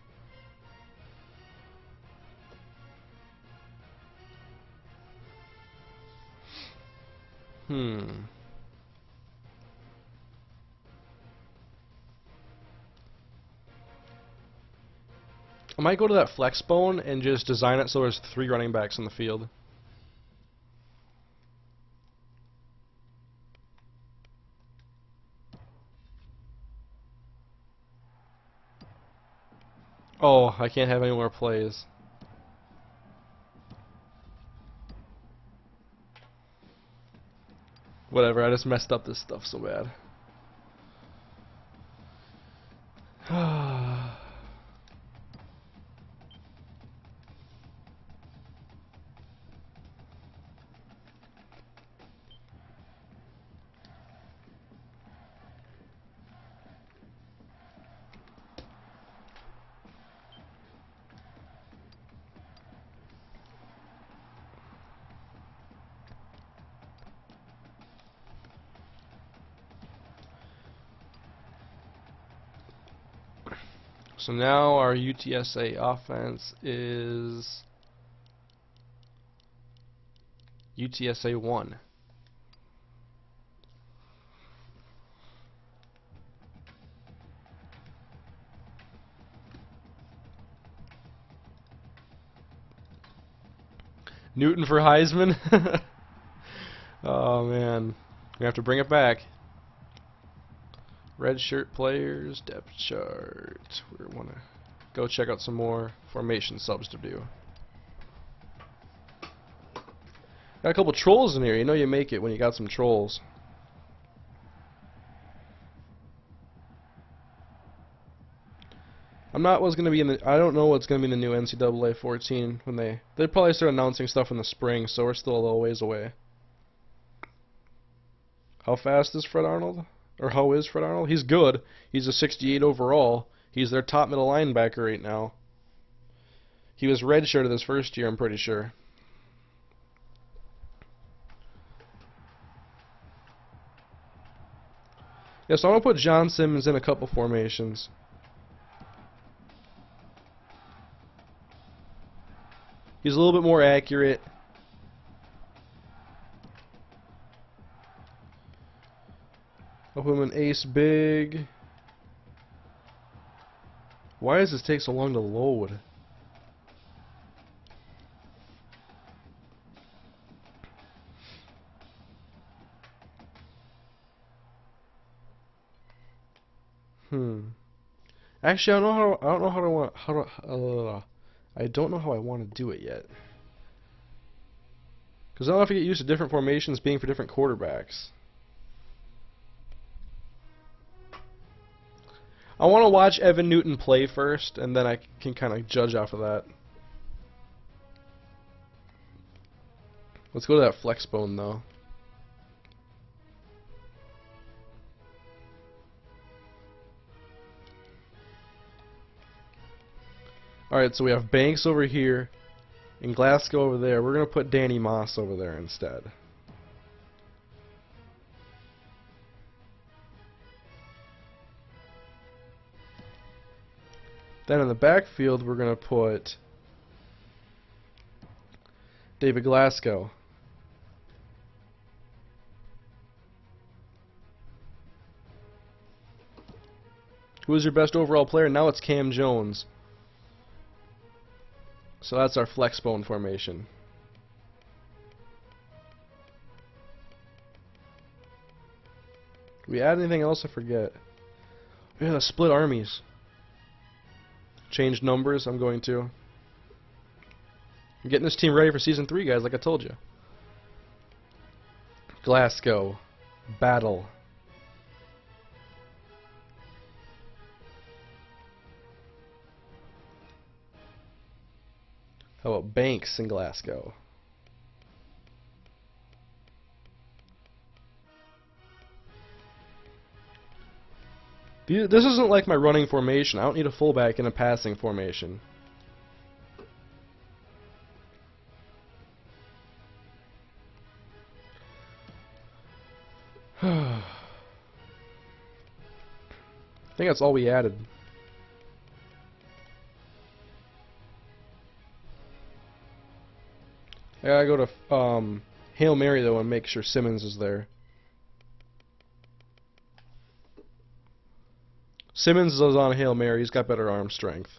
I might go to that Flexbone and just design it so there's 3 running backs on the field. Oh, I can't have any more plays. Whatever, I just messed up this stuff so bad. So now our UTSA offense is UTSA 1. Newton for Heisman? Oh man, we have to bring it back. Red shirt players, depth chart. We want to go check out some more formation subs to do. Got a couple trolls in here. You know you make it when you got some trolls. I'm not what's gonna be in the. I don't know what's gonna be in the new NCAA 14 when they probably start announcing stuff in the spring. So we're still a little ways away. How fast is Fred Arnold? Or how is Fred Arnold? He's good. He's a 68 overall. He's their top middle linebacker right now. He was redshirted his first year, I'm pretty sure. Yeah, so I'm going to put John Simmons in a couple formations. He's a little bit more accurate. I'll put him in ace big. Why does this take so long to load? Actually, I don't know how I want to do it yet. Because I don't know if I get used to different formations being for different quarterbacks. I want to watch Evan Newton play first, and then I can kind of judge off of that. Let's go to that Flexbone, though. Alright, so we have Banks over here, and Glasgow over there. We're going to put Danny Moss over there instead. Then in the backfield, we're going to put David Glasgow. Who is your best overall player? Now it's Cam Jones. So that's our flex bone formation. We add anything else? I forget. Yeah, the split armies. Change numbers. I'm going to. I'm getting this team ready for Season 3, guys, like I told you. Glasgow. Battle. How about Banks in Glasgow? This isn't like my running formation. I don't need a fullback in a passing formation. I think that's all we added. I gotta go to Hail Mary though and make sure Simmons is there. Simmons is on Hail Mary. He's got better arm strength.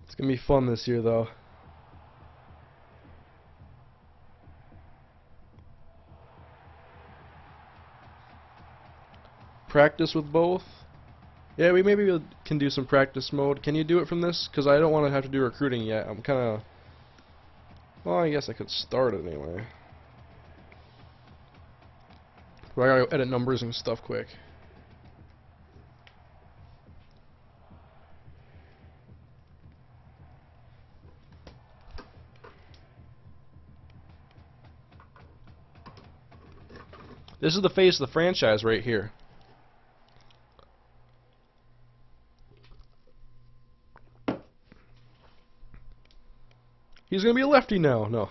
It's gonna be fun this year though. Practice with both? Yeah, we maybe can do some practice mode. Can you do it from this? Because I don't want to have to do recruiting yet. I'm kind of... Well, I guess I could start it anyway. But I gotta edit numbers and stuff quick. This is the face of the franchise right here. He's gonna be a lefty now. No.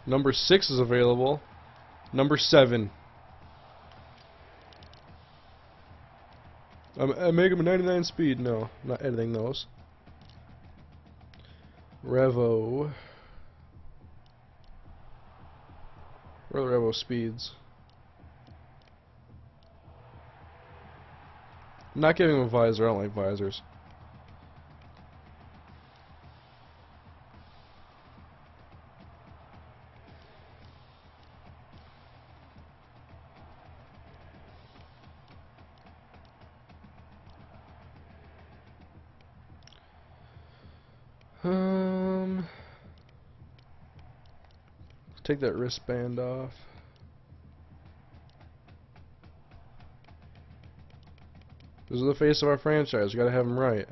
Number 6 is available. Number 7. I make him a 99 speed. No, I'm not editing those. Revo. Where are the Revo speeds? I'm not giving him a visor. I don't like visors. Take that wristband off. This is the face of our franchise. We gotta have him right.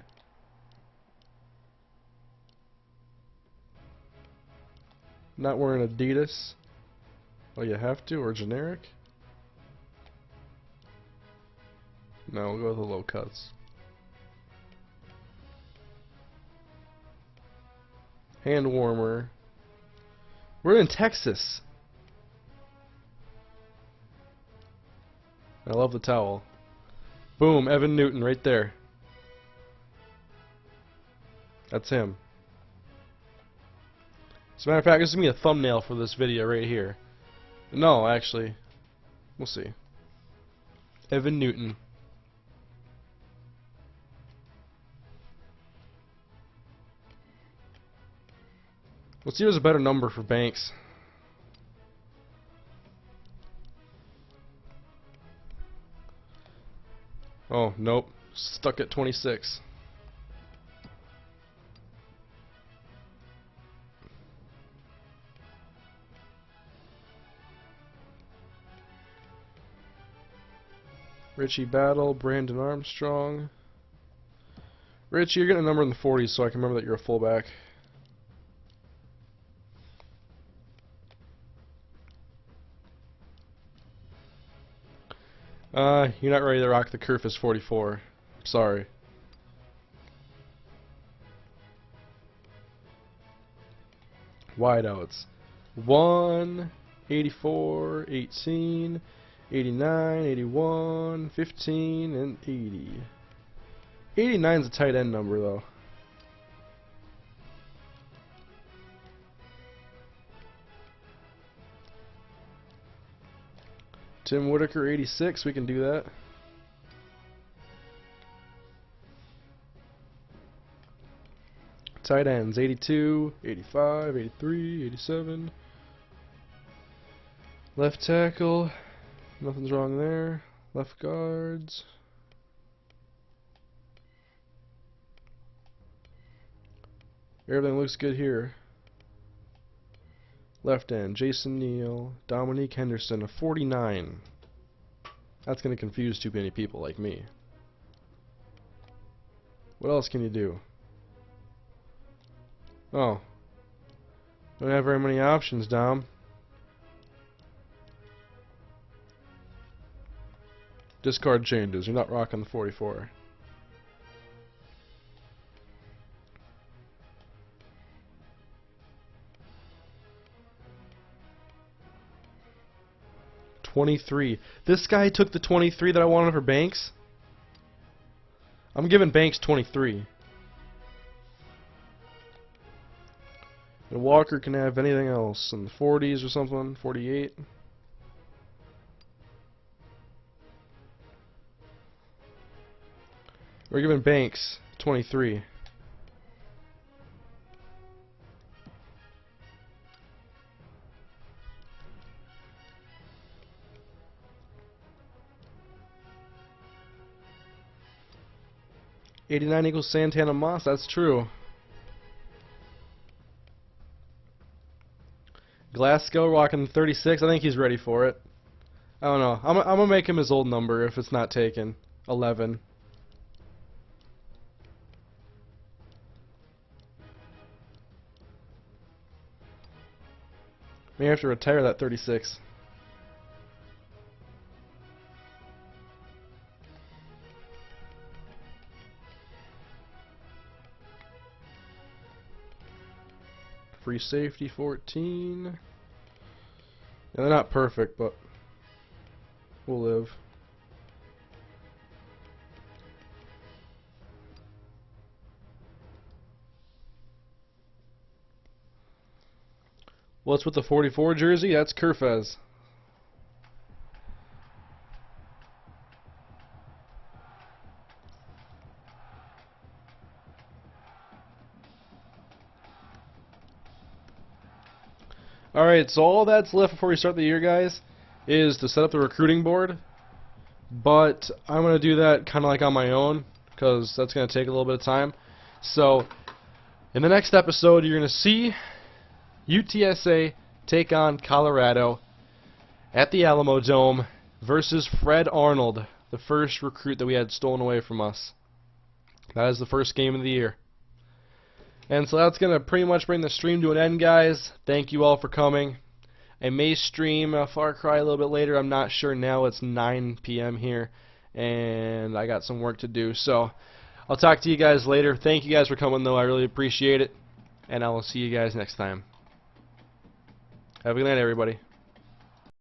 Not wearing Adidas. Oh, you have to, or generic? No, we'll go with the low cuts. Hand warmer. We're in Texas. I love the towel. Boom, Evan Newton right there. That's him. As a matter of fact, this is going to be a thumbnail for this video right here. No, actually. We'll see. Evan Newton. Let's see if there's a better number for Banks. Oh, nope. Stuck at 26. Richie Battle, Brandon Armstrong. Rich, you're getting a number in the 40s, so I can remember that you're a fullback. You're not ready to rock the Kerfus 44. Sorry. Wideouts. 1, 84, 18, 89, 81, 15, and 80. 89 is a tight end number, though. Tim Whitaker, 86. We can do that. Tight ends, 82, 85, 83, 87. Left tackle, nothing's wrong there. Left guards. Everything looks good here. Left end, Jason Neal, Dominique Henderson, a 49. That's going to confuse too many people like me. What else can you do? Oh. Don't have very many options, Dom. Discard changes. You're not rocking the 44. $23. This guy took the 23 that I wanted for Banks. I'm giving Banks 23. And Walker can have anything else in the 40s or something. 48. We're giving Banks 23. $89 equals Santana Moss. That's true. Glasgow rocking 36. I think he's ready for it. I don't know. I'm gonna make him his old number if it's not taken. 11. May have to retire that 36. Free safety 14. Yeah, they're not perfect, but we'll live. What's with the 44 jersey? That's Kerfez. Alright, so all that's left before we start the year, guys, is to set up the recruiting board. But I'm going to do that kind of like on my own, because that's going to take a little bit of time. So, in the next episode, you're going to see UTSA take on Colorado at the Alamo Dome versus Fred Arnold, the first recruit that we had stolen away from us. That is the first game of the year. And so that's going to pretty much bring the stream to an end, guys. Thank you all for coming. I may stream Far Cry a little bit later. I'm not sure now. It's 9 p.m. here, and I got some work to do. So I'll talk to you guys later. Thank you guys for coming, though. I really appreciate it, and I will see you guys next time. Have a good night, everybody.